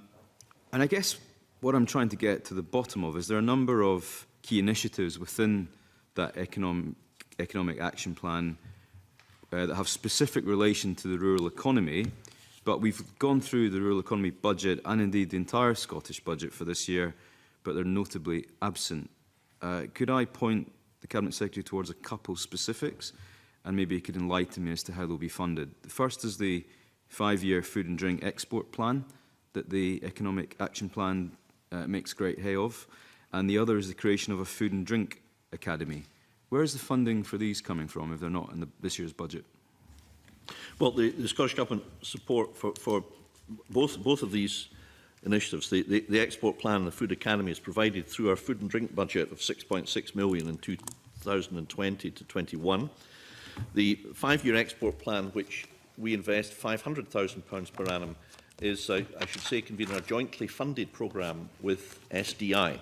I guess what I'm trying to get to the bottom of is there are a number of key initiatives within that economic action plan that have specific relation to the rural economy, but we've gone through the rural economy budget and indeed the entire Scottish budget for this year, but they're notably absent. Could I point the Cabinet Secretary towards a couple specifics, and maybe he could enlighten me as to how they'll be funded? The first is the 5-year food and drink export plan that the Economic Action Plan makes great hay of, and the other is the creation of a food and drink academy. Where is the funding for these coming from if they're not in this year's budget? Well, the Scottish Government support for both of these initiatives, the export plan and the food academy, is provided through our food and drink budget of £6.6 million in 2020 to 21. The 5-year export plan, which we invest £500,000 per annum, is, I should say, Convener, a jointly funded programme with SDI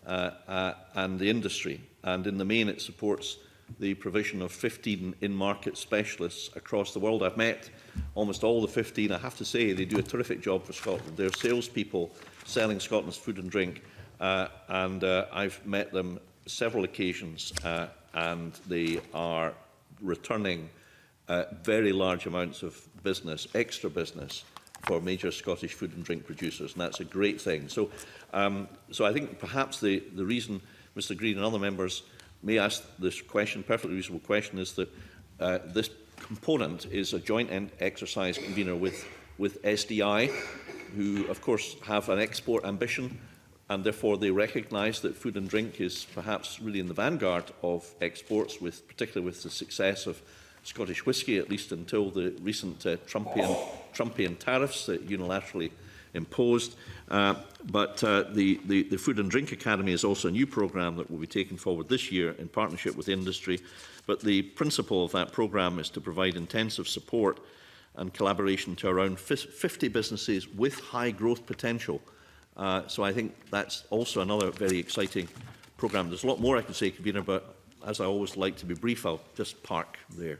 and the industry. And in the main, it supports the provision of 15 in-market specialists across the world. I've met almost all the 15. I have to say they do a terrific job for Scotland. They're salespeople selling Scotland's food and drink, and I've met them several occasions, and they are returning very large amounts of business, extra business, for major Scottish food and drink producers, and that's a great thing. So, so I think perhaps the reason Mr Green and other members may ask this question, perfectly reasonable question, is that this component is a joint exercise, Convener, with SDI, who of course have an export ambition, and therefore they recognise that food and drink is perhaps really in the vanguard of exports, particularly with the success of Scottish whisky, at least until the recent Trumpian tariffs that unilaterally imposed. But the Food and Drink Academy is also a new programme that will be taken forward this year in partnership with industry. But the principle of that programme is to provide intensive support and collaboration to around 50 businesses with high growth potential. So I think that's also another very exciting programme. There's a lot more I can say, Convener, but as I always like to be brief, I'll just park there.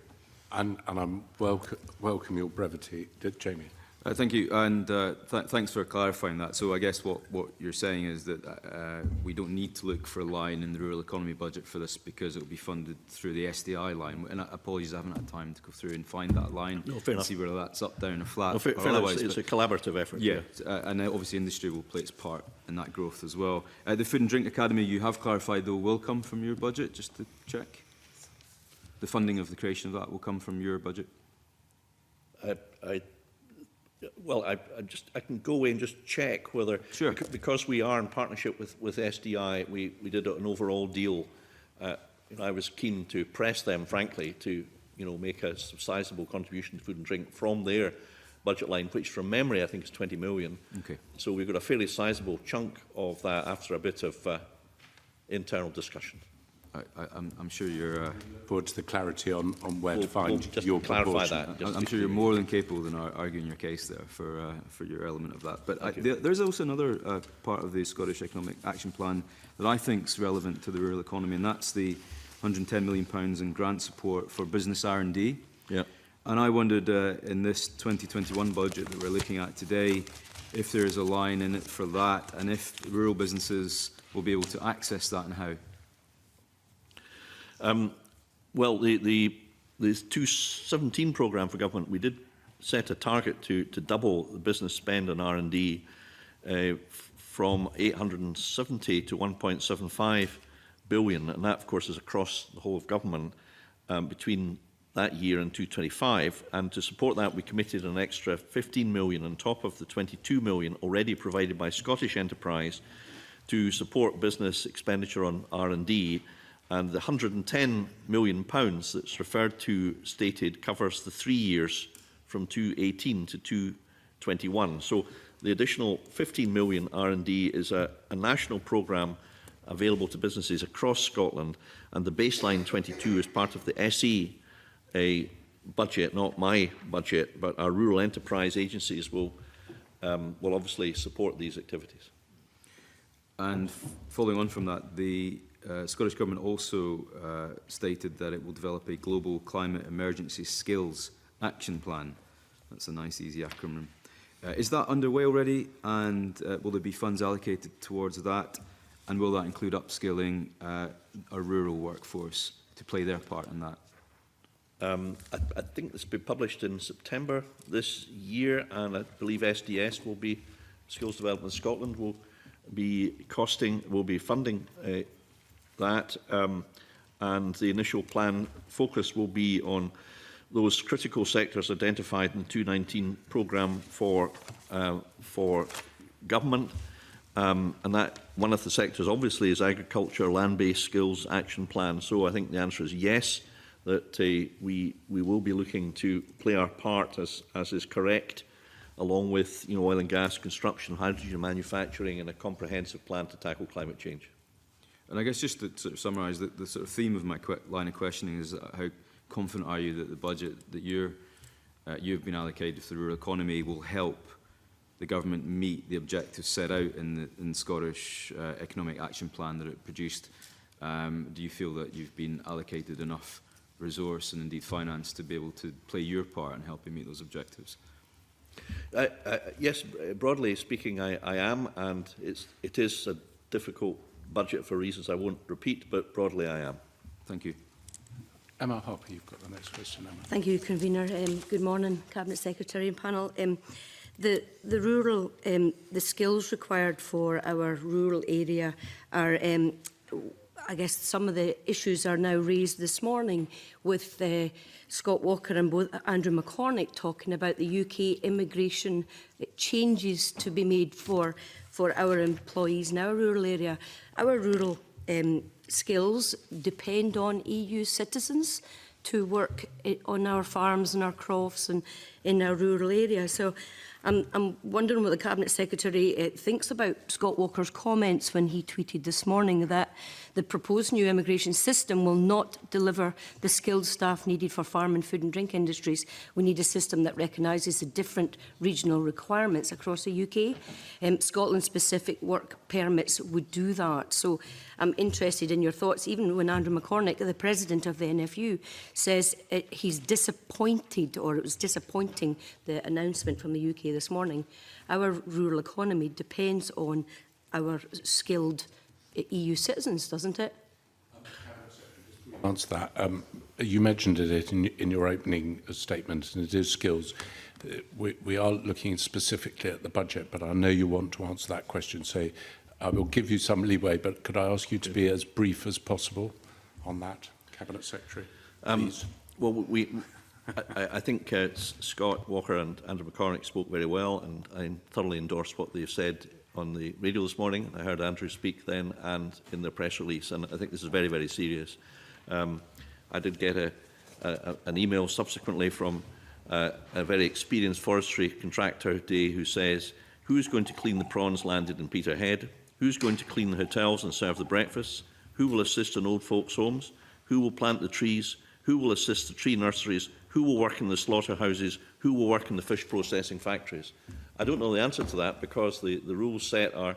And I'm welcome your brevity, Jamie. Thank you, and thanks for clarifying that. So I guess what you're saying is that we don't need to look for a line in the rural economy budget for this because it will be funded through the SDI line. And apologies, I haven't had time to go through and find that line and see whether that's up, down or flat. No, fair enough. It's a collaborative effort. Yeah, and obviously industry will play its part in that growth as well. The Food and Drink Academy, you have clarified, though, will come from your budget, just to check? The funding of the creation of that will come from your budget? Well, I can go away and just check whether, sure, because we are in partnership with SDI, we did an overall deal. I was keen to press them, frankly, to make a sizable contribution to food and drink from their budget line, which from memory I think is 20 million. Okay. So we've got a fairly sizable chunk of that after a bit of internal discussion. I'm sure you're forward to the clarity on where to find your proportion. I'm sure you're more than capable than arguing your case there for your element of that. But there's also another part of the Scottish Economic Action Plan that I think is relevant to the rural economy, and that's the £110 million in grant support for business R&D. Yeah. And I wondered in this 2021 budget that we're looking at today, if there is a line in it for that, and if rural businesses will be able to access that and how. Well, the the 2017 programme for government, we did set a target to double the business spend on R&D from 870 to 1.75 billion, and that, of course, is across the whole of government between that year and 2025. And to support that, we committed an extra 15 million on top of the 22 million already provided by Scottish Enterprise to support business expenditure on R&D. And the £110 million that's referred to stated covers the 3 years from 2018 to 2021. So the additional 15 million R&D is a national programme available to businesses across Scotland, and the baseline 22 is part of the SE budget, not my budget, but our rural enterprise agencies will obviously support these activities. And following on from that, the Scottish Government also stated that it will develop a global climate emergency skills action plan. That's a nice, easy acronym. Is that underway already, and will there be funds allocated towards that? And will that include upskilling our rural workforce to play their part in that? I think this will be published in September this year, and I believe SDS will be, Skills Development Scotland will be funding that, and the initial plan focus will be on those critical sectors identified in the 2019 programme for government, and that one of the sectors obviously is agriculture, land-based skills action plan. So I think the answer is yes, that we will be looking to play our part as is correct, along with oil and gas, construction, hydrogen manufacturing, and a comprehensive plan to tackle climate change. And I guess just to sort of summarise, the sort of theme of my line of questioning is how confident are you that the budget that you've been allocated for the rural economy will help the government meet the objectives set out in the Scottish Economic Action Plan that it produced? Do you feel that you've been allocated enough resource and indeed finance to be able to play your part in helping meet those objectives? Yes, broadly speaking, I am, and it is a difficult budget for reasons I won't repeat, but broadly I am. Thank you. Emma Harper, you've got the next question, Emma. Thank you, Convener. Good morning, Cabinet Secretary and panel. The rural, the skills required for our rural area are, I guess some of the issues are now raised this morning with Scott Walker and both Andrew McCormick talking about the UK immigration changes to be made for our employees in our rural area. Our rural skills depend on EU citizens to work on our farms and our crofts and in our rural area. So I'm wondering what the Cabinet Secretary thinks about Scott Walker's comments when he tweeted this morning that the proposed new immigration system will not deliver the skilled staff needed for farm and food and drink industries. We need a system that recognises the different regional requirements across the UK. Scotland-specific work permits would do that. So I'm interested in your thoughts, even when Andrew McCormick, the president of the NFU, says he's disappointed, or it was disappointing, the announcement from the UK this morning. Our rural economy depends on our skilled EU citizens, doesn't it? Answer that. You mentioned it in your opening statement, and it is skills. We are looking specifically at the budget, but I know you want to answer that question, so I will give you some leeway, but could I ask you to be as brief as possible on that, Cabinet Secretary, please? Well, I think Scott Walker and Andrew McCormick spoke very well, and I thoroughly endorse what they've said on the radio this morning. I heard Andrew speak then and in their press release, and I think this is very, very serious. I did get an email subsequently from a very experienced forestry contractor today who says, who's going to clean the prawns landed in Peterhead? Who's going to clean the hotels and serve the breakfasts? Who will assist in old folks' homes? Who will plant the trees? Who will assist the tree nurseries? Who will work in the slaughterhouses? Who will work in the fish processing factories? I don't know the answer to that because the rules set are,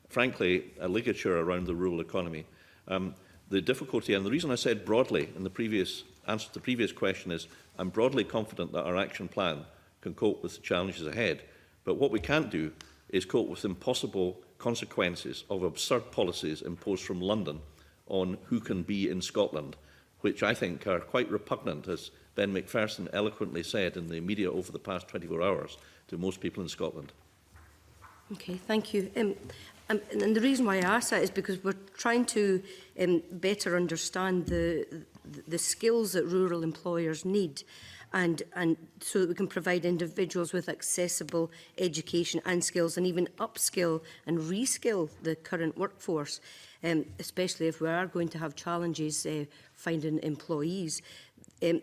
frankly, a ligature around the rural economy. The difficulty, and the reason I said broadly in the previous answer to the previous question is, I'm broadly confident that our action plan can cope with the challenges ahead. But what we can't do is cope with impossible consequences of absurd policies imposed from London on who can be in Scotland, which I think are quite repugnant as Ben McPherson eloquently said in the media over the past 24 hours to most people in Scotland. Okay, thank you. And the reason why I ask that is because we're trying to better understand the skills that rural employers need, and so that we can provide individuals with accessible education and skills, and even upskill and reskill the current workforce, especially if we are going to have challenges finding employees.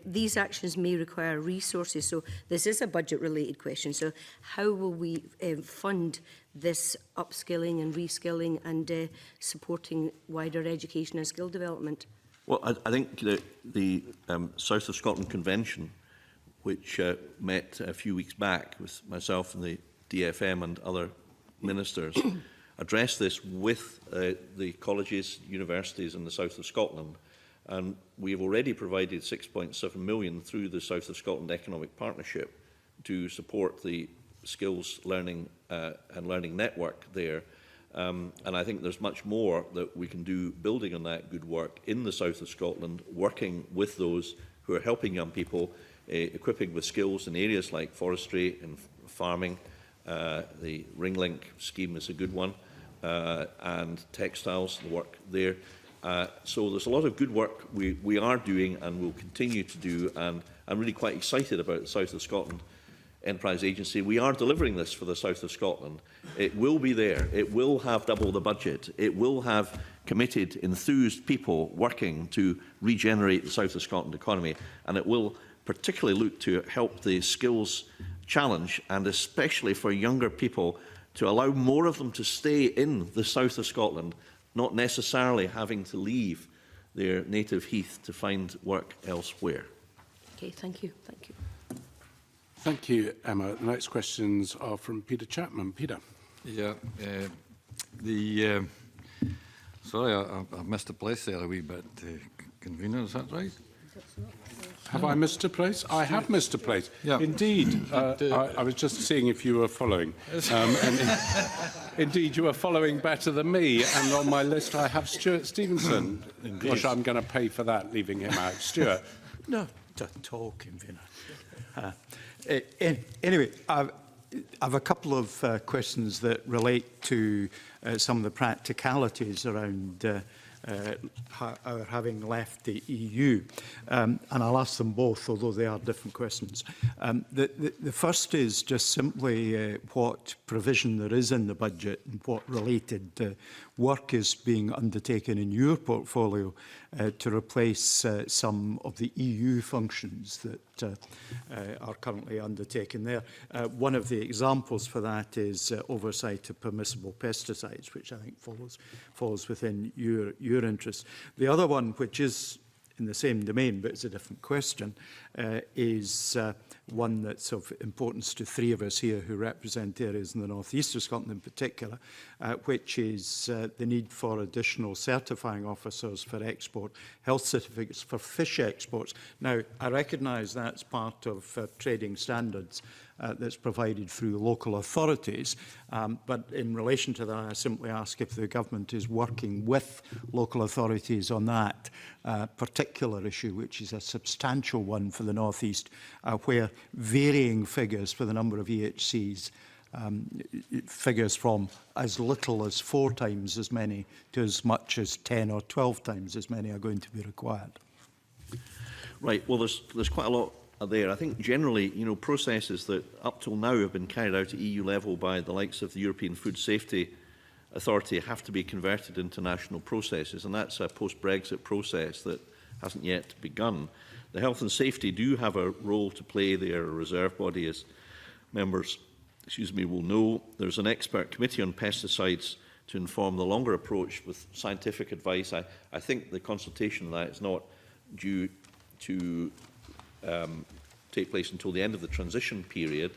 These actions may require resources, so this is a budget-related question. So how will we fund this upskilling and reskilling and supporting wider education and skill development? Well, I think that the South of Scotland Convention, which met a few weeks back with myself and the DFM and other ministers, addressed this with the colleges, universities in the South of Scotland. And we have already provided 6.7 million through the South of Scotland Economic Partnership to support the skills learning and learning network there. And I think there's much more that we can do building on that good work in the South of Scotland, working with those who are helping young people, equipping with skills in areas like forestry and farming. The Ringlink scheme is a good one, and textiles, the work there. So there's a lot of good work we are doing and will continue to do, and I'm really quite excited about the South of Scotland Enterprise Agency. We are delivering this for the South of Scotland. It will be there. It will have double the budget. It will have committed, enthused people working to regenerate the South of Scotland economy, and it will particularly look to help the skills challenge, and especially for younger people, to allow more of them to stay in the South of Scotland, not necessarily having to leave their native heath to find work elsewhere. Okay, thank you. Thank you. Thank you, Emma. The next questions are from Peter Chapman. Peter. Yeah, sorry, I missed a place there a wee bit. Convener, is that right? Have I missed a place? I have missed a place. Yeah. Indeed. I was just seeing if you were following. And indeed, you are following better than me. And on my list, I have Stuart Stevenson. Gosh, I'm going to pay for that, leaving him out. Stuart. No, at all, Convener. Anyway, I have a couple of questions that relate to some of the practicalities around our having left the EU, and I'll ask them both, although they are different questions. The first is just simply what provision there is in the budget and what related work is being undertaken in your portfolio to replace some of the EU functions that are currently undertaken there. One of the examples for that is oversight of permissible pesticides, which I think falls within your interest. The other one, which is in the same domain, but it's a different question, is one that's of importance to three of us here who represent areas in the North East of Scotland in particular, which is the need for additional certifying officers for export, health certificates for fish exports. Now, I recognise that's part of trading standards that's provided through local authorities. But in relation to that, I simply ask if the government is working with local authorities on that particular issue, which is a substantial one for the North East, where varying figures for the number of EHCs, figures from as little as 4 times as many to as much as 10 or 12 times as many are going to be required. Right. Well, there's quite a lot there. I think generally, processes that up till now have been carried out at EU level by the likes of the European Food Safety Authority have to be converted into national processes, and that's a post-Brexit process that hasn't yet begun. The health and safety do have a role to play. They are a reserve body, as members will know. There's an expert committee on pesticides to inform the longer approach with scientific advice. I think the consultation on that is not due to take place until the end of the transition period.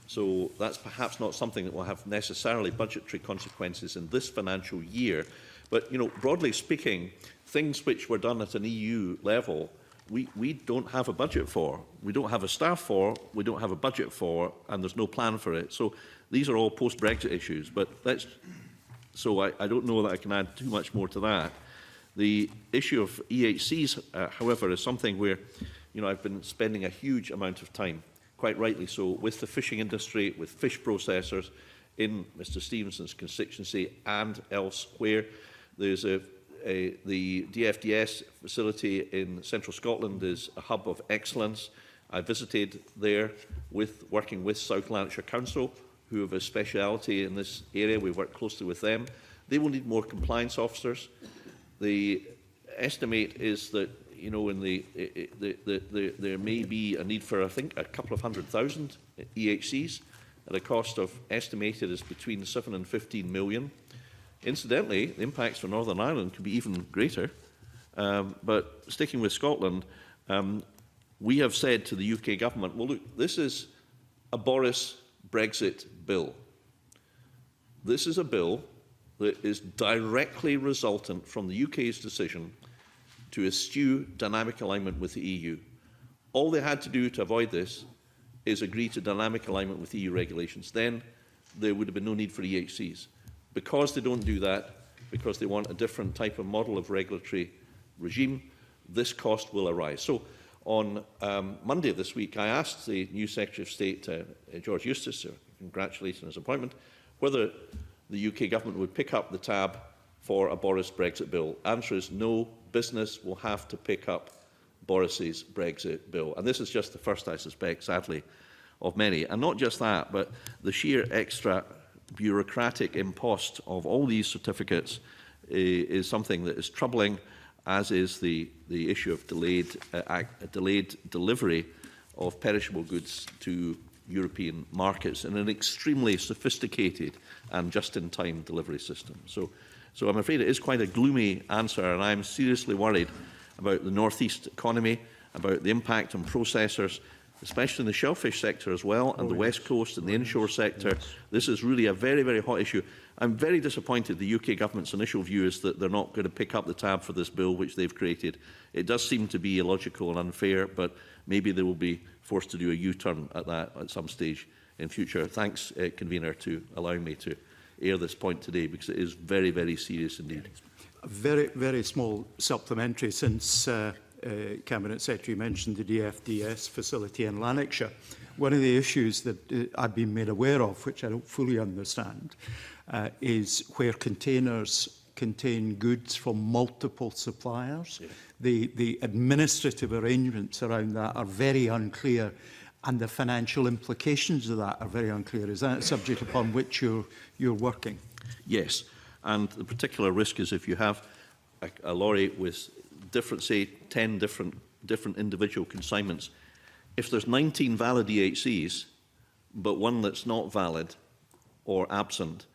So that's perhaps not something that will have necessarily budgetary consequences in this financial year. But, broadly speaking, things which were done at an EU level, we don't have a budget for. We don't have a staff for, we don't have a budget for, and there's no plan for it. So these are all post-Brexit issues. But so I don't know that I can add too much more to that. The issue of EHCs, however, is something where you know, I've been spending a huge amount of time, quite rightly so, with the fishing industry, with fish processors in Mr Stevenson's constituency and elsewhere. There's the DFDS facility in central Scotland is a hub of excellence. I visited there working with South Lanarkshire Council, who have a speciality in this area. We work closely with them. They will need more compliance officers. The estimate is that, you know, in there may be a need for, I think, a couple of 100,000 EHCs at a cost of estimated is between 7 and 15 million. Incidentally, the impacts for Northern Ireland could be even greater. But sticking with Scotland, we have said to the UK government, well, look, this is a Boris Brexit bill. This is a bill that is directly resultant from the UK's decision to eschew dynamic alignment with the EU. All they had to do to avoid this is agree to dynamic alignment with EU regulations. Then there would have been no need for EHCs. Because they don't do that, because they want a different type of model of regulatory regime, this cost will arise. So on Monday of this week, I asked the new Secretary of State, George Eustace, congratulating his appointment, whether the UK government would pick up the tab for a Boris Brexit bill. Answer is no, business will have to pick up Boris's Brexit bill. And this is just the first, I suspect, sadly, of many. And not just that, but the sheer extra bureaucratic impost of all these certificates is something that is troubling, as is the issue of delayed delivery of perishable goods to European markets in an extremely sophisticated and just-in-time delivery system. So I'm afraid it is quite a gloomy answer, and I'm seriously worried about the North East economy, about the impact on processors, especially in the shellfish sector as well, and the West Coast and the inshore sector. This is really a very, very hot issue. I'm very disappointed the UK government's initial view is that they're not going to pick up the tab for this bill which they've created. It does seem to be illogical and unfair, but maybe they will be forced to do a U-turn at that at some stage in future. Thanks, Convener, to allowing me to air this point today, because it is very, very serious indeed. A very, very small supplementary, since Cabinet Secretary mentioned the DFDS facility in Lanarkshire. One of the issues that I've been made aware of, which I don't fully understand, is where containers contain goods from multiple suppliers. Yeah. The administrative arrangements around that are very unclear, and the financial implications of that are very unclear. Is that a subject upon which you're working? Yes, and the particular risk is if you have a lorry with different, say, 10 different individual consignments, if there's 19 valid EHCs, but one that's not valid or absent,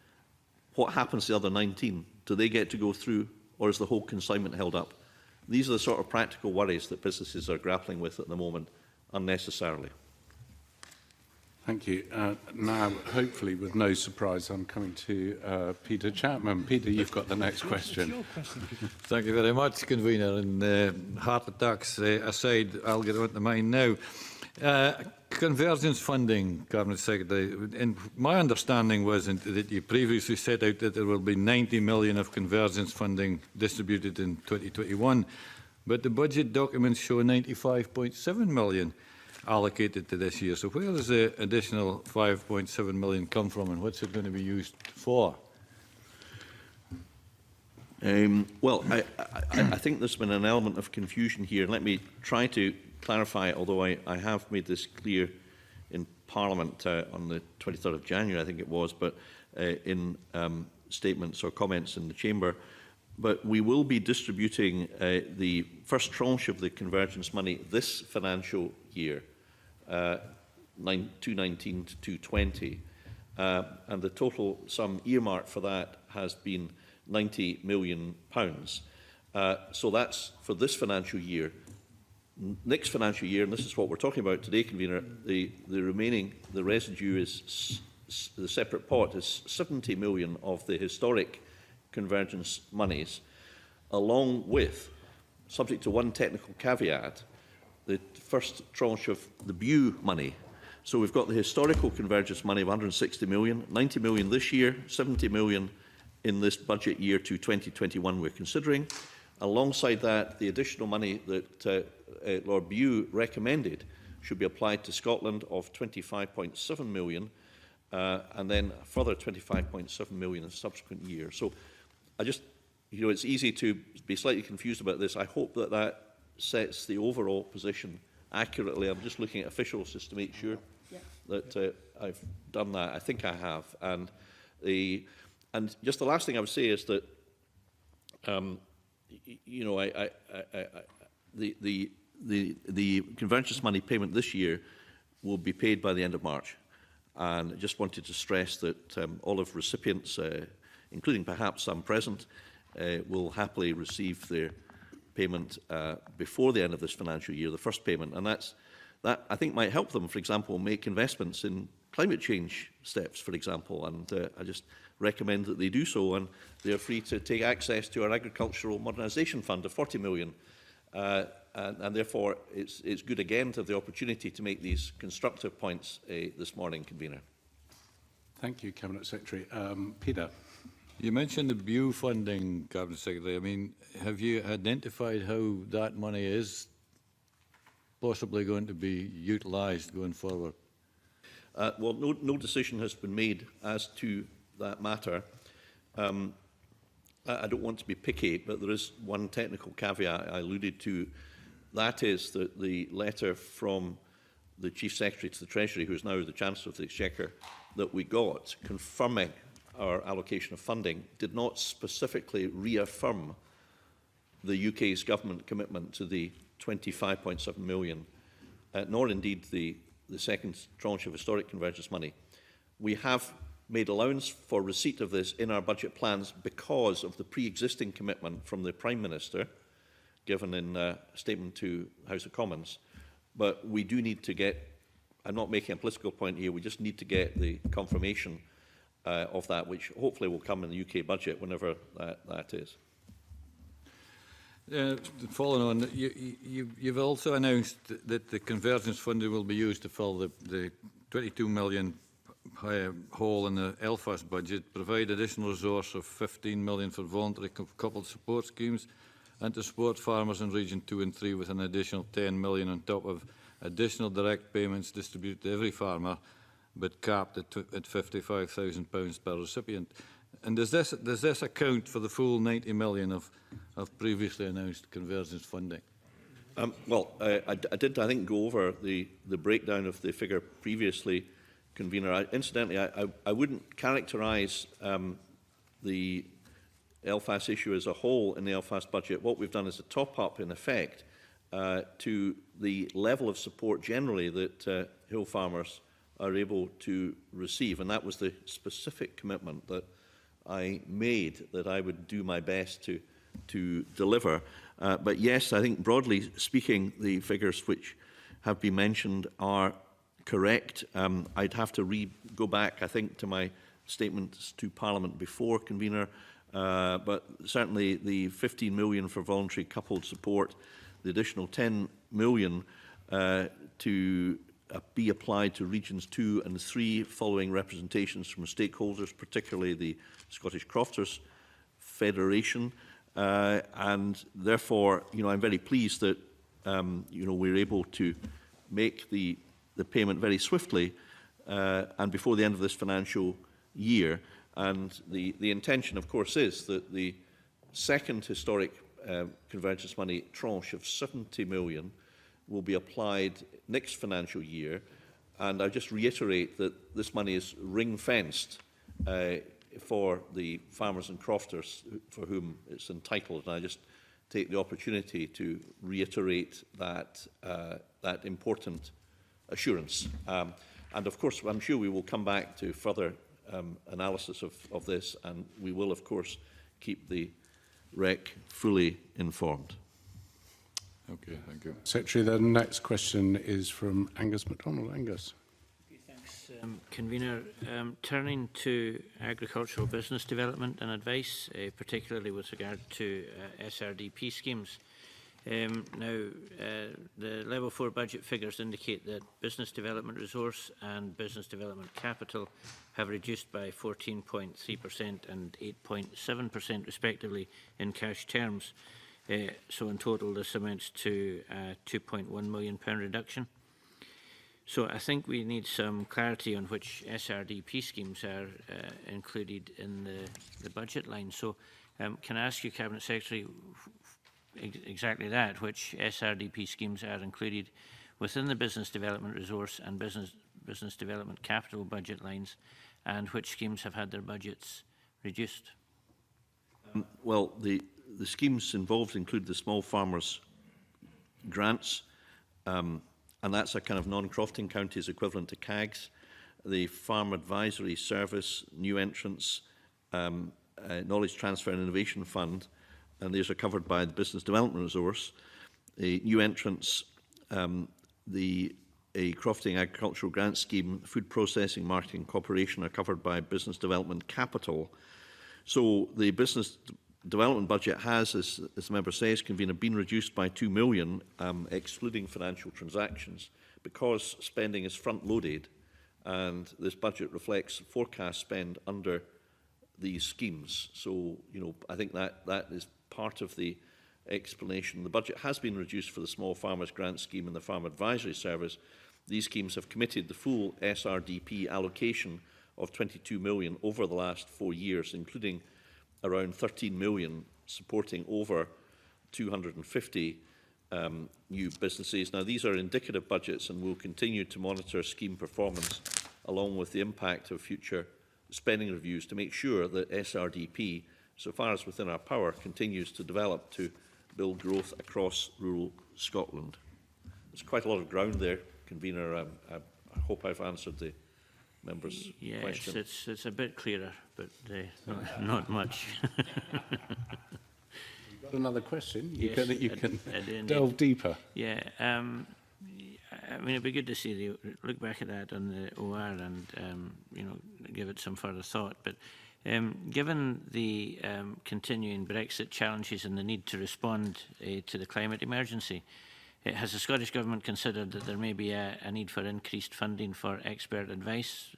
what happens to the other 19? Do they get to go through, or is the whole consignment held up? These are the sort of practical worries that businesses are grappling with at the moment, unnecessarily. Thank you. Now, hopefully, with no surprise, I'm coming to Peter Chapman. Peter, you've got the next question. Thank you very much, Convener. And heart attacks aside, I'll get on to mine now. Convergence funding, Cabinet Secretary. And my understanding was that you previously set out that there will be 90 million of convergence funding distributed in 2021, but the budget documents show 95.7 million allocated to this year. So where does the additional 5.7 million come from, and what's it going to be used for? Well, I think there's been an element of confusion here. Let me try to clarify, although I have made this clear in Parliament on the 23rd of January, I think it was, but in statements or comments in the Chamber. But we will be distributing the first tranche of the convergence money this financial year, 2019 to 2020, and the total sum earmarked for that has been £90 million. So that's for this financial year. Next financial year, and this is what we're talking about today, Convener, the residue is, the separate pot is 70 million of the historic convergence monies, along with, subject to one technical caveat, the first tranche of the BEW money. So we've got the historical convergence money of 160 million, 90 million this year, 70 million in this budget year to 2021 we're considering, Alongside that, the additional money that Lord Bew recommended should be applied to Scotland of £25.7 million, and then a further £25.7 million in subsequent years. So I just, it's easy to be slightly confused about this. I hope that that sets the overall position accurately. I'm just looking at officials just to make sure that I've done that. I think I have. And just the last thing I would say is that, the convergence money payment this year will be paid by the end of March. And I just wanted to stress that all of recipients, including perhaps some present, will happily receive their payment before the end of this financial year, the first payment. And that I think might help them, for example, make investments in climate change steps, for example. And I just recommend that they do so. And they are free to take access to our Agricultural Modernisation Fund of £40 million. And therefore, it's good again to have the opportunity to make these constructive points this morning, Convener. Thank you, Cabinet Secretary. Peter. You mentioned the BEW funding, Cabinet Secretary. I mean, have you identified how that money is possibly going to be utilised going forward? Well, no decision has been made as to that matter. I don't want to be picky, but there is one technical caveat I alluded to. That is that the letter from the Chief Secretary to the Treasury, who is now the Chancellor of the Exchequer, that we got confirming our allocation of funding did not specifically reaffirm the UK's government commitment to the £25.7 million, nor indeed the second tranche of historic convergence money. We have made allowance for receipt of this in our budget plans because of the pre-existing commitment from the Prime Minister, given in a statement to House of Commons. But we do need to get, I'm not making a political point here, we just need to get the confirmation of that, which hopefully will come in the UK budget whenever that is. Following on, you've also announced that the convergence funding will be used to fill the £22 million hole in the Belfast budget, provide additional resource of £15 million for voluntary coupled support schemes, and to support farmers in Region 2 and 3 with an additional £10 million on top of additional direct payments distributed to every farmer, but capped at £55,000 per recipient. And does this account for the full £90 million of previously announced convergence funding? I did, I think, go over the breakdown of the figure previously, Convener. Incidentally, I wouldn't characterise the LFAS issue as a whole in the LFAS budget. What we've done is a top-up, in effect, to the level of support generally that hill farmers are able to receive. And that was the specific commitment that I made, that I would do my best to deliver. But yes, I think broadly speaking, the figures which have been mentioned are correct. I'd have to go back, I think, to my statements to Parliament before, Convener, but certainly the £15 million for voluntary coupled support, the additional £10 million to be applied to Regions 2 and 3 following representations from stakeholders, particularly the Scottish Crofters Federation. And therefore, I'm very pleased that, we're able to make the payment very swiftly and before the end of this financial year. And the intention, of course, is that the second historic convergence money tranche of £70 million will be applied next financial year. And I just reiterate that this money is ring-fenced for the farmers and crofters for whom it's entitled. And I just take the opportunity to reiterate that, that important assurance. And of course, I'm sure we will come back to further analysis of this, and we will, of course, keep the REC fully informed. Okay, thank you. Secretary, the next question is from Angus MacDonald. Angus. Thanks, Convener. Turning to agricultural business development and advice, particularly with regard to SRDP schemes. The Level 4 budget figures indicate that business development resource and business development capital have reduced by 14.3% and 8.7% respectively in cash terms. So in total, this amounts to a £2.1 million reduction. So I think we need some clarity on which SRDP schemes are included in the budget line. So can I ask you, Cabinet Secretary, exactly that, which SRDP schemes are included within the business development resource and business development capital budget lines, and which schemes have had their budgets reduced? Well, the schemes involved include the small farmers grants, and that's a kind of non-crofting counties equivalent to CAGs, the Farm Advisory Service, new entrants, Knowledge Transfer and Innovation Fund, and these are covered by the Business Development Resource. The new entrants, a crofting agricultural grant scheme, food processing, marketing and cooperation are covered by Business Development Capital. So the business development budget has, as the member says, convener, been reduced by £2 million, excluding financial transactions, because spending is front-loaded, and this budget reflects forecast spend under these schemes. So, you know, I think that is part of the explanation. The budget has been reduced for the Small Farmers Grant Scheme and the Farm Advisory Service. These schemes have committed the full SRDP allocation of £22 million over the last 4 years, including around £13 million supporting over 250 new businesses. Now, these are indicative budgets, and we'll continue to monitor scheme performance along with the impact of future spending reviews to make sure that SRDP, so far as within our power, continues to develop to build growth across rural Scotland. There's quite a lot of ground there, Convener. I hope I've answered the member's question. Yes, it's a bit clearer, but not much. You've got another question? You Yes, can indeed. delve deeper. Yeah, I mean, it'd be good to see look back at that on the OR and you know, give it some further thought. But given the continuing Brexit challenges and the need to respond to the climate emergency, has the Scottish Government considered that there may be a need for increased funding for expert advice,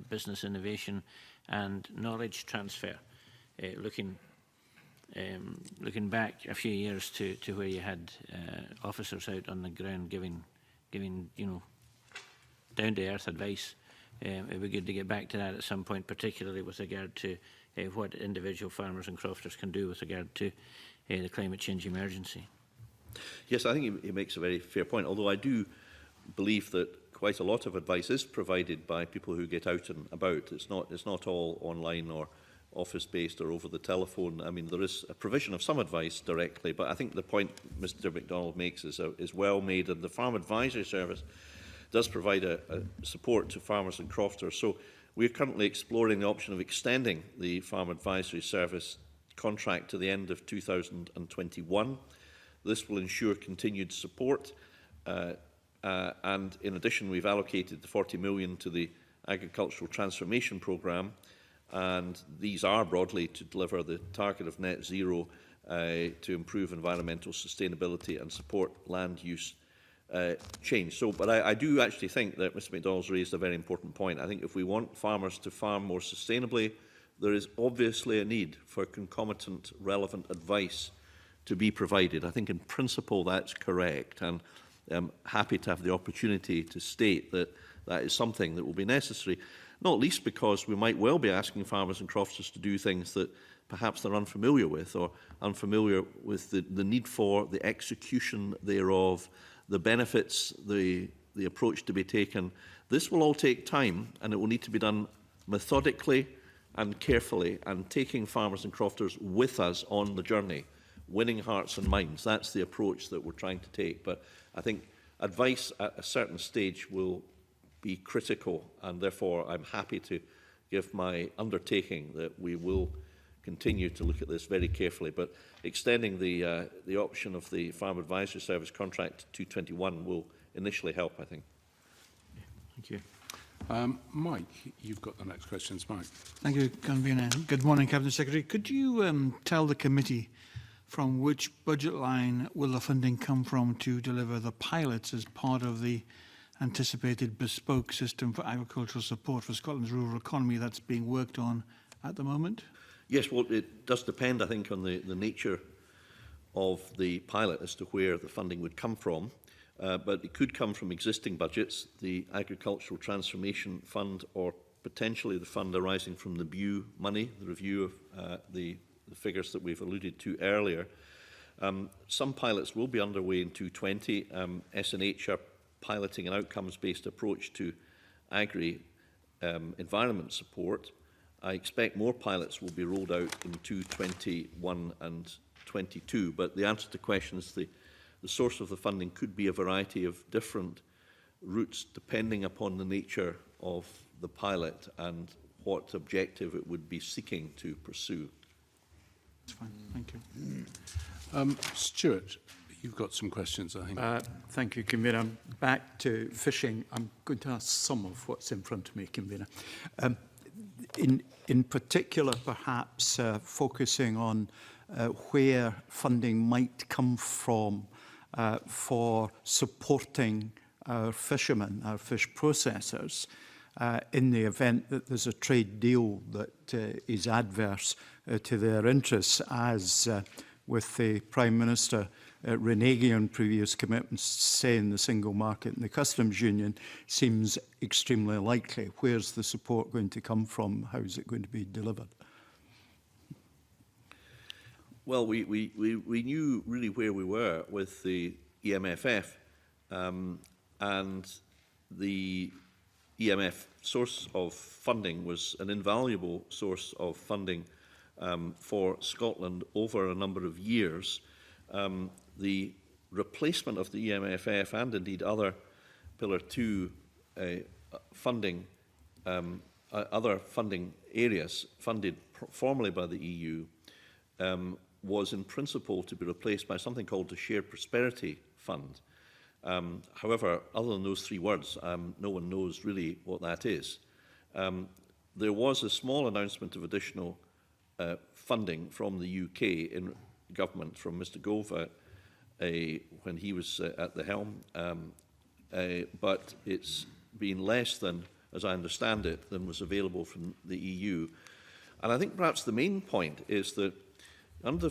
business innovation and knowledge transfer, looking back a few years to where you had officers out on the ground giving you know, down-to-earth advice? It would be good to get back to that at some point, particularly with regard to what individual farmers and crofters can do with regard to the climate change emergency. Yes, I think he makes a very fair point, although I do believe that quite a lot of advice is provided by people who get out and about. It's not all online or office-based or over the telephone. I mean, there is a provision of some advice directly, but I think the point Mr MacDonald makes is well made, and the Farm Advisory Service does provide a support to farmers and crofters. So we're currently exploring the option of extending the Farm Advisory Service contract to the end of 2021. This will ensure continued support, and in addition, we've allocated the £40 million to the Agricultural Transformation Programme, and these are broadly to deliver the target of net zero, to improve environmental sustainability and support land use change. So, but I do actually think that Mr MacDonald's raised a very important point. I think if we want farmers to farm more sustainably, there is obviously a need for concomitant relevant advice to be provided. I think in principle that's correct, and I'm happy to have the opportunity to state that that is something that will be necessary, not least because we might well be asking farmers and crofters to do things that perhaps they're unfamiliar with, or unfamiliar with the need for, the execution thereof, the benefits, the approach to be taken. This will all take time, and it will need to be done methodically and carefully, and taking farmers and crofters with us on the journey, winning hearts and minds. That's the approach that we're trying to take. But I think advice at a certain stage will be critical, and therefore I'm happy to give my undertaking that we will continue to look at this very carefully. But extending the option of the Farm Advisory Service contract to 2021 will initially help, I think. Thank you. Mike, you've got the next questions. Mike. Thank you, Convener. Good morning, Cabinet Secretary. Could you tell the committee from which budget line will the funding come from to deliver the pilots as part of the anticipated bespoke system for agricultural support for Scotland's rural economy that's being worked on at the moment? Yes, well, it does depend, I think, on the nature of the pilot as to where the funding would come from, but it could come from existing budgets, the Agricultural Transformation Fund, or potentially the fund arising from the BEW money, the review of the figures that we've alluded to earlier. Some pilots will be underway in 2020. SNH are piloting an outcomes-based approach to agri-environment support. I expect more pilots will be rolled out in 2021 and 22, but the answer to the question is the source of the funding could be a variety of different routes depending upon the nature of the pilot and what objective it would be seeking to pursue. That's fine. Thank you. Stuart, you've got some questions, I think. Thank you, Convener. Back to fishing. I'm going to ask some of what's in front of me, Convener. In particular, perhaps focusing on where funding might come from for supporting our fishermen, our fish processors, in the event that there's a trade deal that is adverse to their interests, as with the Prime Minister reneging on previous commitments, saying the single market and the customs union, seems extremely likely. Where's the support going to come from? How is it going to be delivered? Well, we knew really where we were with the EMFF, and the EMF source of funding was an invaluable source of funding for Scotland over a number of years. The replacement of the EMFF and indeed other Pillar 2 funding, other funding areas funded formerly by the EU, was in principle to be replaced by something called the Shared Prosperity Fund. However, other than those three words, no one knows really what that is. There was a small announcement of additional funding from the UK in government from Mr Gove when he was at the helm, but it's been less than, as I understand it, than was available from the EU. And I think perhaps the main point is that under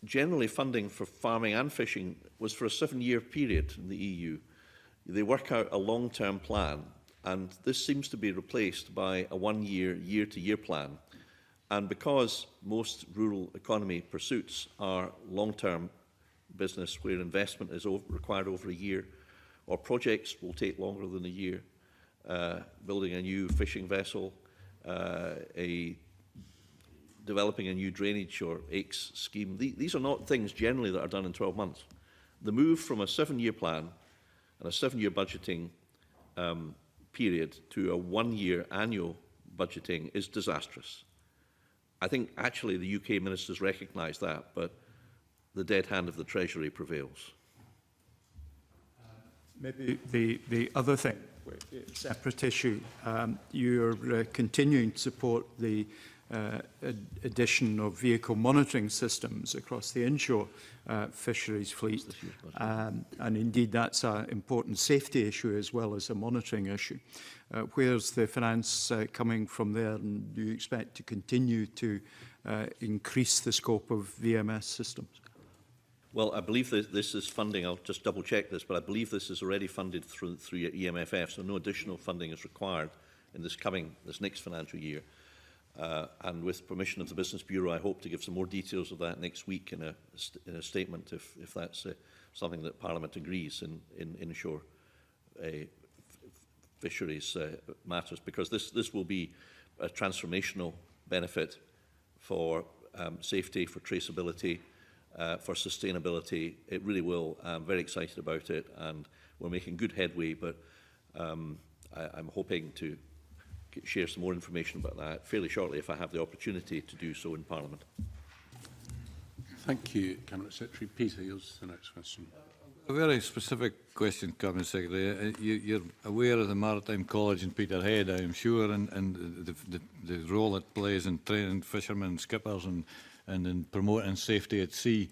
generally funding for farming and fishing was for a 7-year period in the EU. They work out a long-term plan, and this seems to be replaced by a 1-year, year-to-year plan. And because most rural economy pursuits are long-term business where investment is required over a year, or projects will take longer than a year, building a new fishing vessel, developing a new drainage or AICS scheme. These are not things generally that are done in 12 months. The move from a 7-year plan and a 7-year budgeting period to a 1-year annual budgeting is disastrous. I think actually the UK ministers recognise that, but the dead hand of the Treasury prevails. Maybe the other thing, separate issue, you're continuing to support the addition of vehicle monitoring systems across the inshore fisheries fleet. And indeed, that's an important safety issue as well as a monitoring issue. Where's the finance coming from there, and do you expect to continue to increase the scope of VMS systems? Well, I believe that this is funding, I'll just double check this, but I believe this is already funded through EMFF, so no additional funding is required in this next financial year. And with permission of the Business Bureau, I hope to give some more details of that next week in a statement, if that's something that Parliament agrees in inshore fisheries matters, because this will be a transformational benefit for safety, for traceability, for sustainability. It really will. I'm very excited about it, and we're making good headway, but I'm hoping to share some more information about that fairly shortly if I have the opportunity to do so in Parliament. Thank you, Cabinet Secretary. Peter, yours the next question. A very specific question, Cabinet Secretary. You're aware of the Maritime College in Peterhead, I am sure, and the role it plays in training fishermen and skippers and in promoting safety at sea.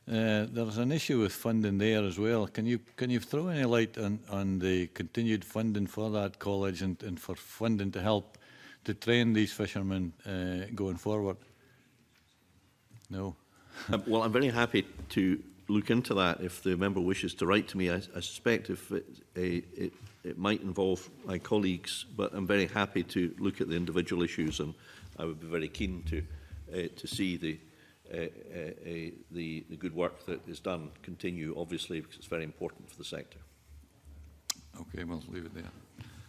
There's an issue with funding there as well. Can you throw any light on the continued funding for that college and for funding to help to train these fishermen going forward? No. Well, I'm very happy to look into that if the member wishes to write to me. I suspect if it might involve my colleagues, but I'm very happy to look at the individual issues, and I would be very keen to see the good work that is done continue, obviously, because it's very important for the sector. Okay, we'll leave it there.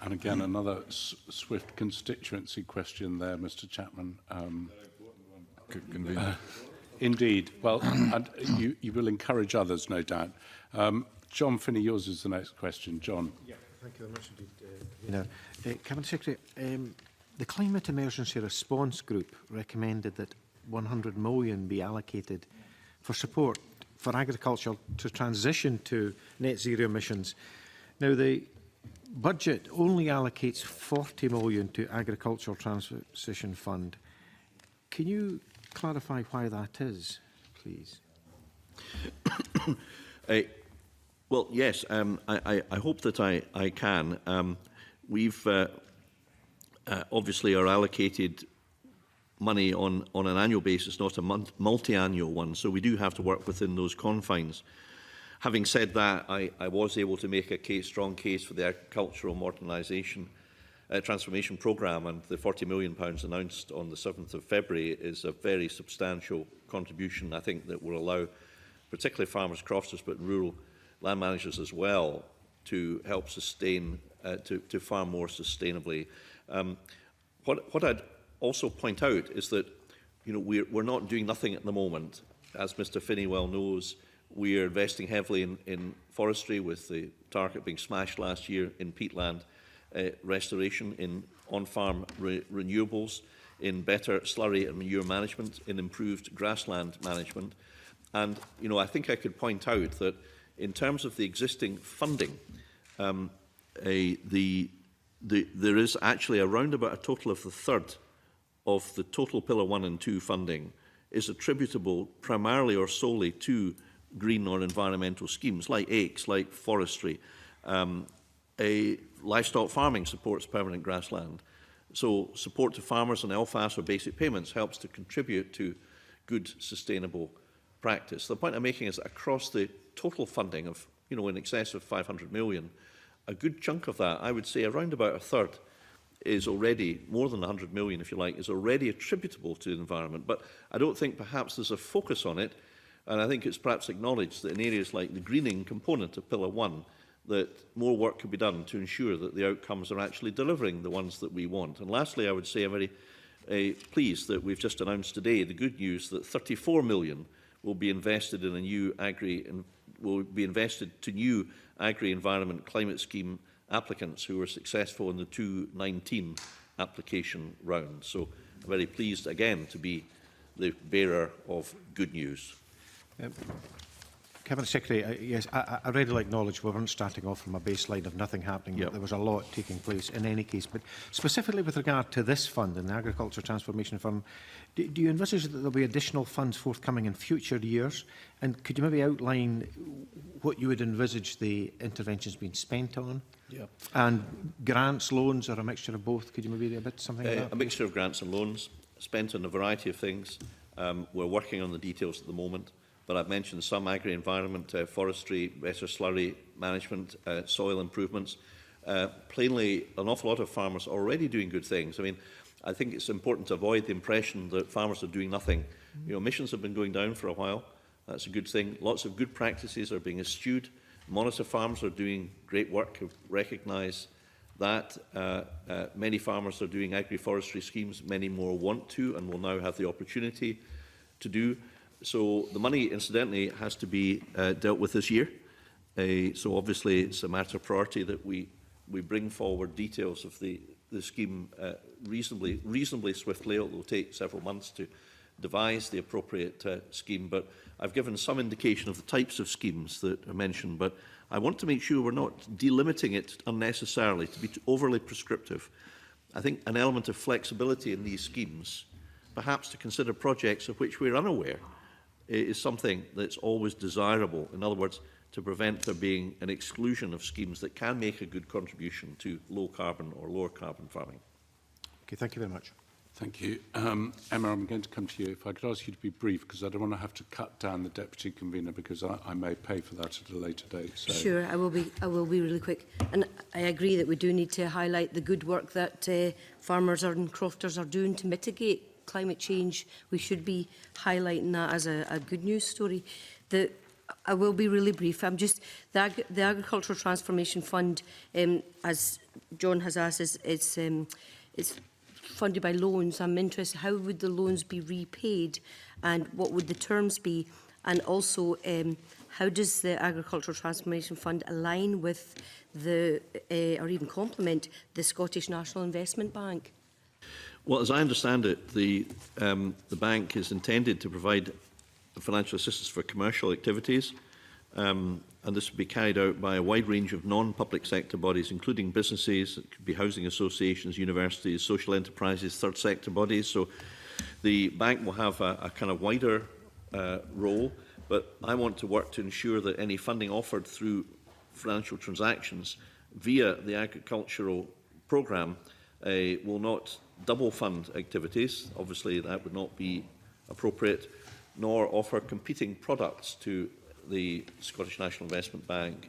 And again, another swift constituency question there, Mr. Chapman. Indeed. Well, and you will encourage others, no doubt. John Finney, yours is the next question. John. Yeah, thank you very much indeed. Cabinet Secretary, the Climate Emergency Response Group recommended that 100 million be allocated for support for agriculture to transition to net zero emissions. Now, the budget only allocates 40 million to Agricultural Transition Fund. Can you clarify why that is, please? Well, yes, I hope that I can. We've obviously are allocated money on an annual basis, not a multi-annual one, so we do have to work within those confines. Having said that, I was able to make a strong case for the agricultural modernisation transformation programme, and the £40 million announced on the 7th of February is a very substantial contribution, I think, that will allow particularly farmers, crofters, but rural land managers as well, to help sustain, to farm more sustainably. What I'd also point out is that, you know, we're not doing nothing at the moment. As Mr. Finney well knows, we are investing heavily in forestry, with the target being smashed last year, in peatland restoration, in on-farm renewables, in better slurry and manure management, in improved grassland management. And, you know, I think I could point out that in terms of the existing funding, there is actually around about a total of the third of the total Pillar 1 and 2 funding is attributable primarily or solely to green or environmental schemes like AICS, like forestry. Livestock farming supports permanent grassland. So support to farmers and LFAS or basic payments helps to contribute to good sustainable practice. The point I'm making is that across the total funding of, you know, in excess of 500 million, a good chunk of that, I would say around about a third, is already, more than 100 million if you like, is already attributable to the environment. But I don't think perhaps there's a focus on it, and I think it's perhaps acknowledged that in areas like the greening component of Pillar 1, that more work could be done to ensure that the outcomes are actually delivering the ones that we want. And lastly, I would say I'm very pleased that we've just announced today the good news that 34 million will be invested in a new new agri-environment climate scheme applicants who were successful in the 2019 application round. So I'm very pleased again to be the bearer of good news. Cabinet Secretary, yes, I readily acknowledge we weren't starting off from a baseline of nothing happening. Yep. There was a lot taking place in any case. But specifically with regard to this fund and the Agriculture Transformation Fund, do you envisage that there will be additional funds forthcoming in future years? And could you maybe outline what you would envisage the interventions being spent on? Yeah. And grants, loans, or a mixture of both? Could you maybe do a bit something like that? A mixture of grants and loans, spent on a variety of things. We're working on the details at the moment. But I've mentioned some agri-environment, forestry, better slurry management, soil improvements. Plainly, an awful lot of farmers are already doing good things. I mean, I think it's important to avoid the impression that farmers are doing nothing. You know, emissions have been going down for a while. That's a good thing. Lots of good practices are being eschewed. Monitor farms are doing great work, recognise that. Many farmers are doing agri-forestry schemes. Many more want to and will now have the opportunity to do. So the money, incidentally, has to be dealt with this year. So obviously it's a matter of priority that we bring forward details of the scheme reasonably swiftly. It will take several months to devise the appropriate scheme, but I've given some indication of the types of schemes that are mentioned, but I want to make sure we're not delimiting it unnecessarily to be overly prescriptive. I think an element of flexibility in these schemes, perhaps to consider projects of which we're unaware, is something that's always desirable. In other words, to prevent there being an exclusion of schemes that can make a good contribution to low carbon or lower carbon farming. Okay, thank you very much. Thank you. Emma, I'm going to come to you. If I could ask you to be brief, because I don't want to have to cut down the Deputy Convener, because I may pay for that at a later date. So. Sure, I will be really quick. And I agree that we do need to highlight the good work that farmers and crofters are doing to mitigate climate change. We should be highlighting that as a good news story. I will be really brief. The Agricultural Transformation Fund, as John has asked, it's funded by loans. I'm interested, how would the loans be repaid and what would the terms be? And also, how does the Agricultural Transformation Fund align with or even complement the Scottish National Investment Bank? Well, as I understand it, the bank is intended to provide financial assistance for commercial activities, and this would be carried out by a wide range of non-public sector bodies, including businesses, it could be housing associations, universities, social enterprises, third sector bodies. So the bank will have a kind of wider role, but I want to work to ensure that any funding offered through financial transactions via the agricultural programme will not double fund activities. Obviously, that would not be appropriate, nor offer competing products to the Scottish National Investment Bank.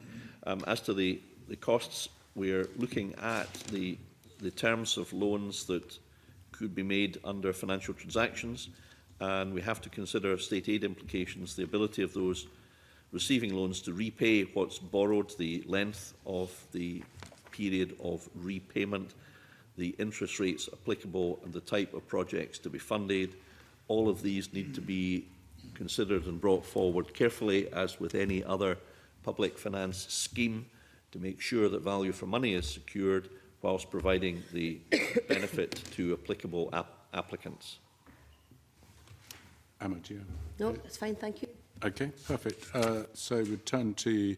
As to the costs, we are looking at the terms of loans that could be made under financial transactions, and we have to consider state aid implications, the ability of those receiving loans to repay what's borrowed, the length of the period of repayment, the interest rates applicable, and the type of projects to be funded. All of these need to be considered and brought forward carefully, as with any other public finance scheme, to make sure that value for money is secured whilst providing the benefit to applicable applicants. Emma, do you? No, that's fine, thank you. Okay, perfect. So we turn to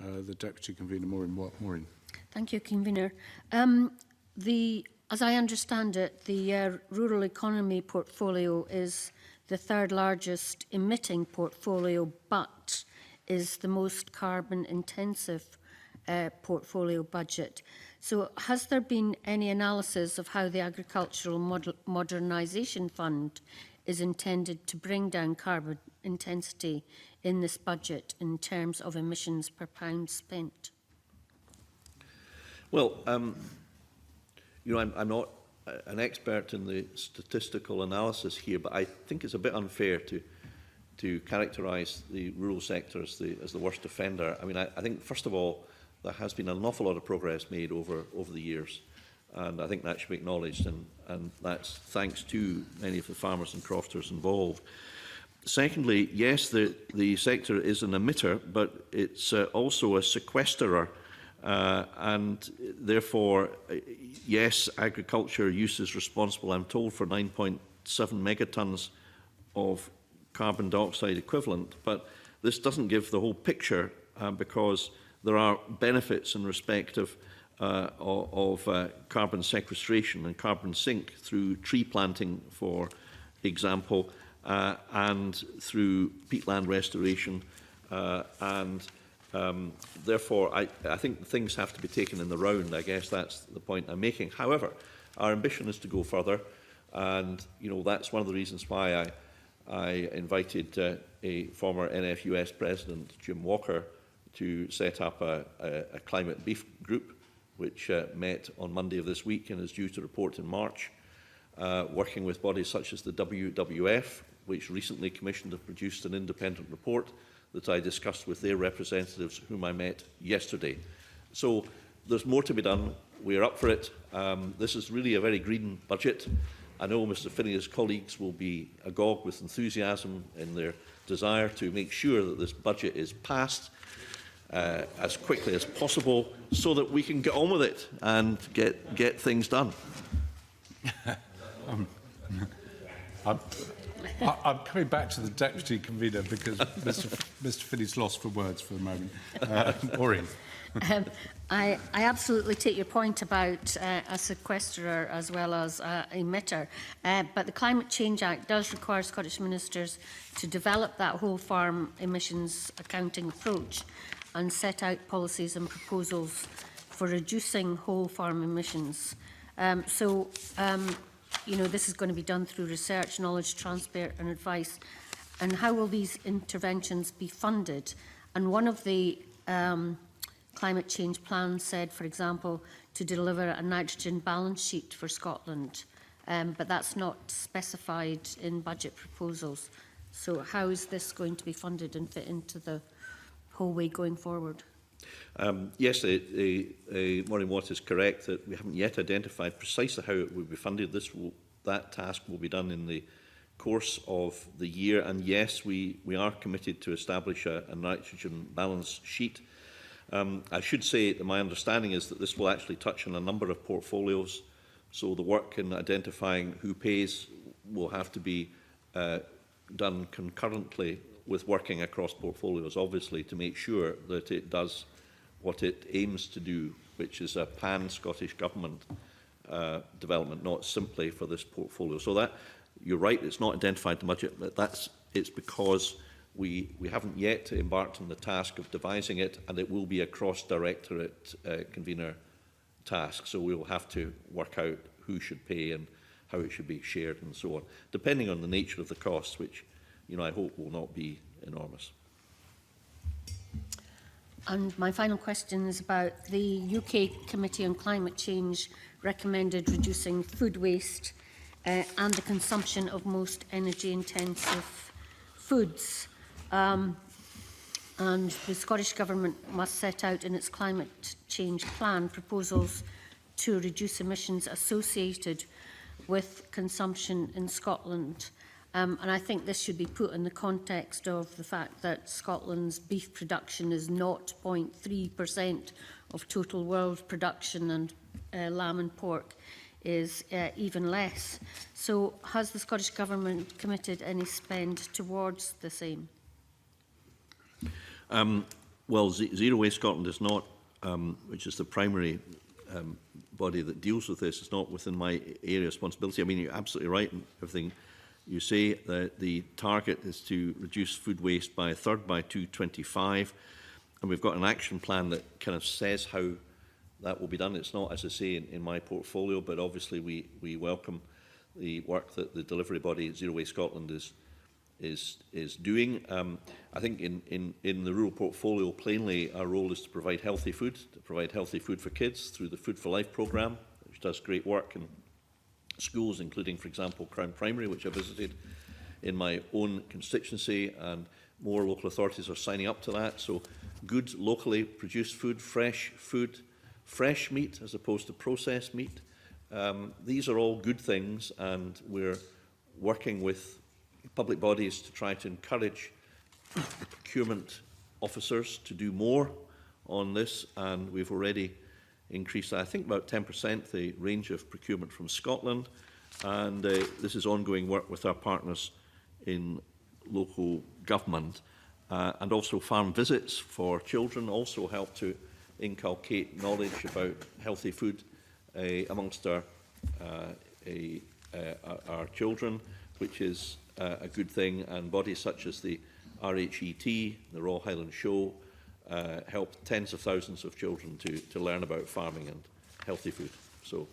the Deputy Convener, Maureen. Thank you, Convener. As I understand it, the rural economy portfolio is the third largest emitting portfolio, but is the most carbon intensive portfolio budget. So has there been any analysis of how the Agricultural Modernisation Fund is intended to bring down carbon intensity in this budget in terms of emissions per pound spent? Well, you know, I'm not an expert in the statistical analysis here, but I think it's a bit unfair to characterise the rural sector as the worst offender. I mean, I think, first of all, there has been an awful lot of progress made over the years, and I think that should be acknowledged, and that's thanks to many of the farmers and crofters involved. Secondly, yes, the sector is an emitter, but it's also a sequesterer, and therefore, yes, agriculture use is responsible, I'm told, for 9.7 megatons of carbon dioxide equivalent, but this doesn't give the whole picture because there are benefits in respect of carbon sequestration and carbon sink through tree planting, for example, and through peatland restoration, and therefore I think things have to be taken in the round. I guess that's the point I'm making. However, our ambition is to go further, and you know that's one of the reasons why I invited a former NFUS president, Jim Walker, to set up a climate beef group, which met on Monday of this week and is due to report in March, working with bodies such as the WWF, which recently commissioned and produced an independent report that I discussed with their representatives, whom I met yesterday. So there's more to be done. We're up for it. This is really a very green budget. I know Mr Finney's colleagues will be agog with enthusiasm in their desire to make sure that this budget is passed as quickly as possible so that we can get on with it and get things done. I'm coming back to the Deputy Convener because Mr Finney's lost for words for the moment. Maureen. I absolutely take your point about a sequesterer as well as a emitter, but the Climate Change Act does require Scottish ministers to develop that whole farm emissions accounting approach and set out policies and proposals for reducing whole farm emissions. you know, this is going to be done through research, knowledge transfer and advice. And how will these interventions be funded? And one of the climate change plans said, for example, to deliver a nitrogen balance sheet for Scotland. But that's not specified in budget proposals. So how is this going to be funded and fit into the whole way going forward? Yes, Maureen Watt is correct that we haven't yet identified precisely how it will be funded. That task will be done in the course of the year. And yes, we are committed to establish a nitrogen balance sheet. I should say that my understanding is that this will actually touch on a number of portfolios. So the work in identifying who pays will have to be done concurrently with working across portfolios, obviously, to make sure that it does what it aims to do, which is a pan-Scottish Government development, not simply for this portfolio. So that, you're right, it's not identified in the budget, but it's because we haven't yet embarked on the task of devising it, and it will be a cross-directorate convener task. So we will have to work out who should pay and how it should be shared and so on, depending on the nature of the costs, which, you know, I hope will not be enormous. And my final question is about the UK Committee on Climate Change recommended reducing food waste and the consumption of most energy-intensive foods. And the Scottish Government must set out in its climate change plan proposals to reduce emissions associated with consumption in Scotland. And I think this should be put in the context of the fact that Scotland's beef production is 0.3% of total world production, and lamb and pork is even less. So has the Scottish Government committed any spend towards this aim? Well, Zero Waste Scotland is not, which is the primary body that deals with this, is not within my area of responsibility. I mean, you're absolutely right in everything you say. That the target is to reduce food waste by a third by 2025, and we've got an action plan that kind of says how that will be done. It's not, as I say, in my portfolio, but obviously we welcome the work that the delivery body Zero Waste Scotland is doing. I think in the rural portfolio, plainly, our role is to provide healthy food for kids through the Food for Life programme, which does great work in schools, including, for example, Crown Primary, which I visited in my own constituency, and more local authorities are signing up to that. So good locally produced food, fresh meat as opposed to processed meat. These are all good things, and we're working with public bodies to try to encourage the procurement officers to do more on this, and we've already increased, I think, about 10% the range of procurement from Scotland, and this is ongoing work with our partners in local government, and also farm visits for children also help to inculcate knowledge about healthy food amongst our children, which is a good thing, and bodies such as the RHET, the Royal Highland Show, help tens of thousands of children to learn about farming and healthy food. So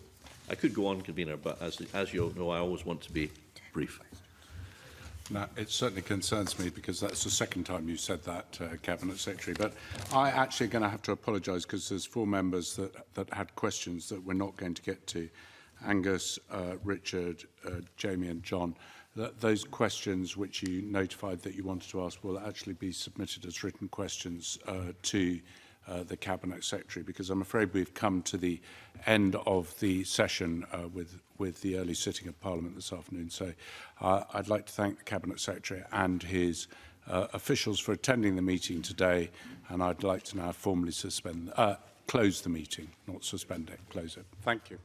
I could go on, Convener, but as you know, I always want to be brief. Now, it certainly concerns me because that's the second time you said that, Cabinet Secretary. But I actually going to have to apologise because there's 4 members that had questions that we're not going to get to. Angus, Richard, Jamie and John. Those questions which you notified that you wanted to ask will actually be submitted as written questions to the Cabinet Secretary, because I'm afraid we've come to the end of the session with the early sitting of Parliament this afternoon. So I'd like to thank the Cabinet Secretary and his officials for attending the meeting today, and I'd like to now formally close the meeting, not suspend it, close it. Thank you.